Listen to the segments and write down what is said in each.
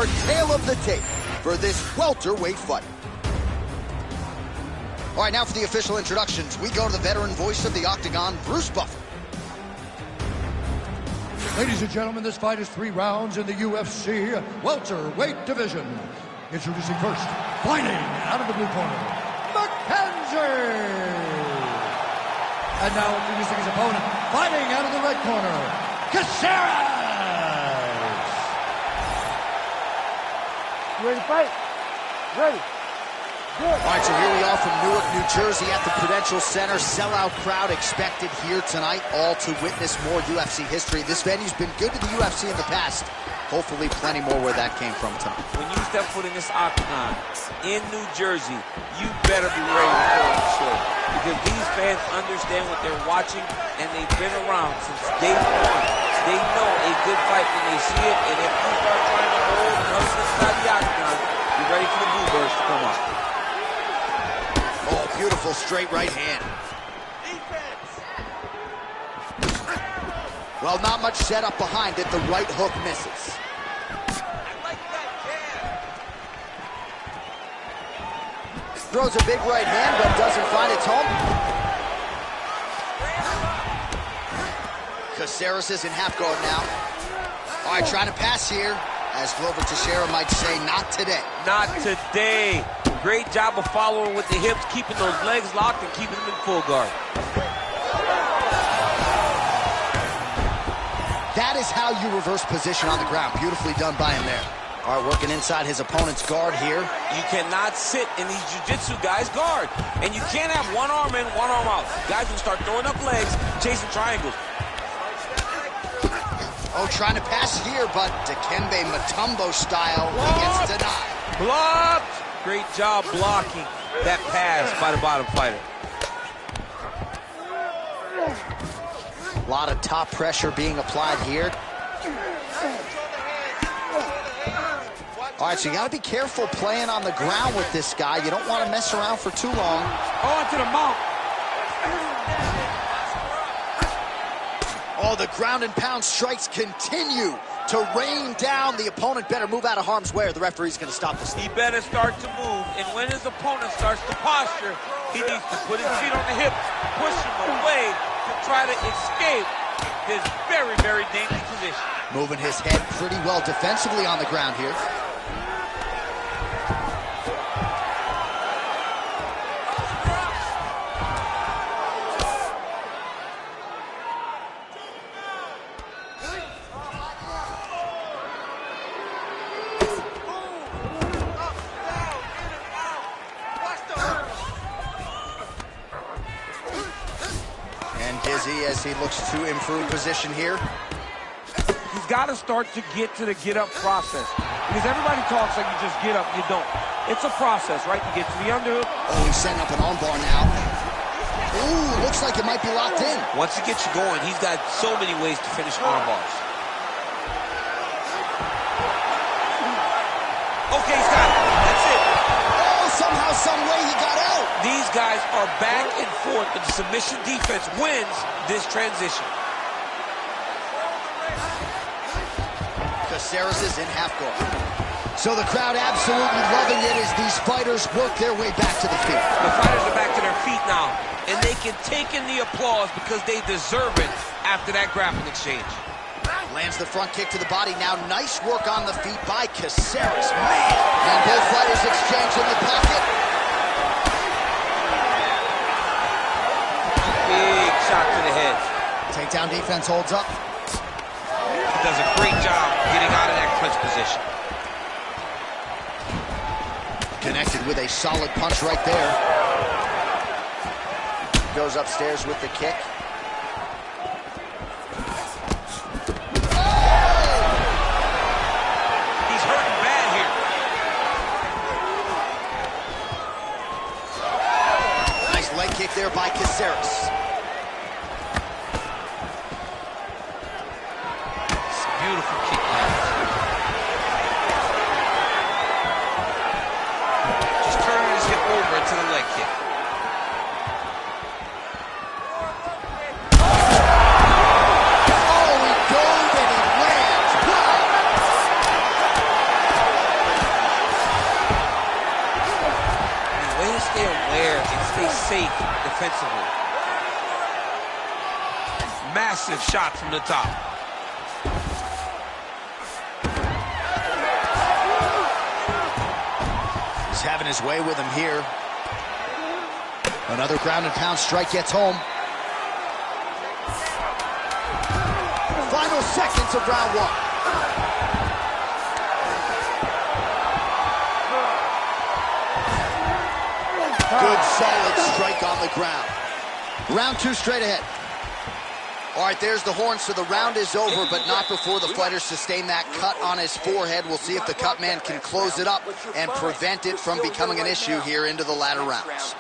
our tale of the tape for this welterweight fight. All right, now for the official introductions, we go to the veteran voice of the Octagon, Bruce Buffer. Ladies and gentlemen, this fight is 3 rounds in the UFC welterweight division. Introducing first, fighting out of the blue corner, Mackenzie. And now introducing his opponent, fighting out of the red corner, Caceres. Ready to fight? Ready. All right, so here we are from Newark, New Jersey at the Prudential Center. Sellout crowd expected here tonight, all to witness more UFC history. This venue's been good to the UFC in the past. Hopefully plenty more where that came from tonight. When you step foot in this octagon in New Jersey, you better be ready to pull the show. Because these fans understand what they're watching, and they've been around since day one. They know a good fight when they see it, and if you start trying to hold and hustle inside the octagon, you're ready for the blue birds to come up. Oh, beautiful straight right hand. Well, not much setup behind it. The right hook misses. Throws a big right hand, but doesn't find its home. Caceres is in half guard now. All right, trying to pass here. As Glover Teixeira might say, not today. Not today. Great job of following with the hips, keeping those legs locked and keeping them in full guard. That is how you reverse position on the ground. Beautifully done by him there. All right, working inside his opponent's guard here. You cannot sit in these jiu-jitsu guys' guard. And you can't have one arm in, one arm out. Guys will start throwing up legs, chasing triangles. Oh, trying to pass here, but Dikembe Mutombo style, he gets denied. Blocked! Great job blocking that pass by the bottom fighter. A lot of top pressure being applied here. All right, so you got to be careful playing on the ground with this guy. You don't want to mess around for too long. On to the mount. Oh, the ground and pound strikes continue to rain down. The opponent better move out of harm's way or the referee's going to stop this. He better start to move, and when his opponent starts to posture, he needs to put his feet on the hips, push him away to try to escape his very, very dangerous position. Moving his head pretty well defensively on the ground here. As he looks to improve position here. He's got to start to get to the get-up process. Because everybody talks like you just get up, you don't. It's a process, right? You get to the underhook. Oh, he's setting up an armbar now. Ooh, looks like it might be locked in. Once he gets you going, he's got so many ways to finish armbars. Okay, he's got it. That's it. Oh, somehow, some way he got out. These guys are back and forth, but the submission defense wins this transition. Caceres is in half guard. So the crowd absolutely loving it as these fighters work their way back to the feet. The fighters are back to their feet now, and they can take in the applause because they deserve it after that grappling exchange. Lands the front kick to the body now. Nice work on the feet by Caceres. Man! And both fighters exchange in the pocket. Big shot to the head. Takedown defense holds up. He does a great job getting out of that clinch position. Connected with a solid punch right there. Goes upstairs with the kick. He's hurting bad here. Nice leg kick there by Caceres. Beautiful kick. Just turning his hip over into the leg kick. Oh, he goes and he lands. Wow. Massive shot from the top. He's having his way with him here. Another ground and pound strike gets home. Final seconds of round one. Good solid strike on the ground. Round two straight ahead. All right, there's the horn, so the round is over, but not before the fighter sustained that cut on his forehead. We'll see if the cut man can close it up and prevent it from becoming an issue here into the latter rounds.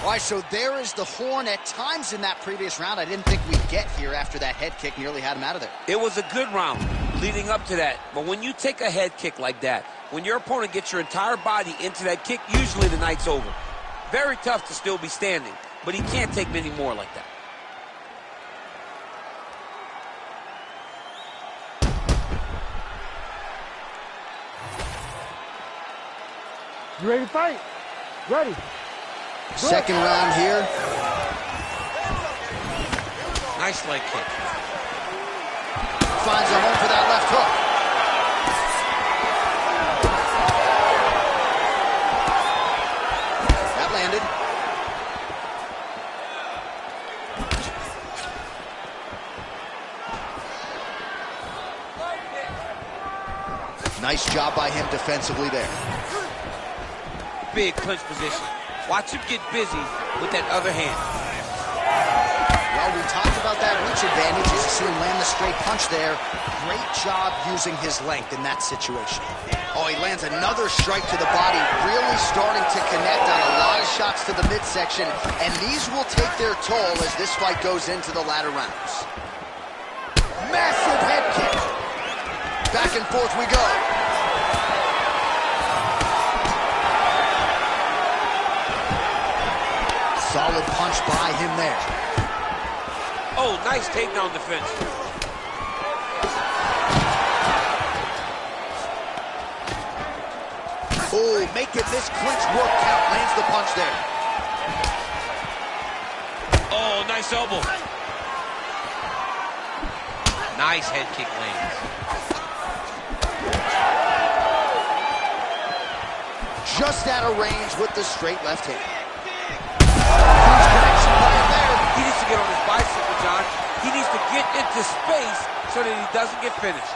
All right, so there is the horn. At times in that previous round, I didn't think we'd get here after that head kick nearly had him out of there. It was a good round leading up to that, but when you take a head kick like that, when your opponent gets your entire body into that kick, usually the night's over. Very tough to still be standing, but he can't take many more like that. You ready to fight? Ready. Second round here. Nice leg kick. Finds a home for that left hook. That landed. Nice job by him defensively there. Big clinch position. Watch him get busy with that other hand. Well, we talked about that reach advantage as you see him land the straight punch there. Great job using his length in that situation. Oh, he lands another strike to the body, really starting to connect on a lot of shots to the midsection, and these will take their toll as this fight goes into the latter rounds. Massive head kick. Back and forth we go. Solid punch by him there. Oh, nice takedown defense. Oh, making this clinch work count. Lands the punch there. Oh, nice elbow. Nice head kick lands. Just out of range with the straight left hand. He needs to get on his bicycle, John. He needs to get into space so that he doesn't get finished.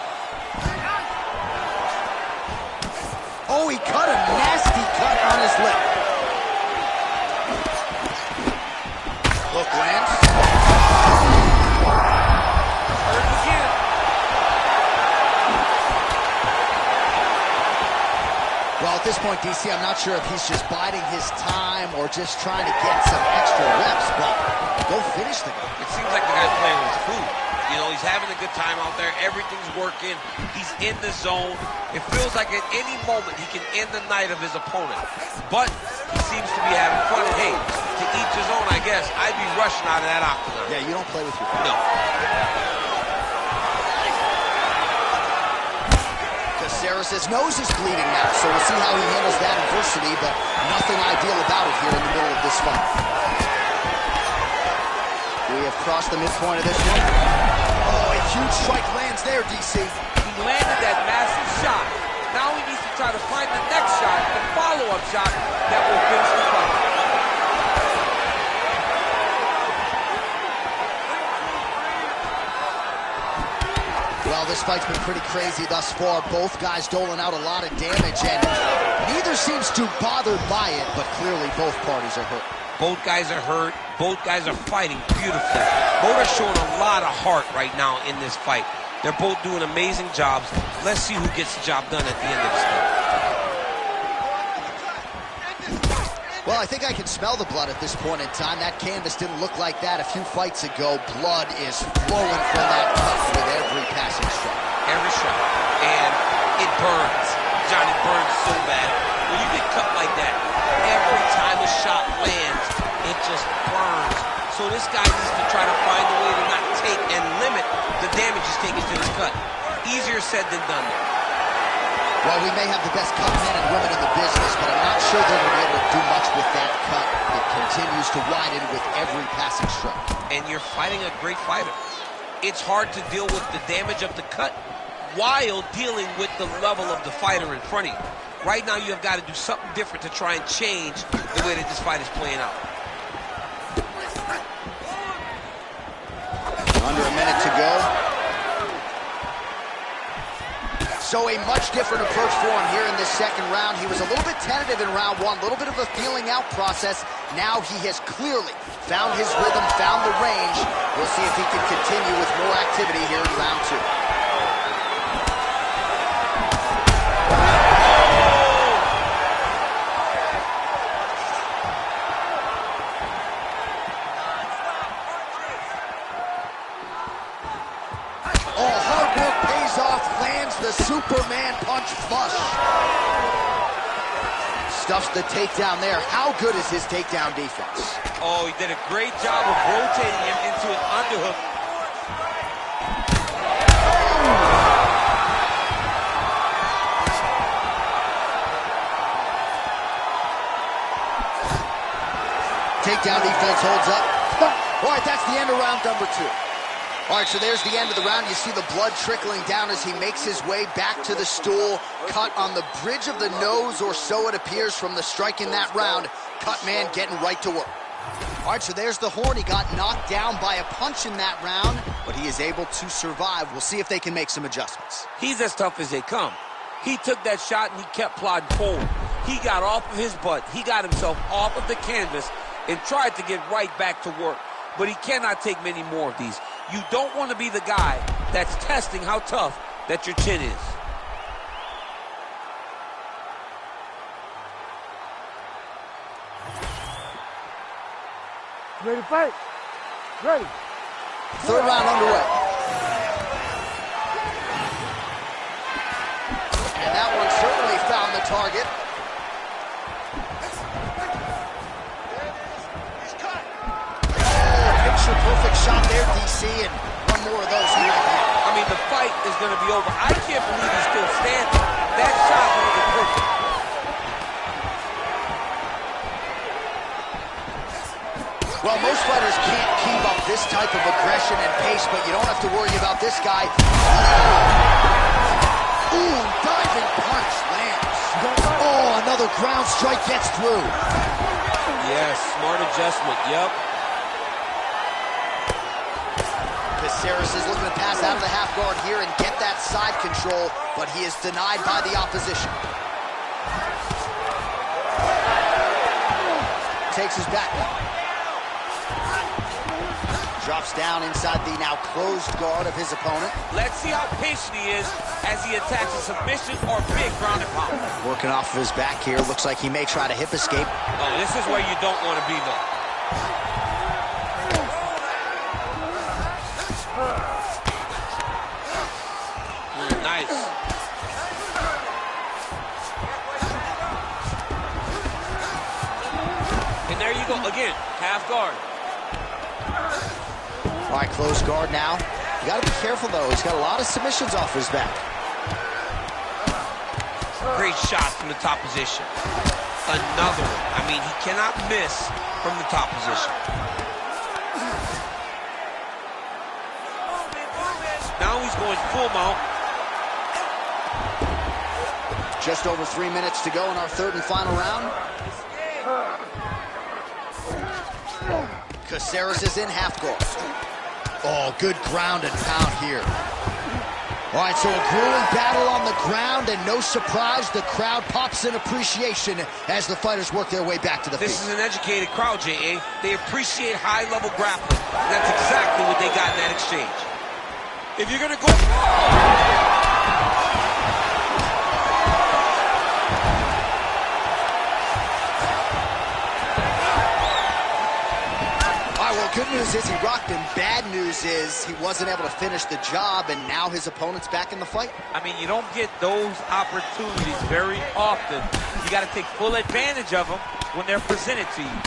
Oh, he cut a nasty cut on his lip. Look, Lance. Hurt again. Well, at this point, DC, I'm not sure if he's just biding his time or just trying to get some extra reps, but go finish the guy. It seems like the guy's playing with food. You know, he's having a good time out there. Everything's working. He's in the zone. It feels like at any moment he can end the night of his opponent. But he seems to be having fun. And hey, to each his own, I guess. I'd be rushing out of that octagon. Yeah, you don't play with your food. No. Caceres' nose is bleeding now, so we'll see how he handles that adversity, but nothing ideal about it here in the middle of this fight. We have crossed the midpoint of this one. Oh, a huge strike lands there, DC. He landed that massive shot. Now he needs to try to find the next shot, the follow-up shot that will finish the fight. Well, this fight's been pretty crazy thus far. Both guys doling out a lot of damage, and neither seems too bothered by it, but clearly both parties are hurt. Both guys are hurt. Both guys are fighting beautifully. Both are showing a lot of heart right now in this fight. They're both doing amazing jobs. Let's see who gets the job done at the end of this fight. Well, I think I can smell the blood at this point in time. That canvas didn't look like that a few fights ago. Blood is flowing from that cut with every passing strike. Every shot. And it burns. Johnny burns so bad. When you get cut like that, every time a shot lands, it just burns. So this guy needs to try to find a way to not take and limit the damage he's taking to this cut. Easier said than done. Well, we may have the best cut men and women in the business, but I'm not sure they're going to be able to do much with that cut. It continues to widen with every passing strike. And and you're fighting a great fighter. It's hard to deal with the damage of the cut while dealing with the level of the fighter in front of you. Right now, you have got to do something different to try and change the way that this fight is playing out. Under a minute to go. So a much different approach for him here in this second round. He was a little bit tentative in round one, a little bit of a feeling out process. Now he has clearly found his rhythm, found the range. We'll see if he can continue with more activity here in round two. The Superman punch flush. Stuffs the takedown there. How good is his takedown defense? Oh, he did a great job of rotating him into an underhook. Takedown defense holds up. All right, that's the end of round number two. All right, so there's the end of the round. You see the blood trickling down as he makes his way back to the stool. Cut on the bridge of the nose, or so it appears from the strike in that round. Cut man getting right to work. All right, so there's the horn. He got knocked down by a punch in that round, but he is able to survive. We'll see if they can make some adjustments. He's as tough as they come. He took that shot and he kept plodding forward. He got off of his butt. He got himself off of the canvas and tried to get right back to work. But he cannot take many more of these. You don't want to be the guy that's testing how tough that your chin is. Ready to fight? Ready. Third round underway. And that one certainly found the target. Perfect shot there, DC, and one more of those. I mean, the fight is going to be over. I can't believe he's still standing. That shot was perfect. Well, most fighters can't keep up this type of aggression and pace, but you don't have to worry about this guy. Ooh, diving punch lands. Oh, another ground strike gets through. Yes, smart adjustment, yep. Caceres is looking to pass out of the half guard here and get that side control, but he is denied by the opposition. Takes his back. Drops down inside the now closed guard of his opponent. Let's see how patient he is as he attacks a submission or big ground and pound. Working off of his back here. Looks like he may try to hip escape. Oh, this is where you don't want to be, though. Nice. And there you go again, half guard. All right, close guard now. You got to be careful though. He's got a lot of submissions off his back. Great shot from the top position. Another one. I mean, he cannot miss from the top position. Now he's going full mount. Just over 3 minutes to go in our third and final round. Caceres is in half guard. Oh, good ground and pound here. All right, so a grueling battle on the ground, and no surprise, the crowd pops in appreciation as the fighters work their way back to the feet. This is an educated crowd, J.A. They appreciate high-level grappling. That's exactly what they got in that exchange. If you're going to go... Good news is he rocked him. Bad news is he wasn't able to finish the job, and now his opponent's back in the fight. I mean, you don't get those opportunities very often. You got to take full advantage of them when they're presented to you.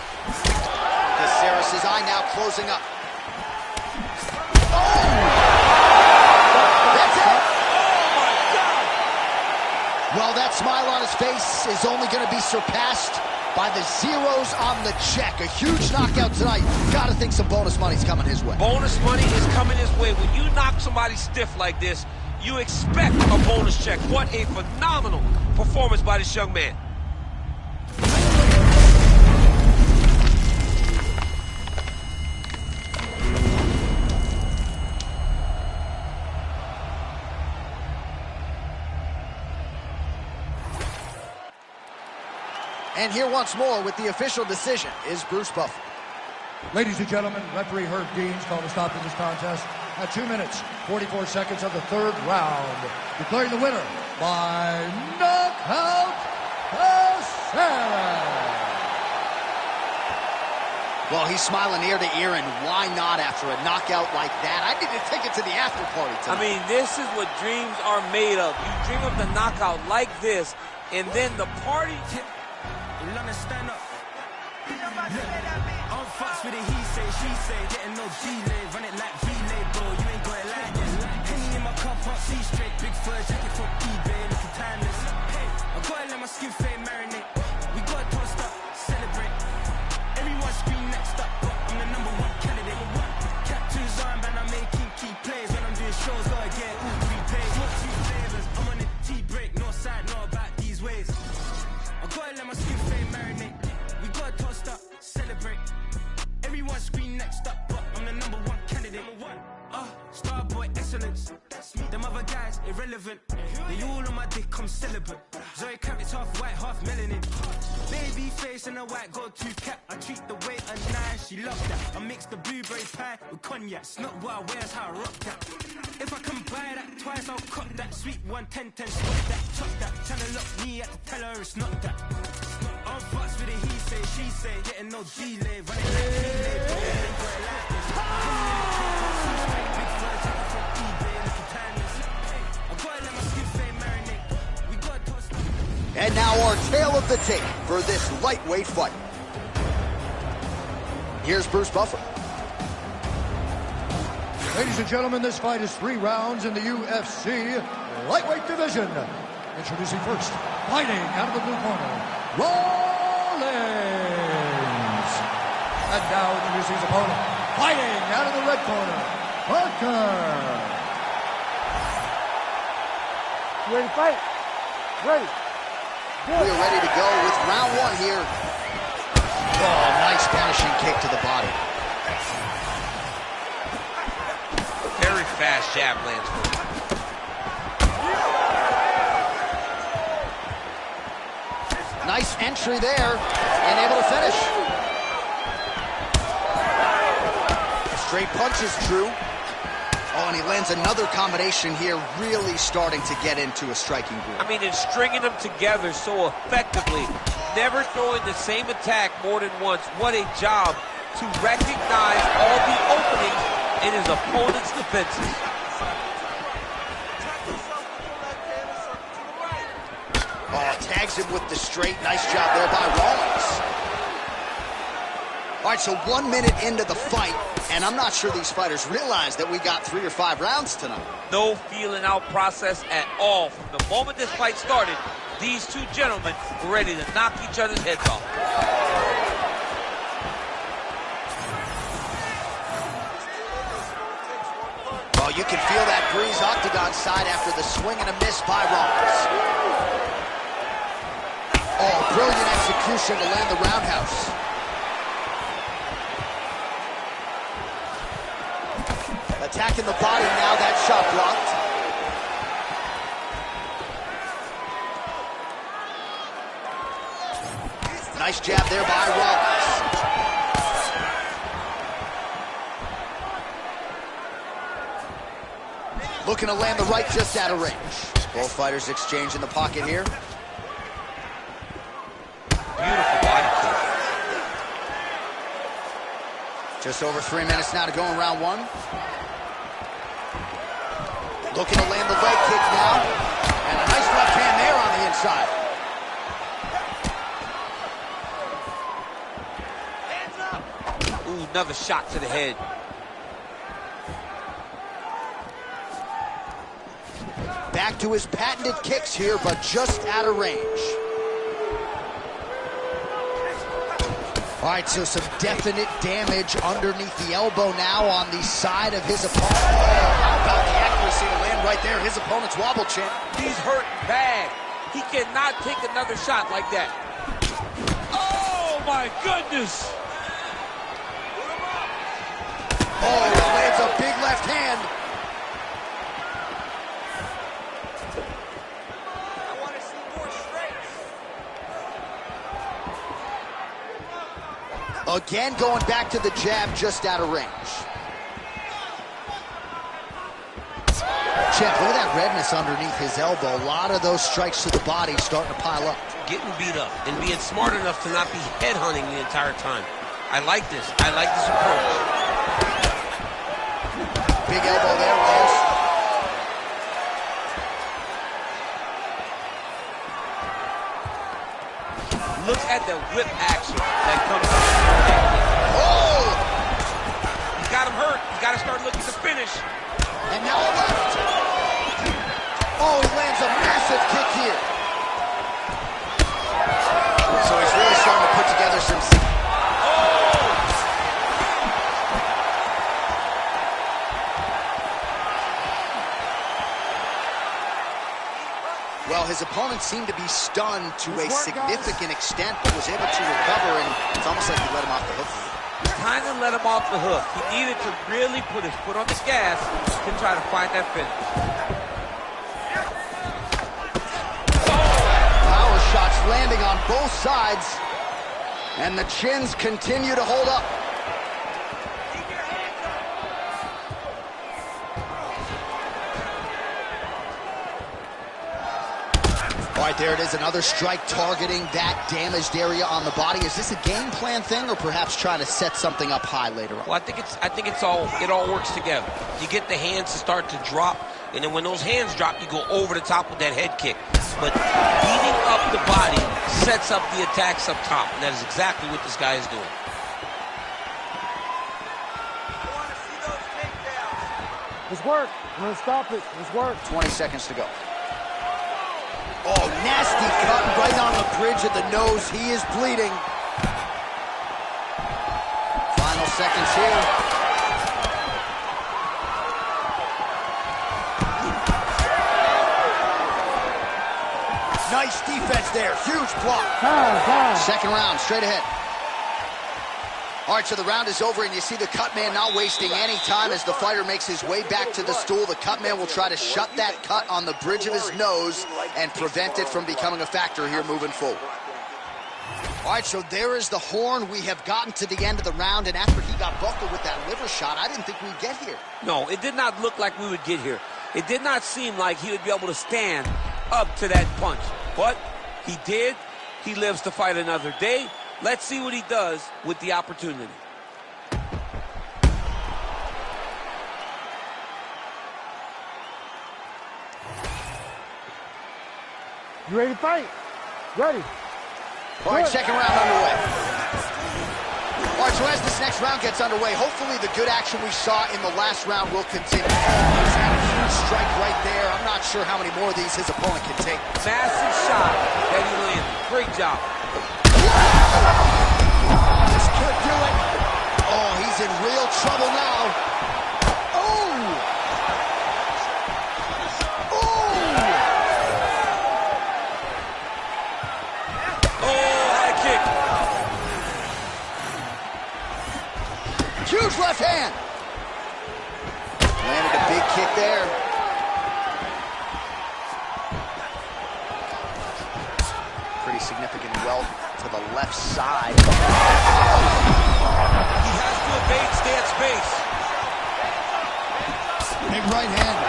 Caceres' eye now closing up. Oh! That's it! Oh, my God! Well, that smile on his face is only going to be surpassed by the zeros on the check. A huge knockout tonight. Gotta think some bonus money's coming his way. Bonus money is coming his way. When you knock somebody stiff like this, you expect a bonus check. What a phenomenal performance by this young man. And here once more with the official decision is Bruce Buffer. Ladies and gentlemen, referee Herb Deans called a stop to this contest at 2 minutes, 44 seconds of the third round, declaring the winner by knockout decision. Well, he's smiling ear to ear, and why not after a knockout like that? I need to take it to the after party tonight. I mean, this is what dreams are made of. You dream of the knockout like this, and then the party... Stand up. I'm fucks with it, he say, she say, getting no delay, run it like relay, bro, you ain't got it like this. Henny in my cup, up, see straight, big fur jacket from eBay, looking timeless. Hey, I gotta let my skin fade marinate. We gotta toast up, celebrate. Everyone scream next up, but I'm the #1 candidate. Cat 2's armband, I'm making key plays when I'm doing shows, gotta get all 3 plays. Not 2 flavors, I'm on a T-break, no side, no about these ways. I gotta let my skin fade marinate. We gotta toast up, celebrate. Everyone scream next up, but I'm the #1 candidate. Starboy excellence. Them other guys irrelevant. They all on my dick, I'm celibate. Zoe Kravitz half white, half melanin. Baby face and a white go-to cap. I treat the waiter nice, she love that. I mix the blueberry pie with cognac. It's not what I wear, it's how I rock that. If I can buy that twice, I'll cut that. Sweet 110, stop that, chop that. Tryna lock me, I have to tell her it's not that. I'm fucks with it, he say, she say, getting no delay, running like relay, bro, you ain't got it like this. Big fur jacket from eBay, looking timeless. I gotta let my skin fade marinate. We gotta toast up. And now our tale of the tape for this lightweight fight. Here's Bruce Buffer. Ladies and gentlemen, this fight is 3 rounds in the UFC lightweight division. Introducing first, fighting out of the blue corner, Rollins. And now introducing his opponent, fighting out of the red corner, Parker. You ready to fight? Ready. We are ready to go with round 1 here. Oh, nice vanishing kick to the body. Very fast jab lands for him. Nice entry there, and able to finish. Straight punch is true. Oh, and he lands another combination here, really starting to get into a striking groove. I mean, and stringing them together so effectively, never throwing the same attack more than once. What a job to recognize all the openings in his opponent's defenses. Oh, tags him with the straight. Nice job there by Rollins. All right, so 1 minute into the fight, and I'm not sure these fighters realize that we got 3 or 5 rounds tonight. No feeling out process at all. From the moment this fight started, these two gentlemen were ready to knock each other's heads off. Oh, you can feel that breeze octagon side after the swing and a miss by Rollins. Oh, brilliant execution to land the roundhouse. Attacking the body now, that shot blocked. Nice jab there by Rollins. Looking to land the right just out of range. Both fighters exchange in the pocket here. Beautiful body kick. Just over 3 minutes now to go in round 1. Looking to land the leg kick now. And a nice left hand there on the inside. Ooh, another shot to the head. Back to his patented kicks here, but just out of range. All right, so some definite damage underneath the elbow now on the side of his opponent. How about the accuracy to land right there? His opponent's wobble champ. He's hurt bad. He cannot take another shot like that. Oh, my goodness. Oh, he lands a big left hand. I want to see more strikes. Again, going back to the jab just out of range. Champ, look at that redness underneath his elbow. A lot of those strikes to the body starting to pile up. Getting beat up and being smart enough to not be headhunting the entire time. I like this. I like this approach. Big elbow there, Lance. Look at the whip action that comes out. Oh! He's got him hurt. He's got to start looking to finish. And now a left. Oh, he lands a massive kick here. So he's really starting to put together some... Well, his opponent seemed to be stunned to a significant extent, but was able to recover, and it's almost like he let him off the hook. He kind of let him off the hook. He needed to really put his foot on the gas to try to find that finish. Power shots landing on both sides, and the chins continue to hold up. All right, there it is, another strike targeting that damaged area on the body. Is this a game plan thing, or perhaps trying to set something up high later on? Well, I think it all works together. You get the hands to start to drop, and then when those hands drop, you go over the top with that head kick. But beating up the body sets up the attacks up top, and that is exactly what this guy is doing. It's work. I'm going to stop it. It's work. 20 seconds to go. Oh, nasty cut right on the bridge of the nose. He is bleeding. Final seconds here. Nice defense there. Huge block. Second round, straight ahead. All right, so the round is over, and you see the cut man not wasting any time as the fighter makes his way back to the stool. The cut man will try to shut that cut on the bridge of his nose and prevent it from becoming a factor here moving forward. All right, so there is the horn. We have gotten to the end of the round, and after he got buckled with that liver shot, I didn't think we'd get here. No, it did not look like we would get here. It did not seem like he would be able to stand up to that punch. But he did. He lives to fight another day. Let's see what he does with the opportunity. You ready to fight? Ready. All right, second round underway. All right, so as this next round gets underway, hopefully the good action we saw in the last round will continue. He's had a huge strike right there. I'm not sure how many more of these his opponent can take. Massive shot that he landed. Great job. This could do it. Oh, he's in real trouble now. Oh! Oh! Oh, high kick. Huge left hand. Landed a big kick there. Pretty significant welt to the left side. He has to evade, stay at space. Big right hand.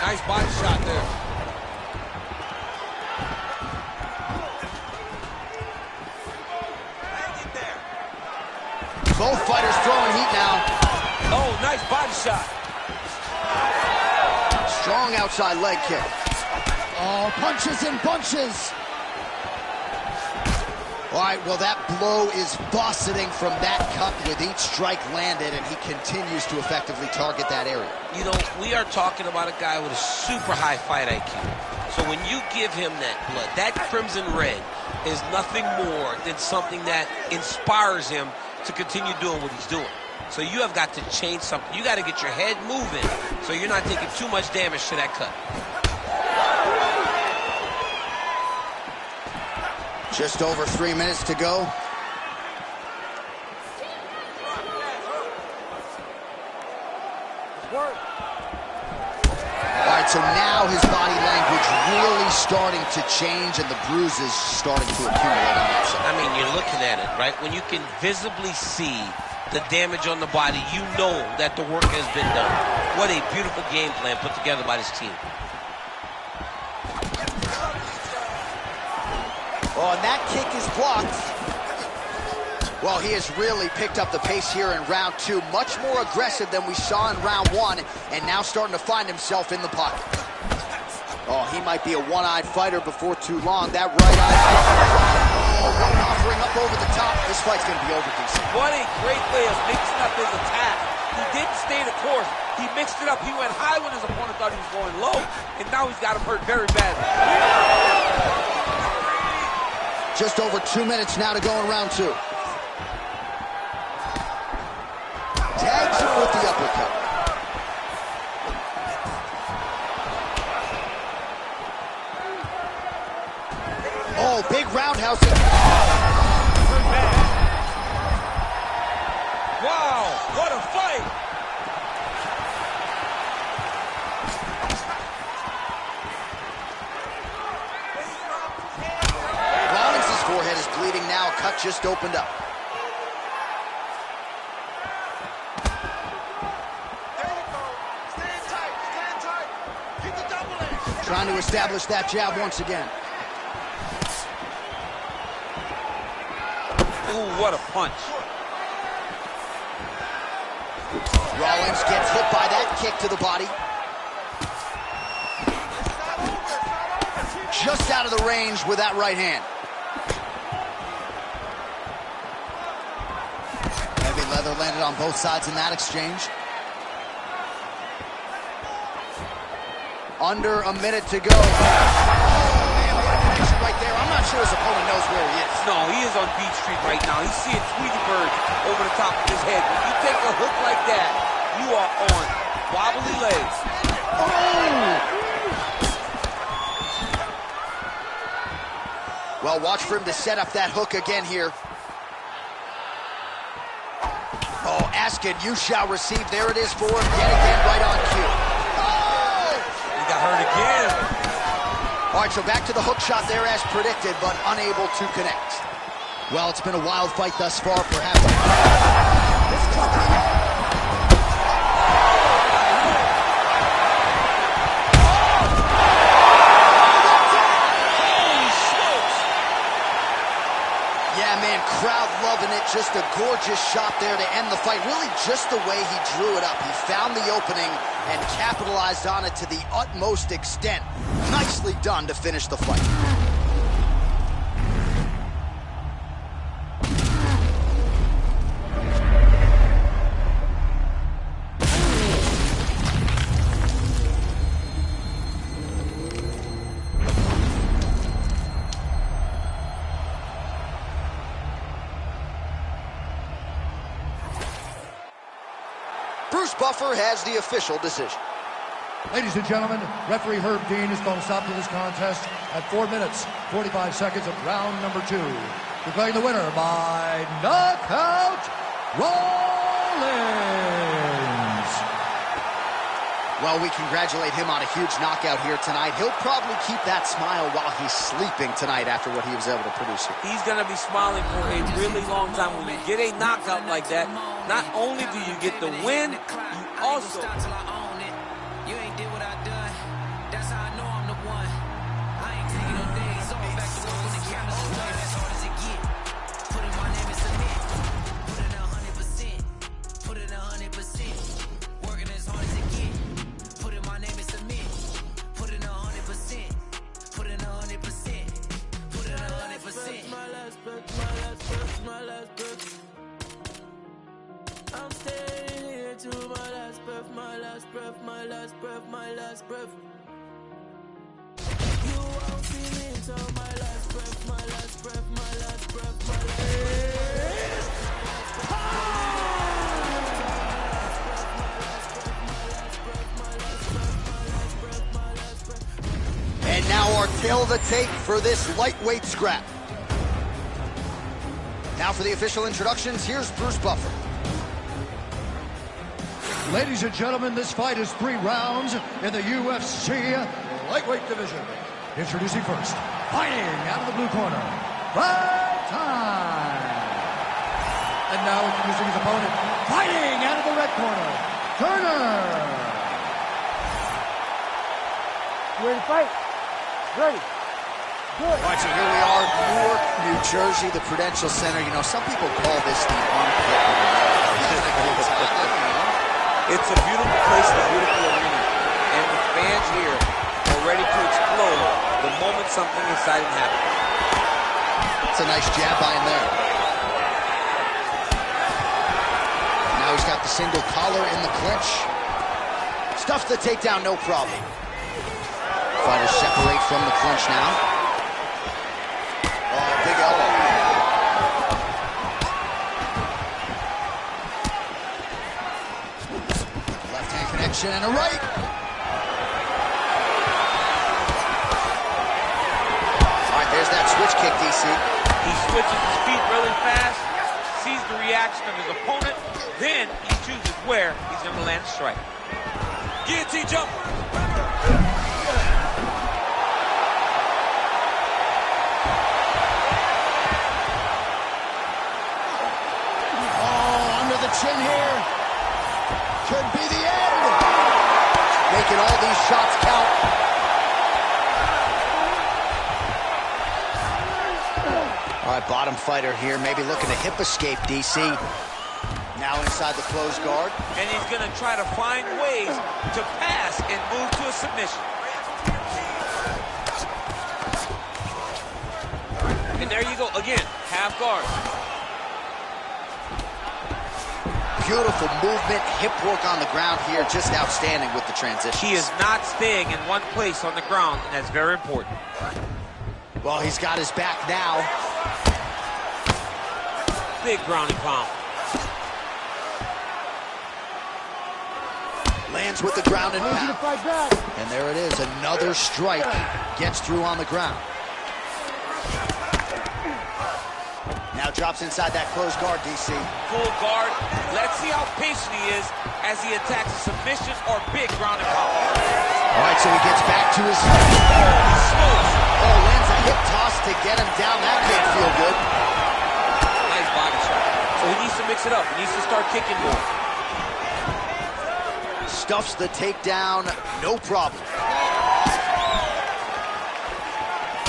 Nice body shot there. Both fighters throwing heat now. Oh, nice body shot. Strong outside leg kick. Oh, punches and bunches. All right, well, that blow is buffeting from that cut with each strike landed, and he continues to effectively target that area. You know, we are talking about a guy with a super high fight IQ. So when you give him that blood, that crimson red is nothing more than something that inspires him to continue doing what he's doing. So you have got to change something. You got to get your head moving so you're not taking too much damage to that cut. Just over 3 minutes to go. All right, so now his body language really starting to change and the bruises starting to accumulate on that side. I mean, you're looking at it, right? When you can visibly see the damage on the body, you know that the work has been done. What a beautiful game plan put together by this team. Oh, and that kick is blocked. Well, he has really picked up the pace here in round 2. Much more aggressive than we saw in round 1, and now starting to find himself in the pocket. Oh, he might be a one-eyed fighter before too long. That right eye. Oh, one offering up over the top. This fight's going to be over, DC. What a great way of mixing up his attack. He didn't stay the course. He mixed it up. He went high when his opponent thought he was going low, and now he's got him hurt very badly. Just over 2 minutes now to go in round 2. Tags him with the uppercut. Oh, big roundhouse. Wow, what a fight! Rollins' forehead is bleeding now. A cut just opened up. Trying to establish that jab once again. Ooh, what a punch. Rollins gets hit by that kick to the body. Just out of the range with that right hand. Heavy leather landed on both sides in that exchange. Under a minute to go. Oh, man, what a connection right there. I'm not sure his opponent knows where he is. No, he is on Beach Street right now. He's seeing Tweety Bird over the top of his head. When you take a hook like that, you are on wobbly legs. Oh! Well, watch for him to set up that hook again here. Oh, Askin, you shall receive. There it is for him yet again, right on cue. Got hurt again. All right, so back to the hook shot there as predicted, but unable to connect. Well, it's been a wild fight thus far, perhaps. Yeah, man, crowd loving it. Just a gorgeous shot there to end the fight. Really just the way he drew it up. He found the opening and capitalized on it to the utmost extent. Nicely done to finish the fight. Bruce Buffer has the official decision. Ladies and gentlemen, referee Herb Dean has called a stop to this contest at 4 minutes, 45 seconds of round number 2. Declaring the winner by knockout, Rollins. Well, we congratulate him on a huge knockout here tonight. He'll probably keep that smile while he's sleeping tonight after what he was able to produce here. He's going to be smiling for a really long time. When you get a knockout like that, not only do you get the win, you also... You ain't did what I done. That's how I know I'm the one. I ain't taking no days off. Back to work on the camera. As hard as it get. Put in my name and submit. Put in 100%. Put in 100%. Working as hard as it get. Put in my name and submit. Put in 100%. Put in 100%. Put in 100%. breath, my last breath, my last breath, my last breath. You won't see me until my last breath, my last breath, my last breath, my last breath. And now our tail of the tape for this lightweight scrap. Now for the official introductions, here's Bruce Buffer. Ladies and gentlemen, this fight is 3 rounds in the UFC lightweight division. Introducing first, fighting out of the blue corner, Fight Time. And now introducing his opponent, fighting out of the red corner, Turner. You ready to fight? Ready. Good. All right, so here we are, Newark, New Jersey, the Prudential Center. You know, some people call this the armpit. It's a beautiful place, a beautiful arena. And the fans here are ready to explode the moment something exciting happens. It's a nice jab by him there. Now he's got the single collar in the clinch. Stuffs the takedown, no problem. Fighters separate from the clinch now. Oh, big elbow. Left hand connection and a right. All right, there's that switch kick, DC. He switches his feet really fast, sees the reaction of his opponent, then he chooses where he's going to land a strike. Guillotine jump. Chin here. Could be the end. Making all these shots count. All right, bottom fighter here, maybe looking to hip escape, DC. Now inside the closed guard. And he's going to try to find ways to pass and move to a submission. And there you go, again, half guard. Beautiful movement, hip work on the ground here, just outstanding with the transition. He is not staying in one place on the ground, and that's very important. Well, he's got his back now. Big ground and pound. Lands with the ground and I want you to fight back. And there it is, another strike. Gets through on the ground. Now drops inside that closed guard, DC. Full guard. Let's see how patient he is as he attacks a submission or big ground and pound. All right, so he gets back to his... Oh, lands a hip toss to get him down. That can't feel good. Nice body shot. So he needs to mix it up. He needs to start kicking more. Stuffs the takedown, no problem.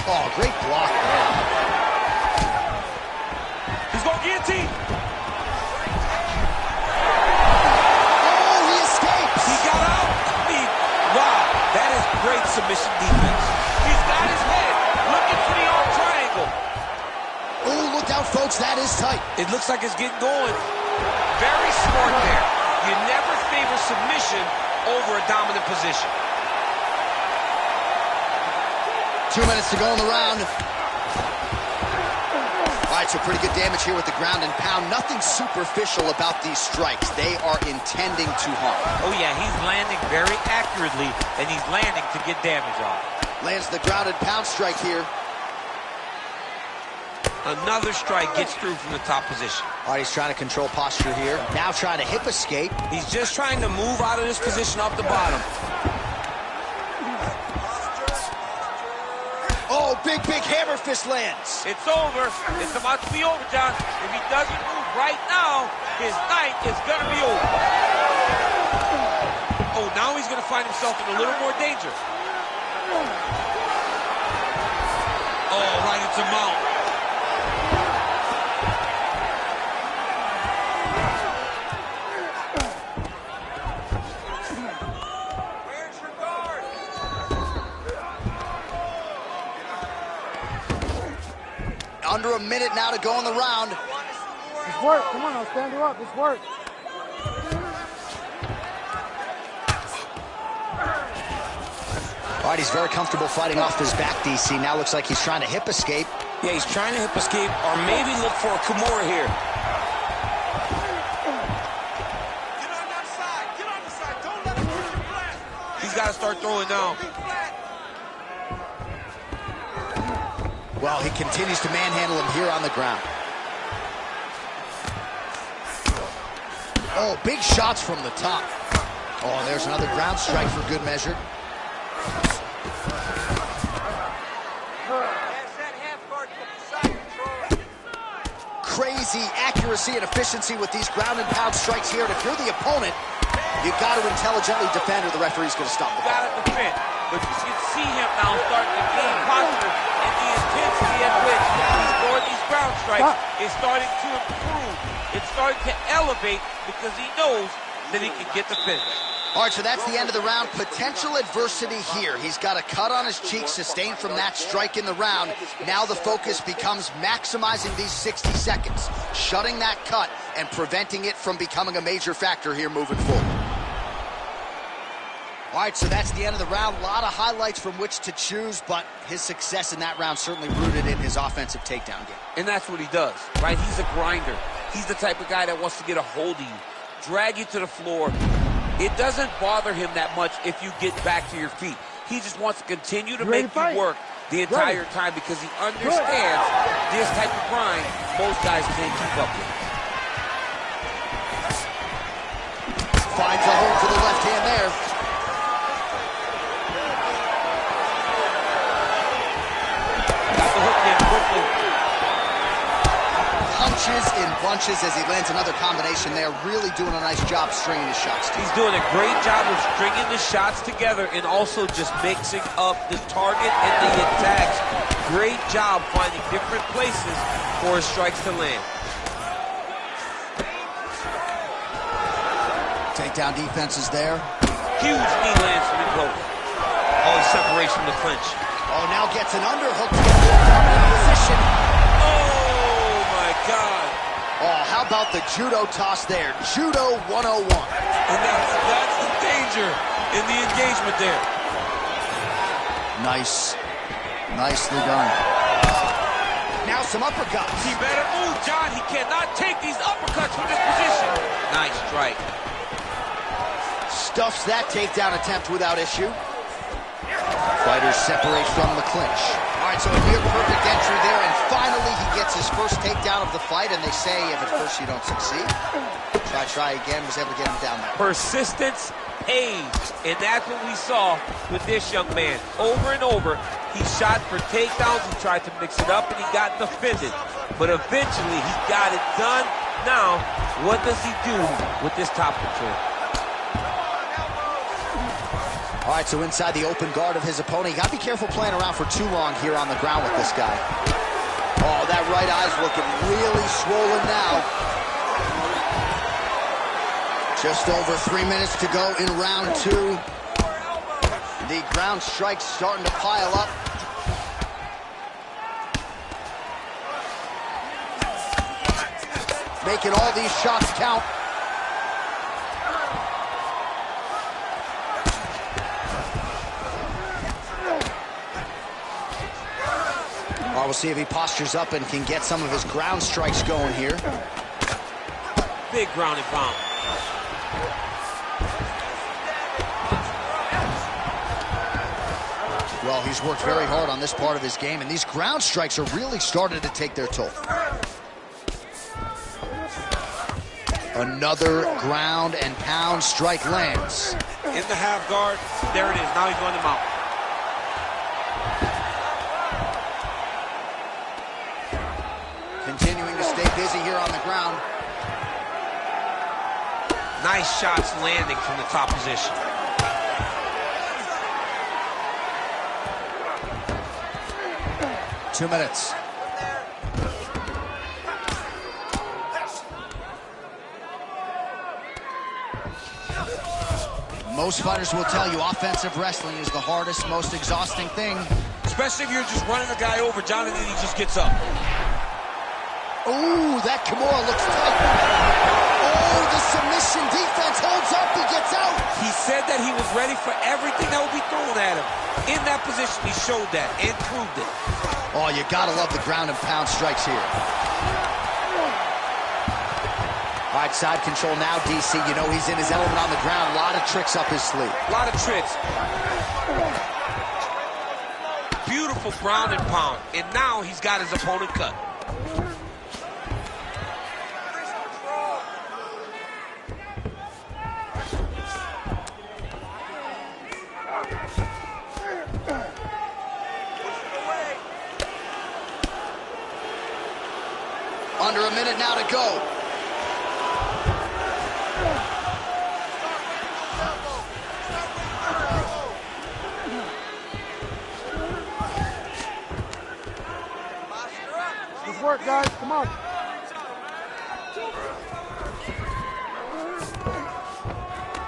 Oh, great block there. He's going guillotine. Oh, he escapes. He got out. Wow, that is great submission defense. He's got his head looking for the arm triangle. Oh, look out, folks. That is tight. It looks like it's getting going. Very smart there. You never favor submission over a dominant position. 2 minutes to go in the round. All right, so pretty good damage here with the ground and pound. Nothing superficial about these strikes. They are intending to harm. Oh, yeah, he's landing very accurately, and he's landing to get damage off. Lands the ground and pound strike here. Another strike gets through from the top position. All right, he's trying to control posture here. Now trying to hip escape. He's just trying to move out of this position off the bottom. Oh, big hammer fist lands. It's over. It's about to be over, John. If he doesn't move right now, his night is going to be over. Oh, now he's going to find himself in a little more danger. Oh, right into mount. Where's your guard? Under a minute now to go in the round. It's work. Come on, I'll stand you up. It's work. All right, he's very comfortable fighting off his back, DC. Now looks like he's trying to hip escape. Yeah, he's trying to hip escape or maybe look for a Kimura here. Get on that side. Get on the side. Don't let him push you flat. He's got to start throwing now. Well, he continues to manhandle him here on the ground. Oh, big shots from the top. Oh, there's another ground strike for good measure. Crazy accuracy and efficiency with these ground and pound strikes here. And if you're the opponent, you've got to intelligently defend or the referee's going to stop the Got to defend. But you can see him now starting to gain posture, and the intensity at which he's throwing these ground strikes is starting to improve. It's starting to elevate because he knows that he can get the finish. All right, so that's the end of the round. Potential adversity here. He's got a cut on his cheek sustained from that strike in the round. Now the focus becomes maximizing these 60 seconds, shutting that cut and preventing it from becoming a major factor here moving forward. All right, so that's the end of the round. A lot of highlights from which to choose, but his success in that round certainly rooted in his offensive takedown game. And that's what he does, right? He's a grinder. He's the type of guy that wants to get a hold of you, drag you to the floor. It doesn't bother him that much if you get back to your feet. He just wants to continue to make you work the entire time because he understands this type of grind most guys can't keep up with. Finds a hold to the left hand there. Got the hook in quickly. Punches in bunches as he lands another combination there. Really doing a nice job stringing his shots together. He's doing a great job of stringing the shots together and also just mixing up the target and the attacks. Great job finding different places for his strikes to land. Takedown defense is there. Huge knee lands from the close. Oh, he separates from the clinch. Oh, now gets an underhook to get the dominant position. Oh, my God. Oh, how about the judo toss there? Judo 101. And that's the danger in the engagement there. Nice. Nicely done. Now some uppercuts. He better move, John. He cannot take these uppercuts from this position. Nice strike. Stuffs that takedown attempt without issue. Fighters separate from the clinch. All right, so a near perfect entry there, and finally he gets his first takedown of the fight, and they say if at first you don't succeed, try again, was able to get him down there. Persistence pays, and that's what we saw with this young man. Over and over, he shot for takedowns, he tried to mix it up, and he got defended. But eventually, he got it done. Now, what does he do with this top control? All right, so inside the open guard of his opponent, you got to be careful playing around for too long here on the ground with this guy. Oh, that right eye's looking really swollen now. Just over 3 minutes to go in round two. The ground strikes starting to pile up. Making all these shots count. We'll see if he postures up and can get some of his ground strikes going here. Big ground and pound. Well, he's worked very hard on this part of his game, and these ground strikes are really starting to take their toll. Another ground and pound strike lands. In the half guard, there it is. Now he's going to mount. Continuing to stay busy here on the ground. Nice shots landing from the top position. Two minutes. Most fighters will tell you offensive wrestling is the hardest, most exhausting thing. Especially if you're just running a guy over, John, and then he just gets up. Ooh, that Kimura looks tight. Oh, the submission defense holds up. He gets out. He said that he was ready for everything that would be thrown at him. In that position, he showed that and proved it. Oh, you gotta love the ground and pound strikes here. All right, side control now, DC. You know he's in his element on the ground. A lot of tricks up his sleeve. A lot of tricks. Beautiful ground and pound. And now he's got his opponent cut. Under a minute now to go. Good work, guys. Come on.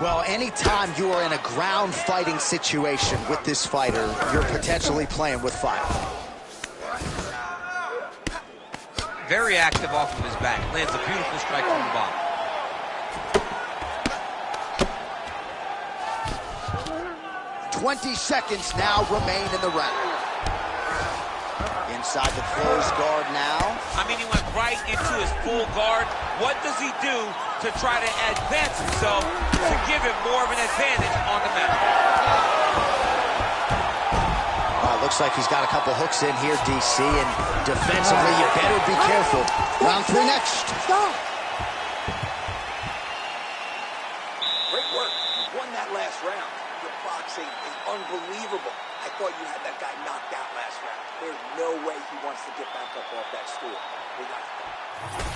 Well, anytime you are in a ground fighting situation with this fighter, you're potentially playing with fire. Very active off of his back. Lands a beautiful strike from the bottom. 20 seconds now remain in the round. Inside the closed guard now. I mean, he went right into his full guard. What does he do to try to advance himself to give him more of an advantage on the mat? Looks like he's got a couple hooks in here, DC, and defensively, you better be careful. Round 3 next. Stop. Great work. You won that last round. Your boxing is unbelievable. I thought you had that guy knocked out last round. There's no way he wants to get back up off that stool. We got it.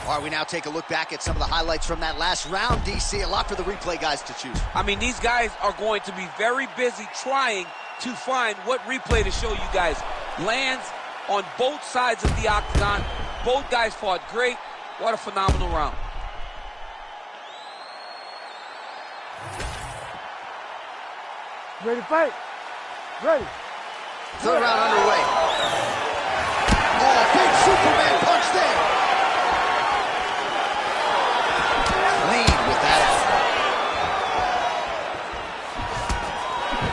All right, we now take a look back at some of the highlights from that last round, DC. A lot for the replay guys to choose. I mean, these guys are going to be very busy trying to find what replay to show you guys. Lands on both sides of the octagon. Both guys fought great. What a phenomenal round. Ready to fight? Ready. Third round underway. Oh, big Superman punch there. Clean with that out.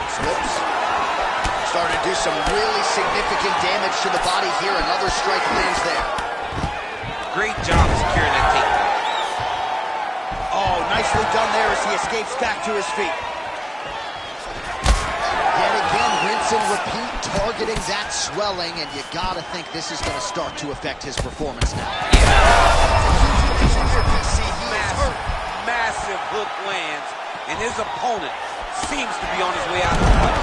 Slips. Starting to do some really significant damage to the body here. Another strike lands there. Great job securing that takedown. Oh, nicely done there as he escapes back to his feet. Yet again, rinse and repeat, targeting that swelling, and you gotta think this is gonna start to affect his performance now. Massive hook lands, and his opponent seems to be on his way out of the fight.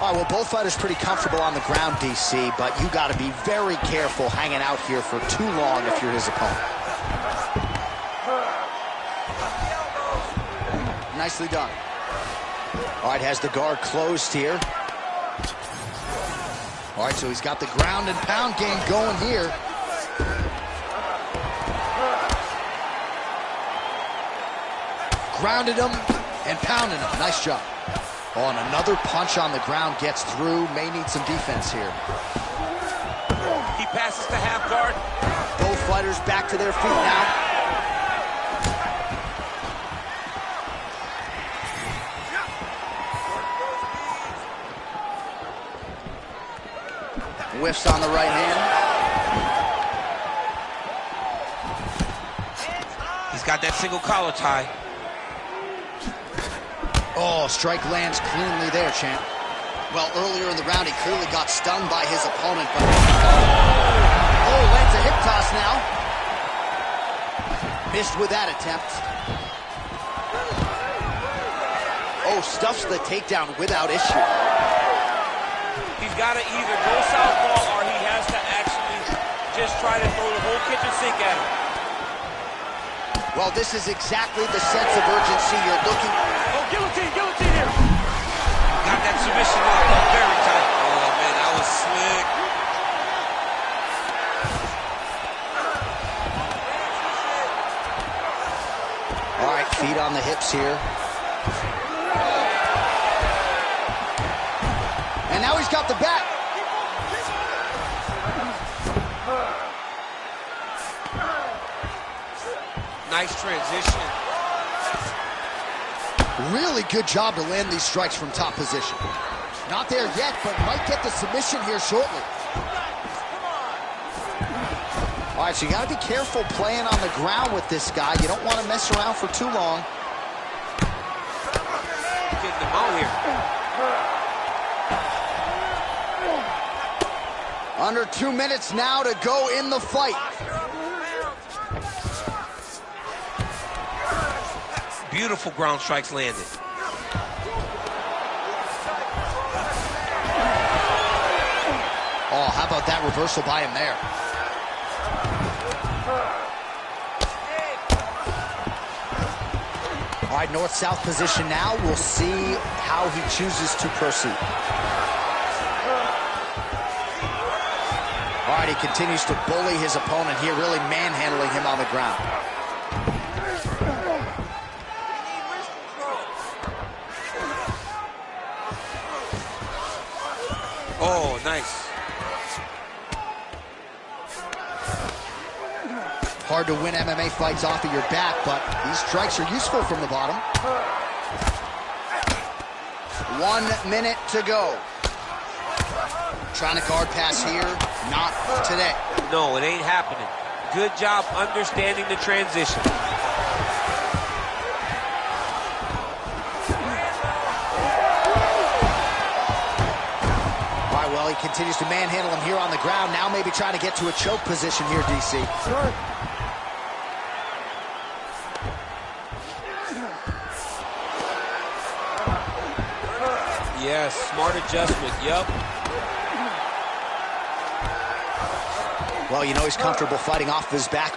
All right, well, both fighters pretty comfortable on the ground, DC, but you got to be very careful hanging out here for too long if you're his opponent. Nicely done. All right, has the guard closed here. All right, so he's got the ground and pound game going here. Grounded him and pounded him. Nice job. Oh, and another punch on the ground gets through. May need some defense here. He passes to half guard. Both fighters back to their feet now. Whiffs on the right hand. He's got that single collar tie. Oh, strike lands cleanly there, champ. Well, earlier in the round, he clearly got stunned by his opponent, but... Oh, lands a hip toss now. Missed with that attempt. Oh, stuffs the takedown without issue. He's got to either go southpaw or he has to actually just try to throw the whole kitchen sink at him. Well, this is exactly the sense of urgency you're looking... Oh, guillotine here. Got that submission locked up very tight. Oh, man, that was slick. All right, feet on the hips here. And now he's got the back. nice transition. Really good job to land these strikes from top position. Not there yet, but might get the submission here shortly. All right, so you got to be careful playing on the ground with this guy. You don't want to mess around for too long. Getting them out here. Under 2 minutes now to go in the fight. Beautiful ground strikes landed. Oh, how about that reversal by him there? All right, north-south position now. We'll see how he chooses to proceed. All right, he continues to bully his opponent here, really manhandling him on the ground. Oh, nice. Hard to win MMA fights off of your back, but these strikes are useful from the bottom. 1 minute to go. Trying to guard pass here, not today. No, it ain't happening. Good job understanding the transition. All right, well, he continues to manhandle him here on the ground. Now maybe trying to get to a choke position here, DC. Sure. Yes, smart adjustment, yup. Well, you know he's comfortable fighting off his back.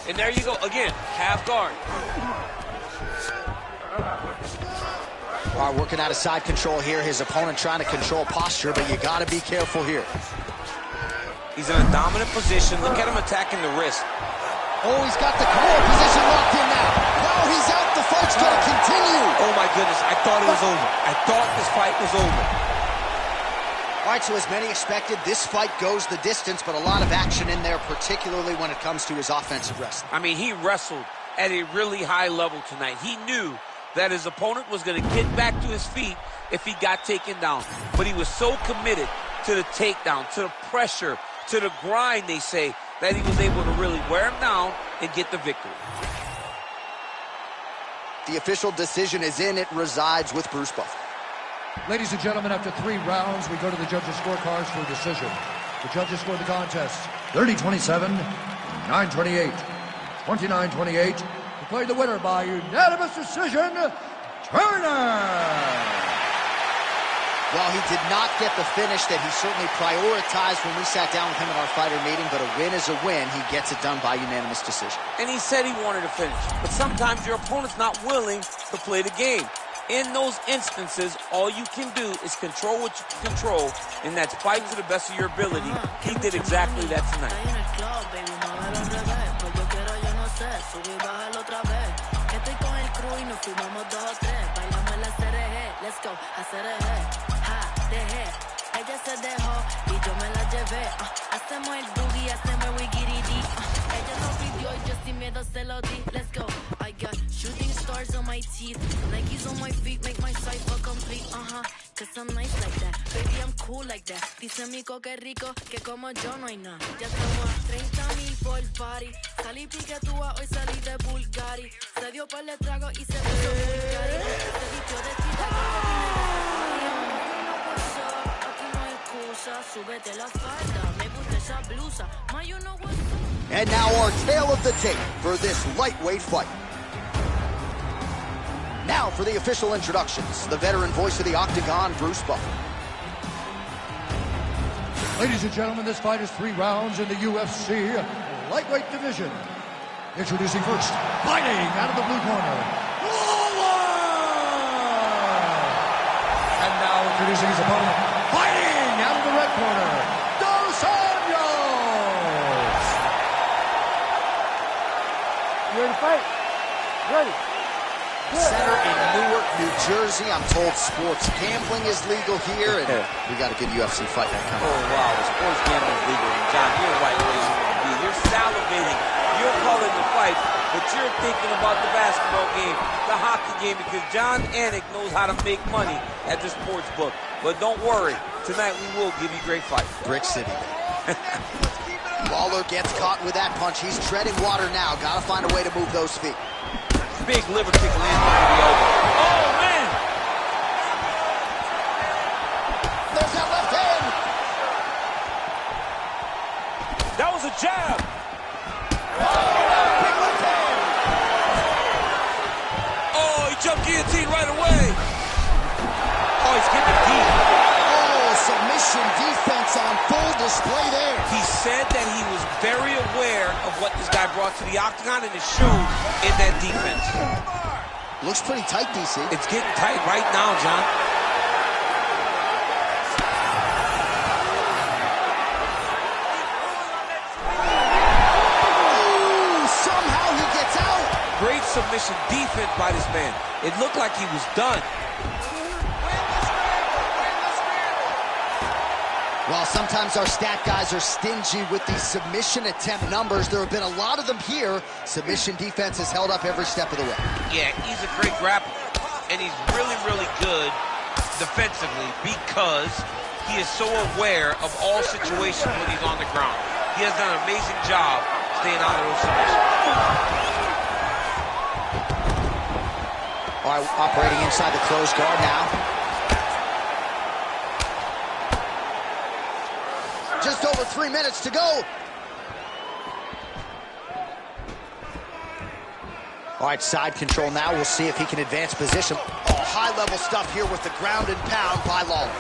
And there you go, again, half guard. All right, working out of side control here. His opponent trying to control posture, but you got to be careful here. He's in a dominant position. Look at him attacking the wrist. Oh, he's got the core position locked in now. Now he's out. The fight's going to continue. Oh, my goodness. I thought it was over. I thought this fight was over. All right, so as many expected, this fight goes the distance, but a lot of action in there, particularly when it comes to his offensive wrestling. I mean, he wrestled at a really high level tonight. He knew that his opponent was going to get back to his feet if he got taken down. But he was so committed to the takedown, to the pressure, to the grind, they say, that he was able to really wear him down and get the victory. The official decision is in. It resides with Bruce Buffer. Ladies and gentlemen, after 3 rounds, we go to the judges' scorecards for a decision. The judges scored the contest 30-27, 9-28, 29-28. Declared the winner by unanimous decision, Turner! Well, he did not get the finish that he certainly prioritized when we sat down with him at our fighter meeting, but a win is a win. He gets it done by unanimous decision. And he said he wanted to finish. But sometimes your opponent's not willing to play the game. In those instances, all you can do is control what you can control, and that's fight to the best of your ability. He did exactly that tonight. Let's go, ella se dejó y yo me la llevé. Hacemos el boogie, hacemos el wiggity. Ella no pidió y yo sin miedo se lo di. Let's go. I got shooting stars on my teeth, Nikes on my feet, make my cipher complete. Cause I'm nice like that, baby I'm cool like that. Dice Mico que rico, que como yo no hay nada. Ya estamos a 30,000 por party. Salí piquetúa, hoy salí de Bulgari. Se dio par de trago y se puso Bulgari. Se vistió de tita súbete la falda, me gusta esa blusa. Ma, you know what's up. And now our tale of the tape for this lightweight fight. Now for the official introductions, the veteran voice of the Octagon, Bruce Buffer. Ladies and gentlemen, this fight is 3 rounds in the UFC lightweight division. Introducing first, fighting out of the blue corner, Lawler! And now introducing his opponent, fighting out of the red corner, Dos Anjos! You ready to fight? Ready. Center in Newark, New Jersey. I'm told sports gambling is legal here, and we got a good UFC fight night coming. Oh, wow, sports gambling is legal. And John, you're right where you want to be. You're salivating. You're calling the fight, but you're thinking about the basketball game, the hockey game, because John Anik knows how to make money at the sports book. But don't worry, tonight we will give you great fight. Brick City. Lawler gets caught with that punch. He's treading water now. Got to find a way to move those feet. Big liver kick lands over the elbow. Oh, man! There's that left hand. That was a jab. Big left hand. Oh, he jumped guillotine right away. Oh, he's getting deep. Oh, submission defense on full display there. He said that he was very aware of what this guy brought to the octagon and his shoes in that defense. Looks pretty tight, DC. It's getting tight right now, John. Ooh, somehow he gets out. Great submission defense by this man. It looked like he was done. While sometimes our stat guys are stingy with these submission attempt numbers, there have been a lot of them here. Submission defense has held up every step of the way. Yeah, he's a great grappler, and he's really, really good defensively because he is so aware of all situations when he's on the ground. He has done an amazing job staying out of those submissions. All right, operating inside the closed guard now. Just over 3 minutes to go. All right, side control now. We'll see if he can advance position. Oh, high-level stuff here with the ground and pound by Lawler.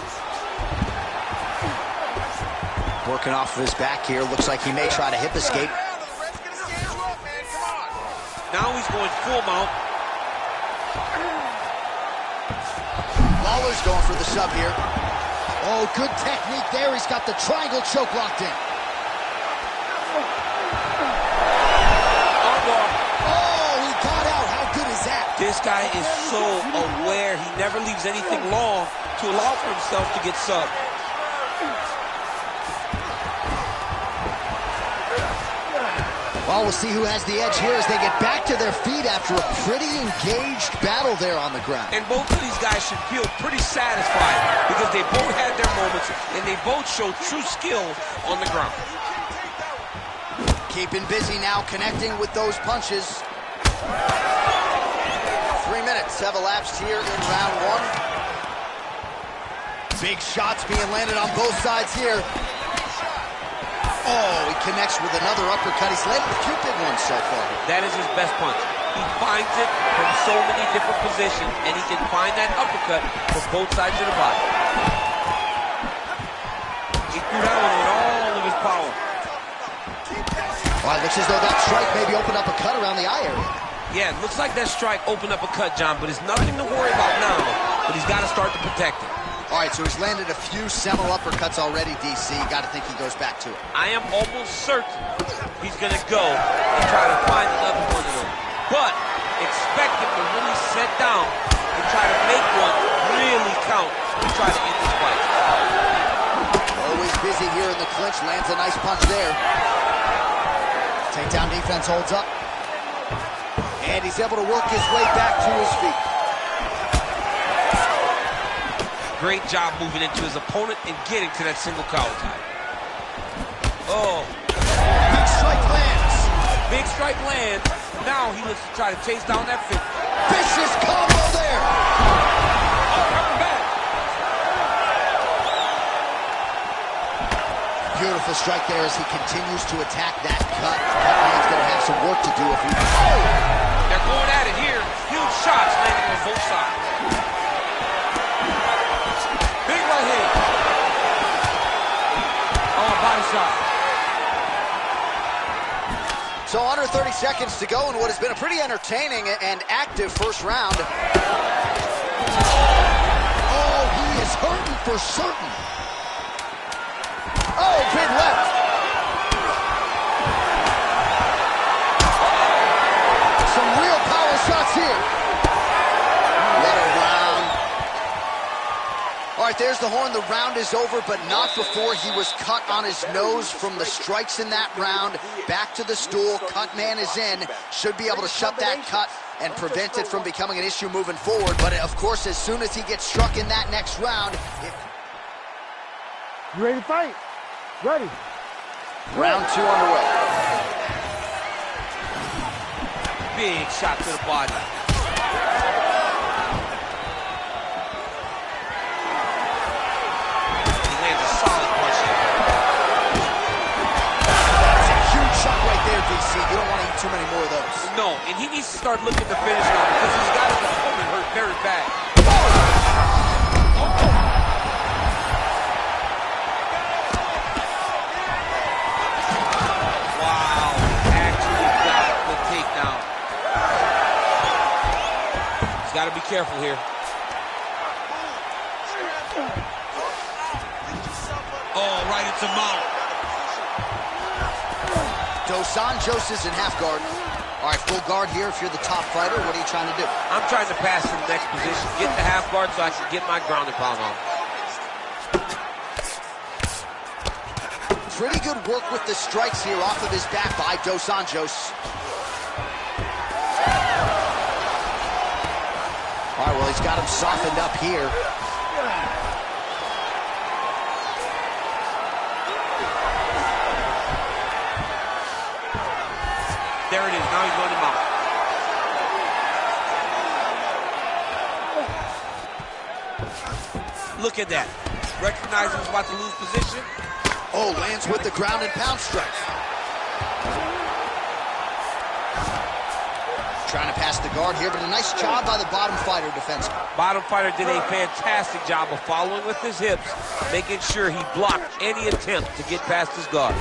Working off of his back here. Looks like he may try to hip escape. Now he's going full mount. Lawler's going for the sub here. Oh, good technique there. He's got the triangle choke locked in. Oh, he got out. How good is that? This guy is so aware. He never leaves anything long to allow for himself to get subbed. Well, we'll see who has the edge here as they get back to their feet after a pretty engaged battle there on the ground. And both of these guys should feel pretty satisfied because they both had their moments and they both showed true skill on the ground. Keeping busy now, connecting with those punches. 3 minutes have elapsed here in round one. Big shots being landed on both sides here. Oh, he connects with another uppercut. He's landed a few big ones so far. That is his best punch. He finds it from so many different positions, and he can find that uppercut from both sides of the body. He threw that one with all of his power. Well, it looks as though that strike maybe opened up a cut around the eye area. Yeah, it looks like that strike opened up a cut, John, but it's nothing to worry about now, but he's got to start to protect it. All right, so he's landed a few seminal uppercuts already, DC. Got to think he goes back to it. I am almost certain he's going to go and try to find another one of them. But expect him to really sit down and try to make one really count and try to end this fight. Always busy here in the clinch. Lands a nice punch there. Takedown defense holds up. And he's able to work his way back to his feet. Great job moving into his opponent and getting to that single collar tie. Oh. Big strike lands. Big strike lands. Now he looks to try to chase down that fifth. Vicious combo there. Oh, coming back. Beautiful strike there as he continues to attack that cut. That man's going to have some work to do if he... Oh! They're going at it here. Huge shots landing on both sides. Big right hand. Oh, body shot. So under 30 seconds to go in what has been a pretty entertaining and active first round. Oh, he is hurting for certain. Oh, big left. Some real power shots here. All right, there's the horn. The round is over, but not before he was cut on his nose from the strikes in that round. Back to the stool. Cut man is in. Should be able to shut that cut and prevent it from becoming an issue moving forward. But, of course, as soon as he gets struck in that next round... You ready to fight? Ready. Round 2 underway. Big shot to the body. DC, you don't want to eat too many more of those. No, and he needs to start looking to finish now because he's got his opponent hurt very bad. Wow, actually got the takedown. He's got to be careful here. Oh, right into mount. Dos Anjos is in half guard. All right, full guard here. If you're the top fighter, what are you trying to do? I'm trying to pass to the next position, get the half guard so I can get my ground and pound on. Pretty good work with the strikes here off of his back by Dos Anjos. All right, well, he's got him softened up here. There it is. Now he's going to mount. Look at that. Recognizing he's about to lose position. Oh, lands with the ground and pound strike. Trying to pass the guard here, but a nice job by the bottom fighter defensively. Bottom fighter did a fantastic job of following with his hips, making sure he blocked any attempt to get past his guard.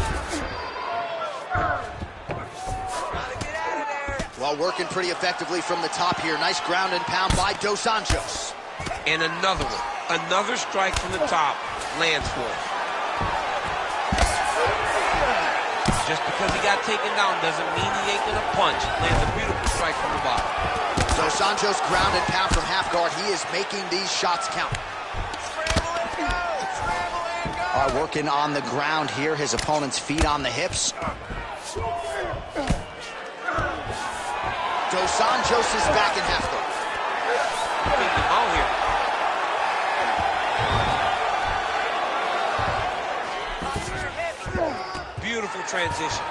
Well, working pretty effectively from the top here. Nice ground and pound by Dos Anjos. And another one. Another strike from the top lands for him. Just because he got taken down doesn't mean he ain't gonna punch. Lands a beautiful strike from the bottom. Dos Anjos ground and pound from half guard. He is making these shots count. All right, working on the ground here. His opponent's feet on the hips. Dos Anjos is back in half guard. Out here. Beautiful transition.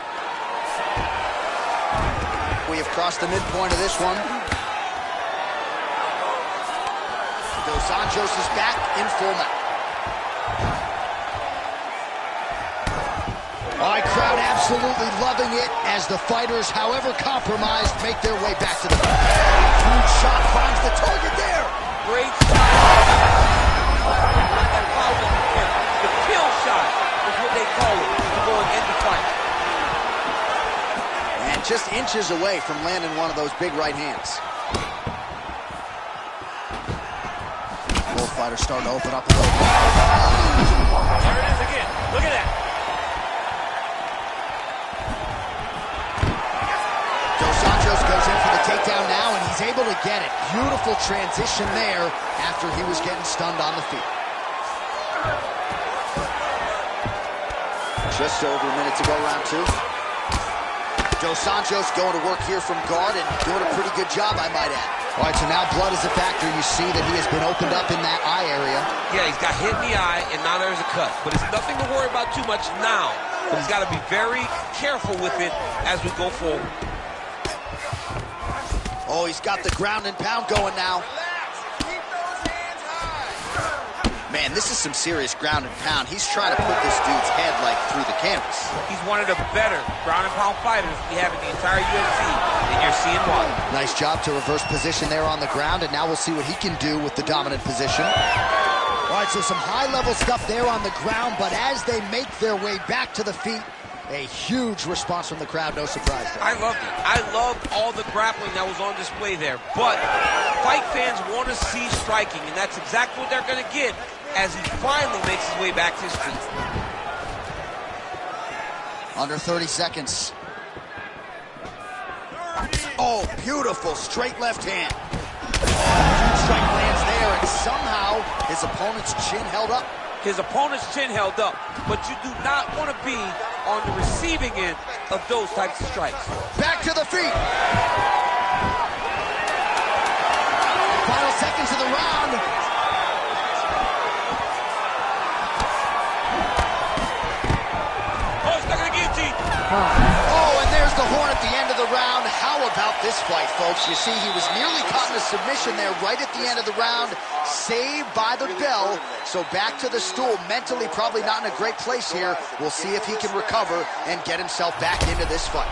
We have crossed the midpoint of this one. Dos Anjos is back in full mount. All right, crowd absolutely loving it as the fighters, however compromised, make their way back to the ring. Huge shot finds the target there. Great shot. The kill shot is what they call it to go and end the fight. And just inches away from landing one of those big right hands. Both fighters starting to open up a little bit. There it is again. Look at that. Dos Anjos goes in for the takedown now, and he's able to get it. Beautiful transition there after he was getting stunned on the feet. Just over a minute to go, round 2. Dos Anjos going to work here from guard and doing a pretty good job, I might add. All right, so now blood is a factor. You see that he has been opened up in that eye area. Yeah, he's got hit in the eye, and now there's a cut. But it's nothing to worry about too much now. But he's got to be very careful with it as we go forward. Oh, he's got the ground and pound going now. Man, this is some serious ground and pound. He's trying to put this dude's head, like, through the canvas. He's one of the better ground and pound fighters we have in the entire UFC, and you're seeing why. Nice job to reverse position there on the ground, and now we'll see what he can do with the dominant position. All right, so some high-level stuff there on the ground, but as they make their way back to the feet, a huge response from the crowd, no surprise there. I loved it. I loved all the grappling that was on display there. But fight fans want to see striking, and that's exactly what they're going to get as he finally makes his way back to his feet. Under 30 seconds. Oh, beautiful straight left hand. Oh, huge strike lands there, and and somehow his opponent's chin held up. His opponent's chin held up, but you do not want to be on the receiving end of those types of strikes. Back to the feet. Final seconds of the round. Oh, stuck in the guillotine. Oh, and there's the horn at the end of the round. How about this fight, folks? You see, he was nearly caught in a submission there right at the end of the round. Saved by the bell. So back to the stool. Mentally probably not in a great place here. We'll see if he can recover and get himself back into this fight.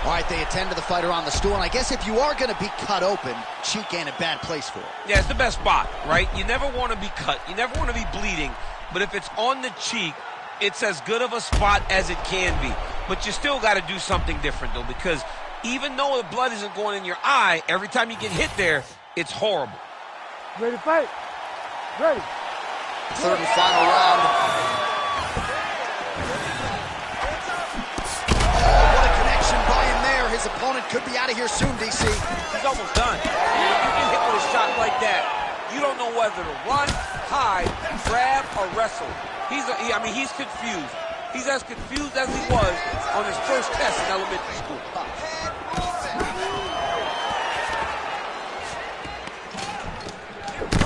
All right, they attend to the fighter on the stool. And I guess if you are going to be cut open, cheek ain't a bad place for it. Yeah, it's the best spot, right? You never want to be cut. You never want to be bleeding. But if it's on the cheek, it's as good of a spot as it can be. But you still got to do something different, though, because even though the blood isn't going in your eye, every time you get hit there, it's horrible. Ready to fight? Ready. Third and final round. Oh, what a connection by him there. His opponent could be out of here soon, DC. He's almost done. When you get hit with a shot like that, you don't know whether to run, hide, grab, or wrestle. He's confused. He's as confused as he was on his first test in elementary school.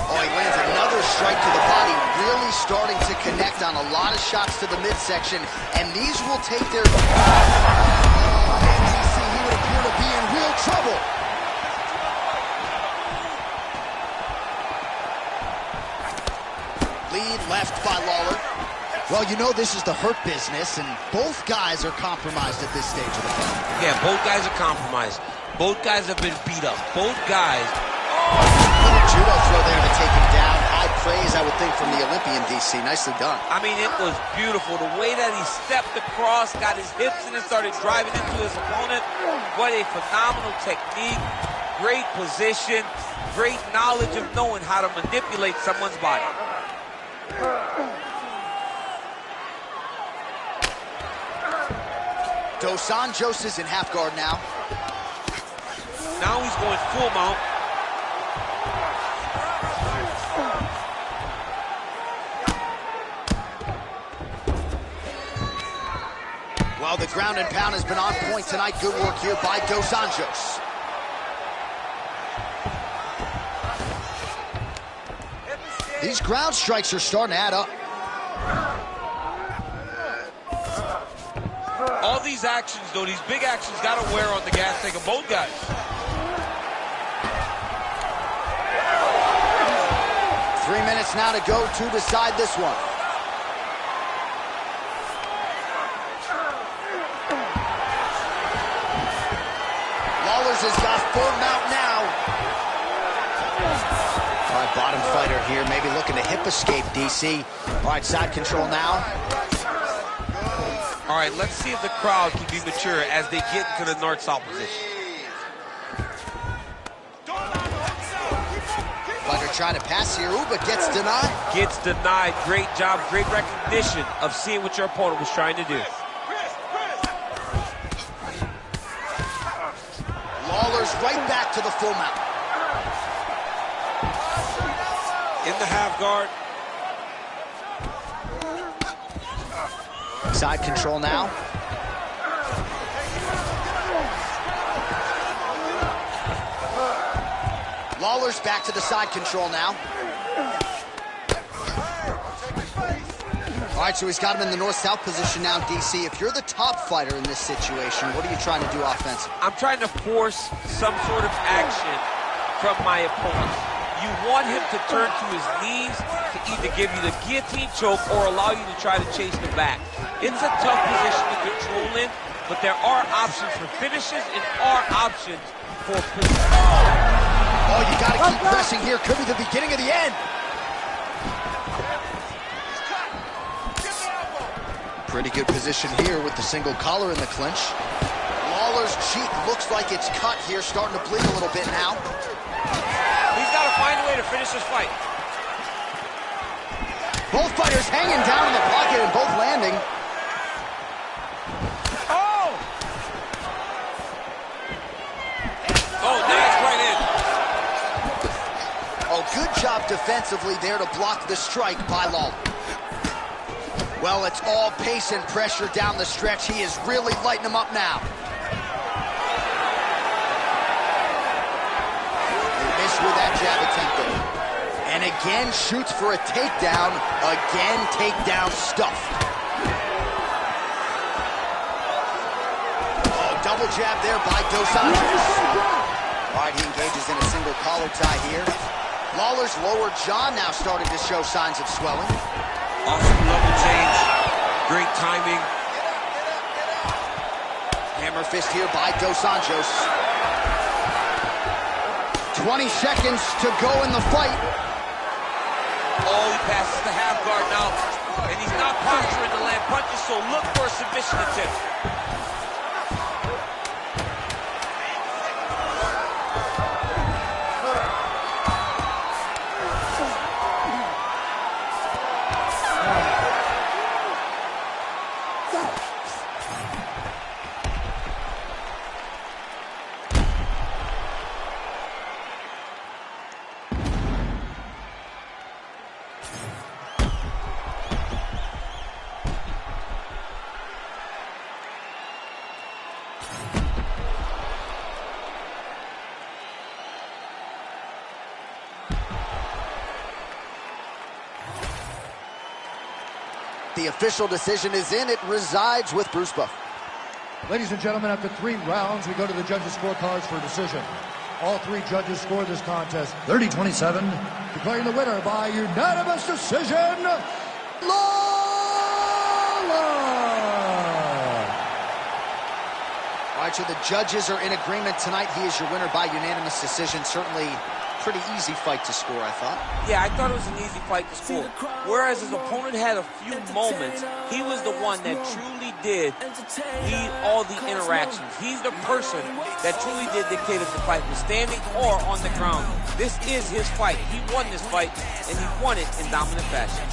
Oh, he lands another strike to the body, really starting to connect on a lot of shots to the midsection, and these will take their... Oh, and DC, he would appear to be in real trouble. Lead left by Lawler. Well, you know this is the hurt business, and both guys are compromised at this stage of the fight. Yeah, both guys are compromised. Both guys have been beat up. Both guys... Little judo throw there to take him down. High praise, I would think, from the Olympian, DC. Nicely done. I mean, it was beautiful. The way that he stepped across, got his hips in and started driving into his opponent. What a phenomenal technique. Great position. Great knowledge of knowing how to manipulate someone's body. Dos Anjos is in half guard now. Now he's going full mount. Well, the ground and pound has been on point tonight. Good work here by Dos Anjos. These ground strikes are starting to add up. All these actions, though, these big actions got to wear on the gas tank of both guys. Three minutes now to go to decide this one. Lawler's has got full mount now. All right, bottom fighter here, maybe looking to hip escape, DC. All right, side control now. All right, let's see if the crowd can be mature as they get into the north-south position. Fighter trying to pass here, ooh, but gets denied. Gets denied. Great job, great recognition of seeing what your opponent was trying to do. Lawler's right back to the full mount. In the half guard. Side control now. Lawler's back to the side control now. All right, so he's got him in the north-south position now, DC. If you're the top fighter in this situation, what are you trying to do offensively? I'm trying to force some sort of action from my opponent. You want him to turn to his knees to either give you the guillotine choke or allow you to try to chase the back. It's a tough position to control in, but there are options for finishes and are options for position. Oh, you got to keep pressing here. Could be the beginning of the end. Pretty good position here with the single collar in the clinch. Lawler's cheek looks like it's cut here, starting to bleed a little bit now. He's got to find a way to finish this fight. Both fighters hanging down in the pocket and both landing. Oh! Oh, nice right in. Oh, good job up defensively there to block the strike by Lawler. Well, it's all pace and pressure down the stretch. He is really lighting him up now. He missed with that jab attempt there. And again shoots for a takedown. Again, takedown stuffed. Oh, double jab there by Dos Anjos. All right, he engages in a single collar tie here. Lawler's lower jaw now starting to show signs of swelling. Awesome level change. Great timing. Hammer fist here by Dos Anjos. 20 seconds to go in the fight. Oh, he passes the half guard now. And he's not posturing to land punches, so look for a submission attempt. The official decision is in. It resides with Bruce Buffer. Ladies and gentlemen, after 3 rounds, we go to the judges' scorecards for decision. All 3 judges scored this contest 30-27, declaring the winner by unanimous decision, Lawler! All right, so the judges are in agreement tonight. He is your winner by unanimous decision. Certainly pretty easy fight to score, I thought. Yeah, I thought it was an easy fight to score. Whereas his opponent had a few moments, he was the one that truly did lead all the interactions. He's the person that truly did dictate if the fight was standing or on the ground. This is his fight. He won this fight, and he won it in dominant fashion.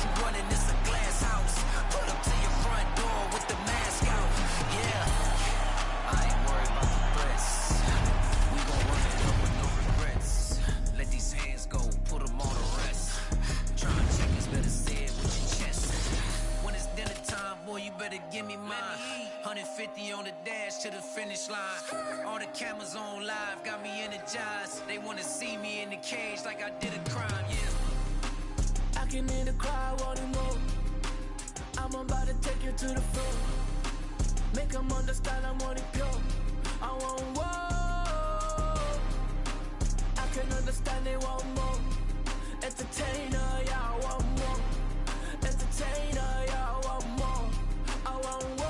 Give me mine. 150 on the dash to the finish line. All the cameras on live got me energized. They want to see me in the cage like I did a crime, yeah. I can hear the crowd wanting more. I'm about to take you to the floor. Make them understand I want it pure. I want more. I can understand they want more. Entertainer, yeah, I want more. Entertainer, yeah, I want more. I want war.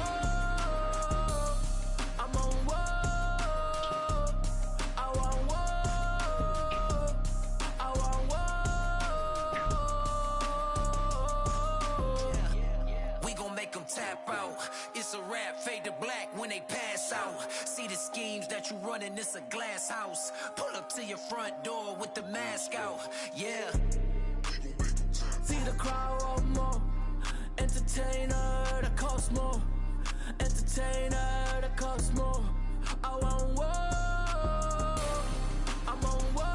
I'm on war. I want war. I want war. We gon' make them tap out. It's a rap, fade to black when they pass out. See the schemes that you running, it's a glass house. Pull up to your front door with the mask out. Yeah. See the crowd want more. Entertainer that costs more. Entertainer that costs more. I want war. I'm on war.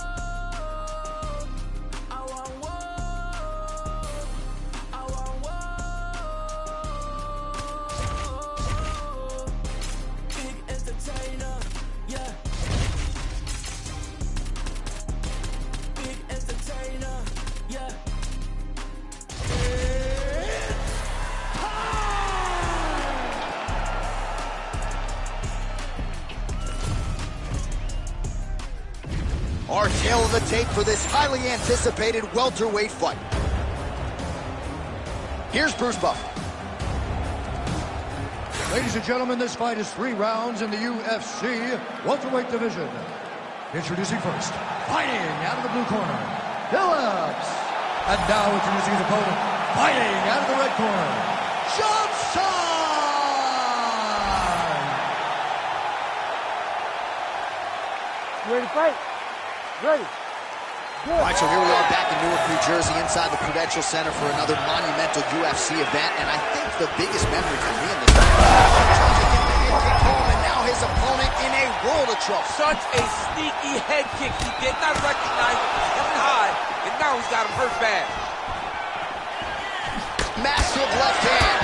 I want war. I want war. Big entertainer, yeah. Big entertainer, yeah. Our tail of the tape for this highly anticipated welterweight fight. Here's Bruce Buffer. Ladies and gentlemen, this fight is 3 rounds in the UFC welterweight division. Introducing first, fighting out of the blue corner, Phillips. And now introducing his opponent, fighting out of the red corner, Johnson! You ready to fight? Ready. Good. All right, so here we are back in Newark, New Jersey, inside the Prudential Center for another monumental UFC event. And I think the biggest memory for me in this fight was trying to get the head kick home and now his opponent in a world of trouble. Such a sneaky head kick. He did not recognize it was coming high, and now he's got him hurt bad. Massive left hand.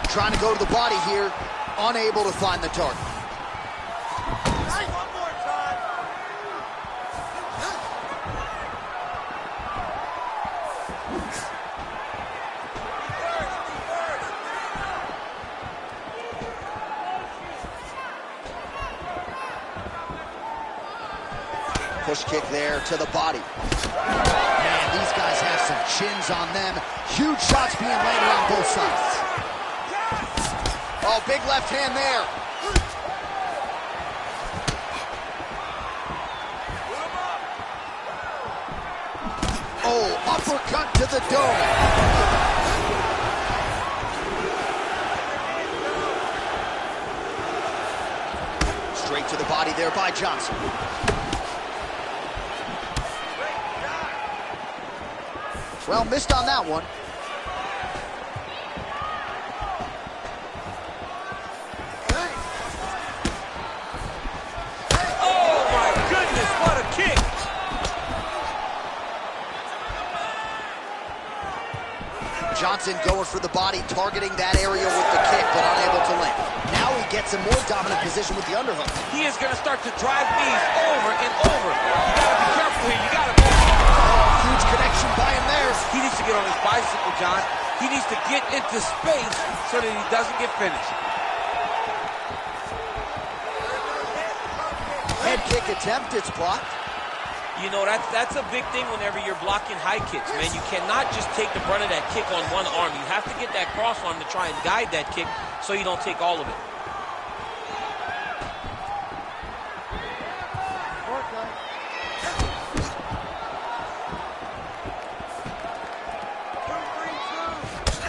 Trying to go to the body here, unable to find the target. One more time. Push kick there to the body. Man, these guys have some chins on them. Huge shots being landed on both sides. Oh, big left hand there. Oh, uppercut to the dome. Straight to the body there by Johnson. Well, missed on that one. Oh my goodness, what a kick! Johnson going for the body, targeting that area with the kick, but unable to land. Now he gets a more dominant position with the underhook. He is going to start to drive knees over and over. You got to be careful here. You got to be. Huge connection by him there. He needs to get on his bicycle, John. He needs to get into space so that he doesn't get finished. Head kick attempt, it's blocked. You know, that's a big thing whenever you're blocking high kicks, man. You cannot just take the brunt of that kick on one arm. You have to get that cross arm to try and guide that kick so you don't take all of it.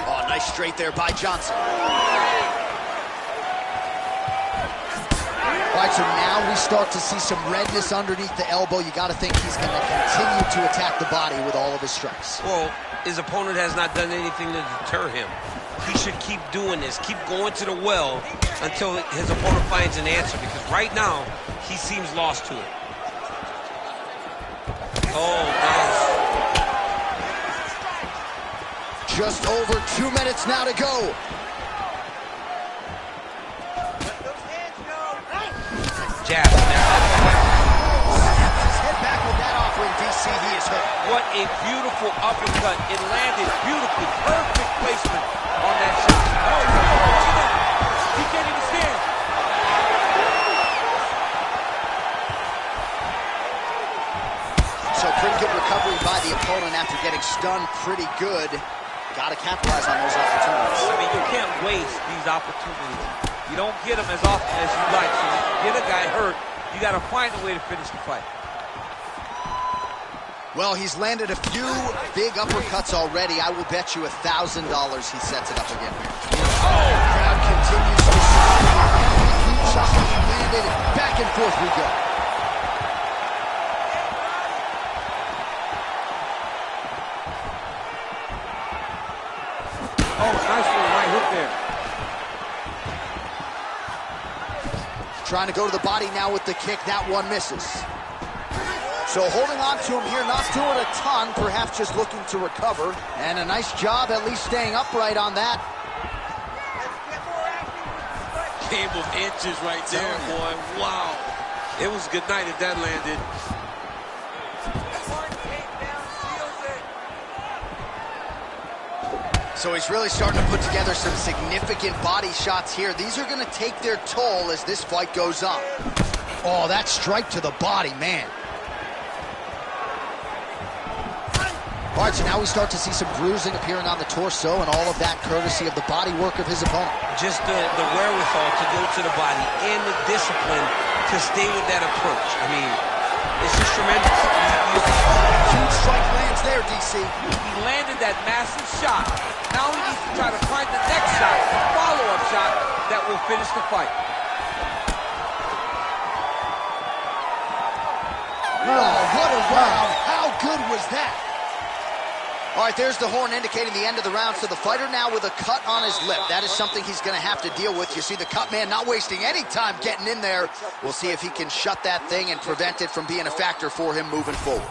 Oh, nice straight there by Johnson. All right, so now we start to see some redness underneath the elbow. You got to think he's going to continue to attack the body with all of his strikes. Well, his opponent has not done anything to deter him. He should keep doing this, keep going to the well until his opponent finds an answer, because right now, he seems lost to it. Oh, nice. Just over 2 minutes now to go. Jab. Snaps his head back with that offering, DC. He is hurt. What a beautiful uppercut. It landed beautifully. Perfect placement on that shot. Oh, he can't even stand. So pretty good recovery by the opponent after getting stunned pretty good. Got to capitalize on those opportunities. I mean, you can't waste these opportunities. You don't get them as often as you like. So you get a guy hurt, you got to find a way to finish the fight. Well, he's landed a few big uppercuts already. I will bet you $1,000 he sets it up again here. Oh, crowd continues to see huge shots being landed. Back and forth we go. Oh, nice little right hook there. Trying to go to the body now with the kick. That one misses. So holding on to him here, not doing a ton, perhaps just looking to recover. And a nice job at least staying upright on that. Game of inches right there, boy. Wow. It was a good night if that landed. So he's really starting to put together some significant body shots here. These are going to take their toll as this fight goes on. Oh, that strike to the body, man. All right, so now we start to see some bruising appearing on the torso, and all of that courtesy of the body work of his opponent. Just the wherewithal to go to the body and the discipline to stay with that approach. I mean, it's just tremendous. Huge strike lands there, DC. He landed that massive shot. Now he needs to try to find the next shot, a follow-up shot that will finish the fight. Oh, what a round. How good was that? All right, there's the horn indicating the end of the round. So the fighter now with a cut on his lip. That is something he's going to have to deal with. You see the cut man not wasting any time getting in there. We'll see if he can shut that thing and prevent it from being a factor for him moving forward.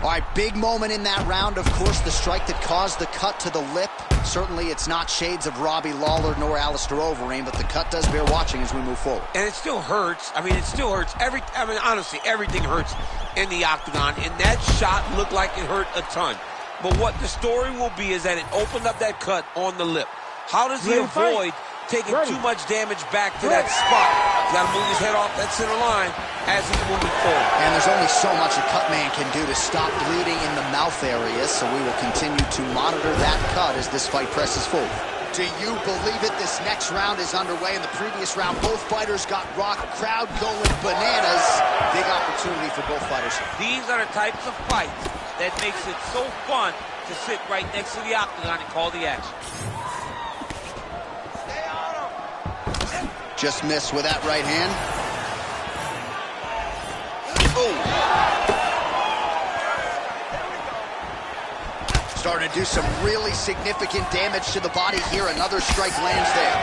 All right, big moment in that round, of course, the strike that caused the cut to the lip. Certainly it's not shades of Robbie Lawler nor Alistair Overeem, but the cut does bear watching as we move forward. And it still hurts. I mean, it still hurts. Honestly, everything hurts in the octagon, and that shot looked like it hurt a ton. But what the story will be is that it opened up that cut on the lip. How does he avoid taking too much damage back to that spot? He's got to move his head off that center line as he's moving forward. And there's only so much a cut man can do to stop bleeding in the mouth area, so we will continue to monitor that cut as this fight presses forward. Do you believe it? This next round is underway. In the previous round, both fighters got rocked. Crowd going bananas. Big opportunity for both fighters. These are the types of fights that makes it so fun to sit right next to the octagon and call the action. Just missed with that right hand. Oh! Starting to do some really significant damage to the body here. Another strike lands there.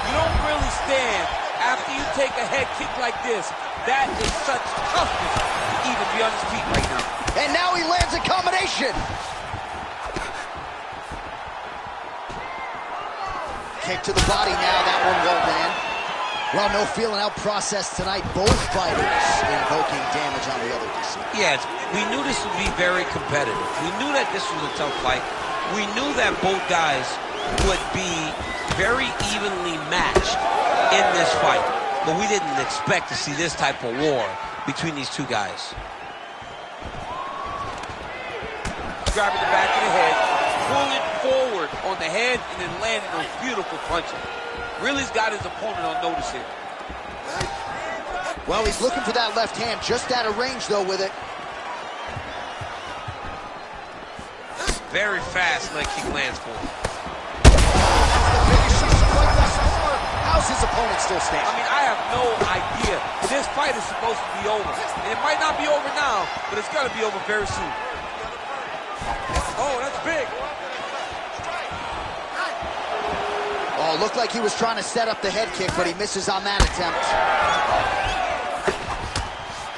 You don't really stand after you take a head kick like this. That is such toughness to even be on his feet right now. And now he lands a combination. Kick to the body now, that one won't land. Well, no feeling out process tonight. Both fighters invoking damage on the other, DC. Yes, we knew this would be very competitive. We knew that this was a tough fight. We knew that both guys would be very evenly matched in this fight. But we didn't expect to see this type of war between these two guys. Grabbing the back of the head, pulling forward on the head, and then landing those beautiful punches. Really's got his opponent on notice here. Well, he's looking for that left hand, just out of range, though, with it. Very fast leg kick lands for him. How's his opponent still standing? I mean, I have no idea. This fight is supposed to be over. And it might not be over now, but it's going to be over very soon. Oh, that's big. Oh, looked like he was trying to set up the head kick, but he misses on that attempt.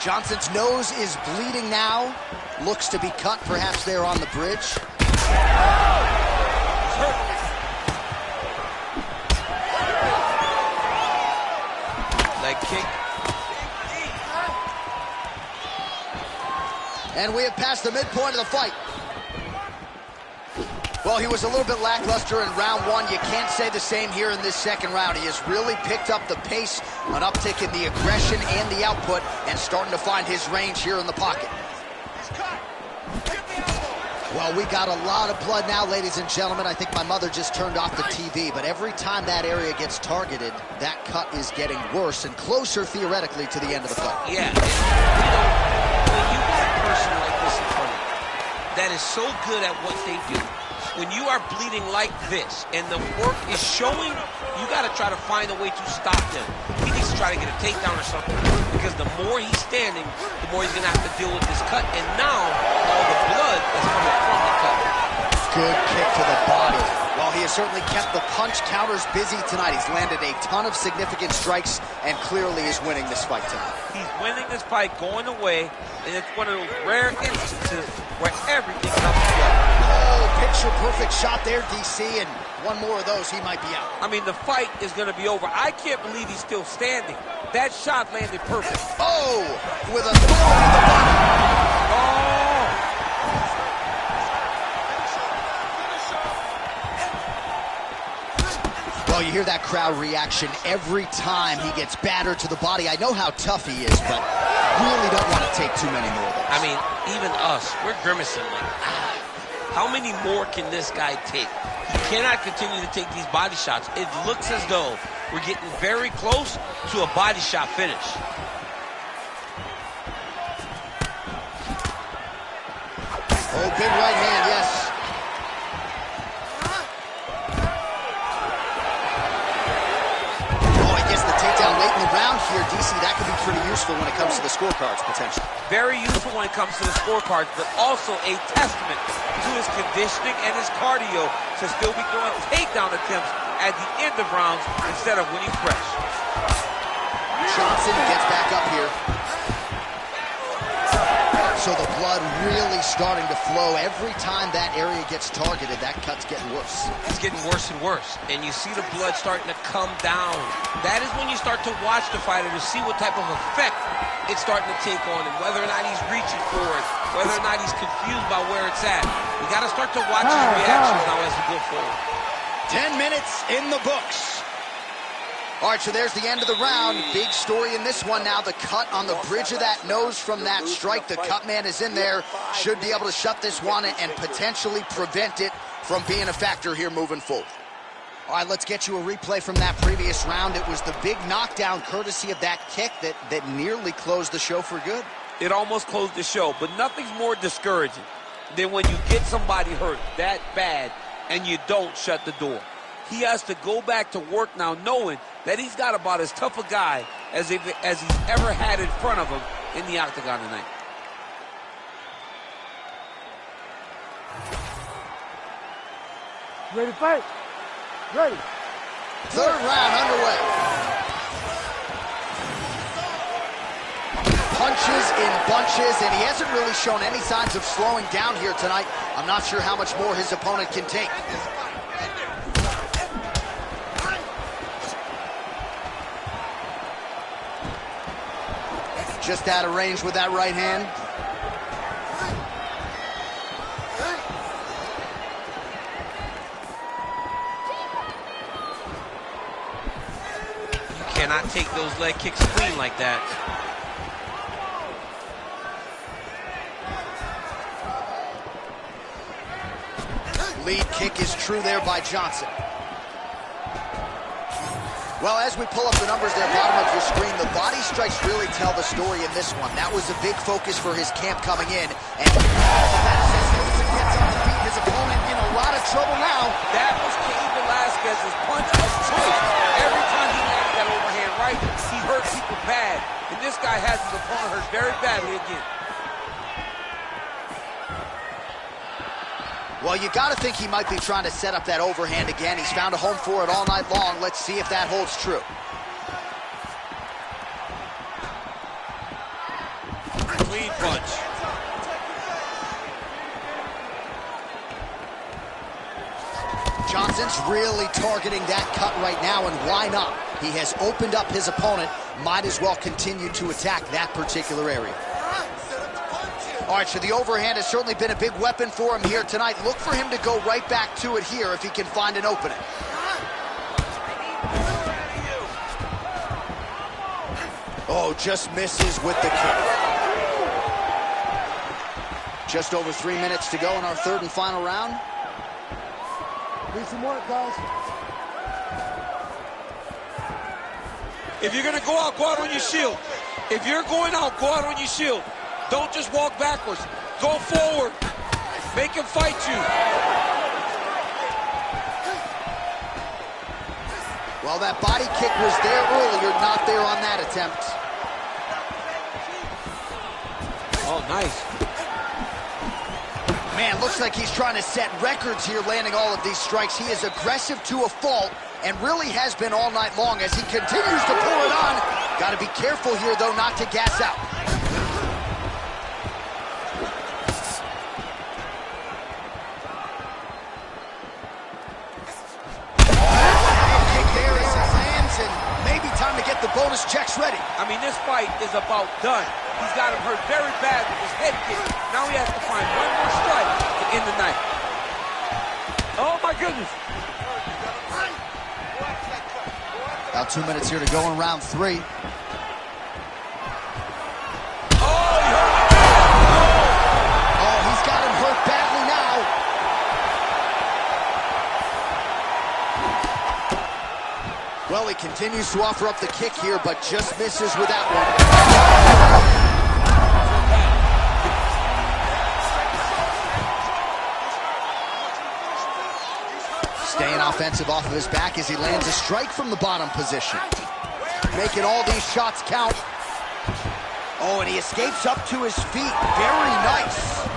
Johnson's nose is bleeding now. Looks to be cut, perhaps there on the bridge. Leg kick. And we have passed the midpoint of the fight. Well, he was a little bit lackluster in round one. You can't say the same here in this second round. He has really picked up the pace, an uptick in the aggression and the output, and starting to find his range here in the pocket. Well, we got a lot of blood now, ladies and gentlemen. I think my mother just turned off the TV, but every time that area gets targeted, that cut is getting worse and closer, theoretically, to the end of the fight. Yeah, when you got a person like this in front of you that is so good at what they do, when you are bleeding like this and the work is showing, you got to try to find a way to stop them. He needs to try to get a takedown or something, because the more he's standing, the more he's going to have to deal with this cut. And now, all the blood is coming from the cut. Good kick to the body. Well, he has certainly kept the punch counters busy tonight. He's landed a ton of significant strikes and clearly is winning this fight tonight. He's winning this fight going away, and it's one of those rare instances where everything comes together. Oh, picture-perfect shot there, DC, and one more of those, he might be out. I mean, the fight is going to be over. I can't believe he's still standing. That shot landed perfect. Oh, with authority to the body. Oh! Well, you hear that crowd reaction every time he gets battered to the body. I know how tough he is, but really don't want to take too many more of those. I mean, even us, we're grimacing like, how many more can this guy take? He cannot continue to take these body shots. It looks as though we're getting very close to a body shot finish. Oh, big right hand, yes. Oh, I guess the takedown late in the round here, DC. That could useful when it comes to the scorecards, potentially. Very useful when it comes to the scorecards, but also a testament to his conditioning and his cardio to still be throwing takedown attempts at the end of rounds instead of winning fresh. Johnson gets back up here. So the blood really starting to flow. Every time that area gets targeted, that cut's getting worse. It's getting worse and worse. And you see the blood starting to come down. That is when you start to watch the fighter to see what type of effect it's starting to take on him, whether or not he's reaching for it, whether or not he's confused by where it's at. You got to start to watch his reactions now as we go forward. 10 minutes in the books. All right, so there's the end of the round. Big story in this one now. The cut on the bridge of that nose from that strike. The cut man is in there. Should be able to shut this one and potentially prevent it from being a factor here moving forward. All right, let's get you a replay from that previous round. It was the big knockdown courtesy of that kick that nearly closed the show for good. It almost closed the show, but nothing's more discouraging than when you get somebody hurt that bad and you don't shut the door. He has to go back to work now knowing that he's got about as tough a guy as he's ever had in front of him in the octagon tonight. Ready to fight? Ready. Third round underway. Punches in bunches, and he hasn't really shown any signs of slowing down here tonight. I'm not sure how much more his opponent can take. Just out of range with that right hand. You cannot take those leg kicks clean like that. Lead kick is true there by Johnson. Well, as we pull up the numbers there, bottom of your screen, the body strikes really tell the story in this one. That was a big focus for his camp coming in. And that Wilson gets on the feet. His opponent in a lot of trouble now. That was Cain Velasquez's punch of choice. Every time he landed that overhand right, he hurt people bad. And this guy has his opponent hurt very badly again. Well, you got to think he might be trying to set up that overhand again. He's found a home for it all night long. Let's see if that holds true. Clean punch. Johnson's really targeting that cut right now, and why not? He has opened up his opponent. Might as well continue to attack that particular area. All right, so the overhand has certainly been a big weapon for him here tonight. Look for him to go right back to it here if he can find an opening. Oh, just misses with the kick. Just over 3 minutes to go in our third and final round. Need some work, guys. If you're going to go out on your shield. If you're going out, go out on your shield. Don't just walk backwards. Go forward. Make him fight you. Well, that body kick was there earlier, not there on that attempt. Oh, nice. Man, looks like he's trying to set records here, landing all of these strikes. He is aggressive to a fault and really has been all night long as he continues to pour it on. Got to be careful here, though, not to gas out. The bonus checks ready. I mean, this fight is about done. He's got him hurt very bad with his head kick. Now he has to find one more strike to end the night. Oh, my goodness. About 2 minutes here to go in round 3. Oh, he's got him hurt badly now. Well, he continues to offer up the kick here, but just misses with that one. Staying offensive off of his back as he lands a strike from the bottom position. Making all these shots count. Oh, and he escapes up to his feet. Very nice.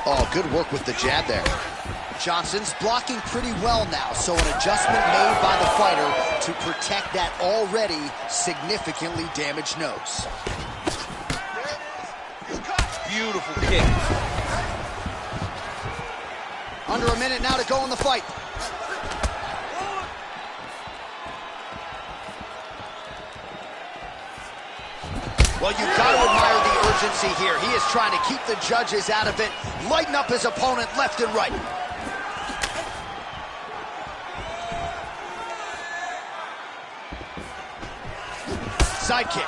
Oh, good work with the jab there. Johnson's blocking pretty well now, so an adjustment made by the fighter to protect that already significantly damaged nose. Beautiful kick. Under a minute now to go in the fight. Well, you've got to admire the urgency here. He is trying to keep the judges out of it, lighten up his opponent left and right. Side kick.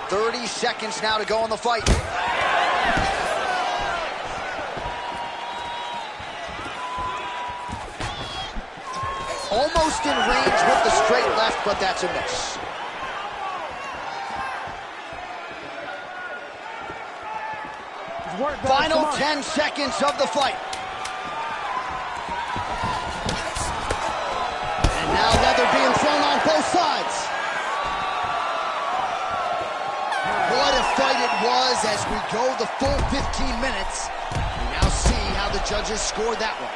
"30 seconds now to go in the fight. Almost in range with the straight left, but that's a miss. Final 10 seconds of the fight. And now leather being thrown on both sides. What a fight it was as we go the full 15 minutes. We now see how the judges scored that one.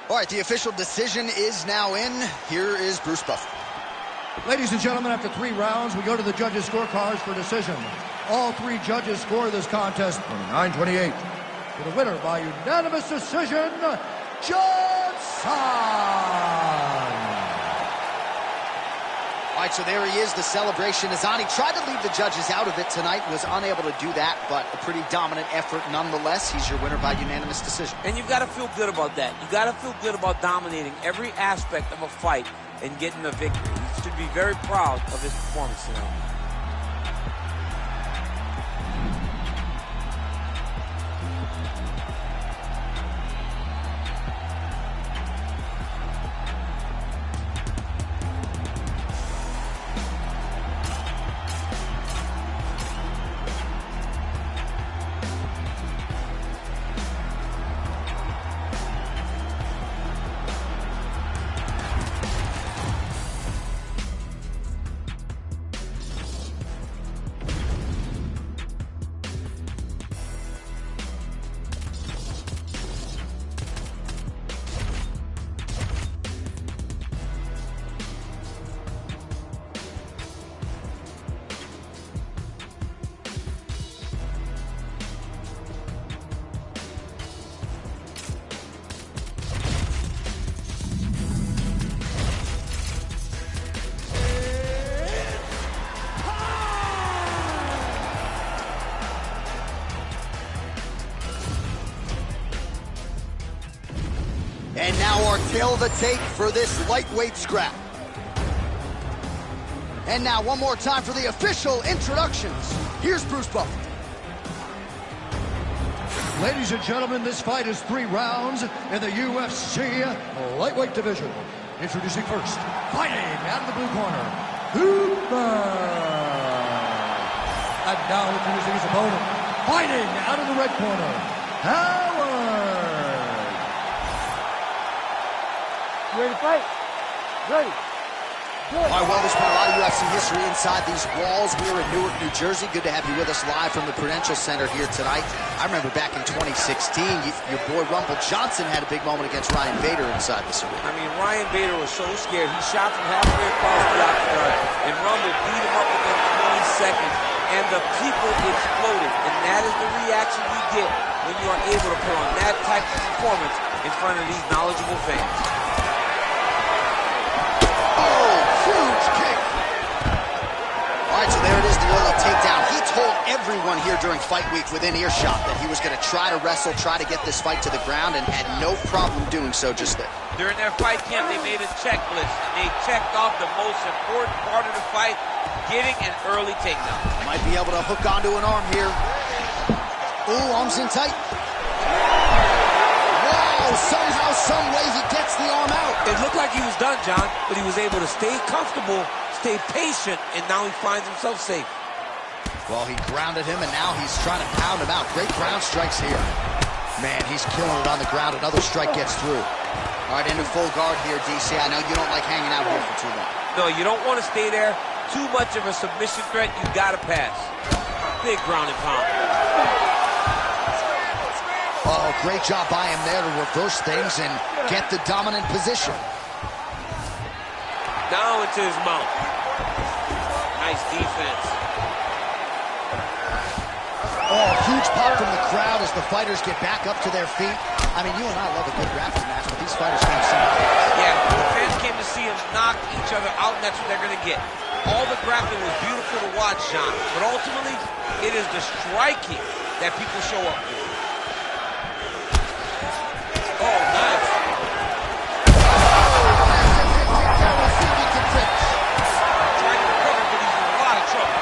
All right, the official decision is now in. Here is Bruce Buffer. Ladies and gentlemen, after 3 rounds, we go to the judges' scorecards for decision. All 3 judges score this contest 29-28. For the winner by unanimous decision, Johnson! All right, so there he is, the celebration. Azani tried to leave the judges out of it tonight, was unable to do that, but a pretty dominant effort nonetheless. He's your winner by unanimous decision. And you've got to feel good about that. You've got to feel good about dominating every aspect of a fight and getting a victory. He should be very proud of his performance tonight. And now our tail of the tape for this lightweight scrap. And now one more time for the official introductions. Here's Bruce Buffer. Ladies and gentlemen, this fight is 3 rounds in the UFC lightweight division. Introducing first, fighting out of the blue corner, Hooper. And now introducing his opponent, fighting out of the red corner, Howard. Ready to fight? Ready. All right, well, there's been a lot of UFC history inside these walls. We're in Newark, New Jersey. Good to have you with us live from the Prudential Center here tonight. I remember back in 2016, your boy Rumble Johnson had a big moment against Ryan Bader inside this arena. I mean, Ryan Bader was so scared. He shot from halfway across the octagon, and Rumble beat him up within 20 seconds, and the people exploded. And that is the reaction you get when you are able to put on that type of performance in front of these knowledgeable fans. Huge kick. All right, so there it is, the early takedown. He told everyone everyone here during fight week within earshot that he was going to try to wrestle, try to get this fight to the ground, and had no problem doing so just there. During their fight camp, they made a checklist, and they checked off the most important part of the fight, getting an early takedown. Might be able to hook onto an arm here. Ooh, arms in tight. Whoa, somehow, some way he gets the arm out. It looked like he was done, John, but he was able to stay comfortable, stay patient, and now he finds himself safe. Well, he grounded him, and now he's trying to pound him out. Great ground strikes here. Man, he's killing it on the ground. Another strike gets through. All right, into full guard here, DC. I know you don't like hanging out here for too long. No, you don't want to stay there. Too much of a submission threat, you got to pass. Big ground and pound. Oh, great job by him there to reverse things and get the dominant position. Now into his mount. Nice defense. Oh, huge pop from the crowd as the fighters get back up to their feet. I mean, you and I love a good grappling match, but these fighters came to see it. Yeah, the fans came to see them knock each other out, and that's what they're going to get. All the grappling was beautiful to watch, John, but ultimately, it is the striking that people show up for. Oh, nice. Trying to recover, but he's in a lot of trouble.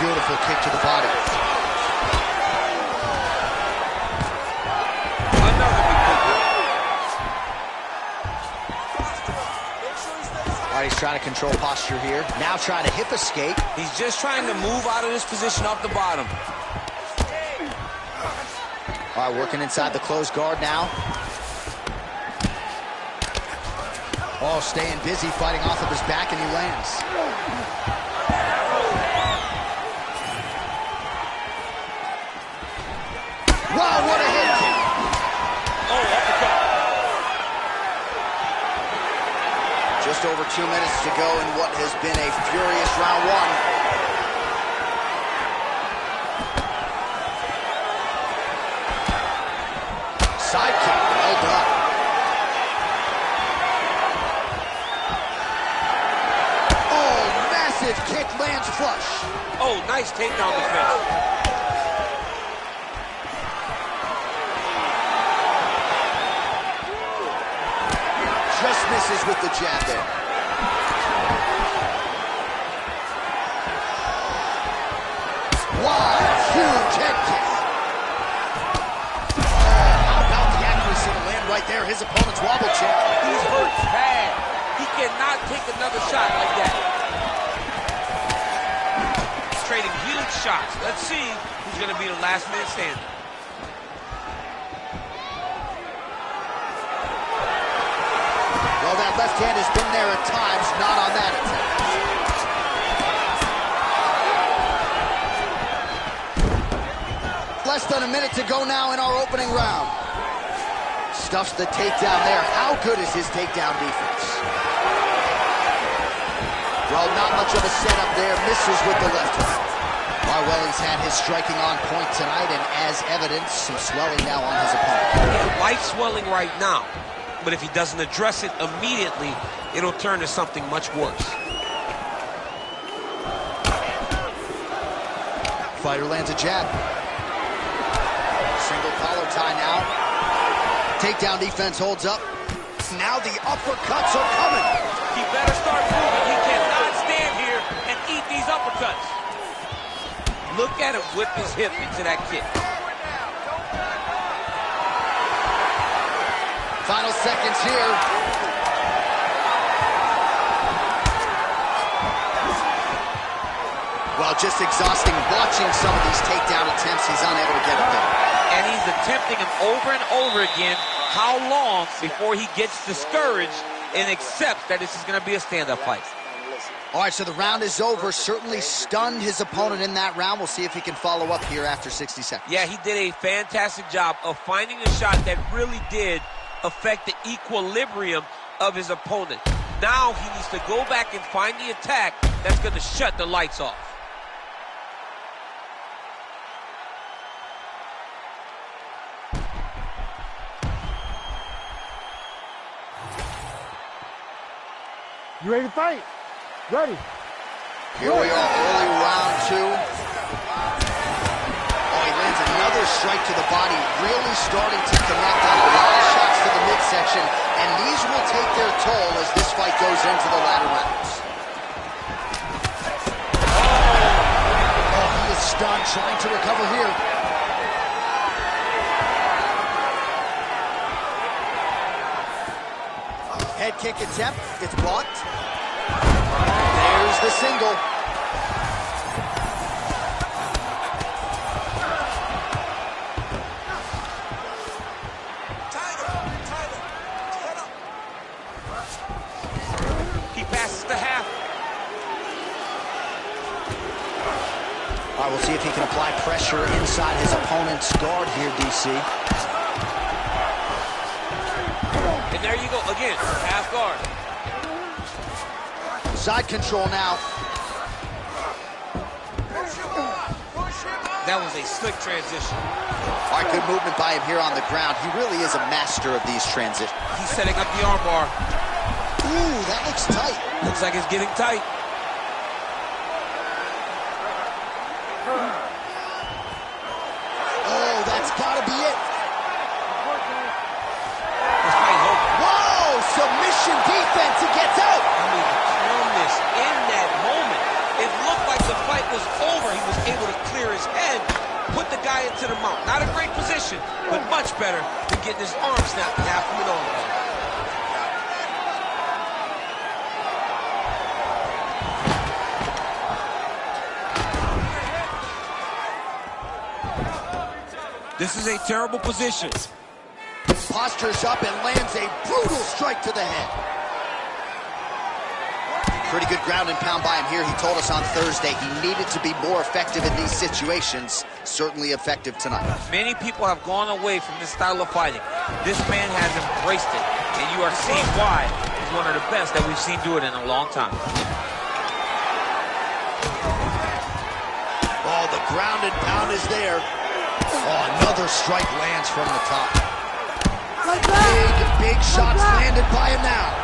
Beautiful kick to the body. Another big kick. All right, he's trying to control posture here. Now trying to hip escape. He's just trying to move out of this position off the bottom. All right, working inside the closed guard now. Oh, staying busy, fighting off of his back, and he lands. Wow, what a hit kick. Oh, uppercut. Just over 2 minutes to go in what has been a furious round one. Side kick, well done. Oh, massive kick lands flush. Oh, nice takedown defense. Just misses with the jab there. Wow, huge head kick. How about the accuracy to land right there? His opponent's wobble check. He's hurt bad. He cannot take another shot like that. He's trading huge shots. Let's see who's going to be the last man standing. Well, that left hand has been there at times, not on that attempt. Less than a minute to go now in our opening round. Stuffs the takedown there. How good is his takedown defense? Well, not much of a setup there. Misses with the left hook. Well, he's had his striking on point tonight, and as evidence, some swelling now on his opponent. He's light swelling right now. But if he doesn't address it immediately, it'll turn to something much worse. Fighter lands a jab. Single collar tie now. Takedown defense holds up. Now the uppercuts are coming. He better start moving. He cannot stand here and eat these uppercuts. Look at him whip his hip into that kick. Final seconds here. Well, just exhausting watching some of these takedown attempts. He's unable to get it there. And he's attempting them over and over again. How long before he gets discouraged and accepts that this is going to be a stand-up fight? All right, so the round is over. Certainly stunned his opponent in that round. We'll see if he can follow up here after 60 seconds. Yeah, he did a fantastic job of finding a shot that really did affect the equilibrium of his opponent. Now he needs to go back and find the attack that's going to shut the lights off. You ready to fight? Ready. Here we are, early round 2. Oh, he lands another strike to the body, really starting to connect on a lot of shots to the midsection, and these will take their toll as this fight goes into the latter rounds. Oh, he is stunned, trying to recover here. Head kick attempt, it's blocked. There's the single. He passes the half. All right, we'll see if he can apply pressure inside his opponent's guard here, DC. And there you go, again, half guard. Side control now. That was a slick transition. All right, good movement by him here on the ground. He really is a master of these transitions. He's setting up the armbar. Ooh, that looks tight. Looks like it's getting tight. Oh, that's gotta be it. Whoa, submission defense, he gets out. I mean, the calmness in that moment. It looked like the fight was over. He was able to clear his head, put the guy into the mount. Not a great position, but much better than getting his arm snapped in half from an armbar. This is a terrible position. Postures up and lands a brutal strike to the head. Pretty good ground and pound by him here. He told us on Thursday he needed to be more effective in these situations. Certainly effective tonight. Many people have gone away from this style of fighting. This man has embraced it, and you are seeing why he's one of the best that we've seen do it in a long time. Oh, the ground and pound is there. Oh, another strike lands from the top. Big shots landed by him now.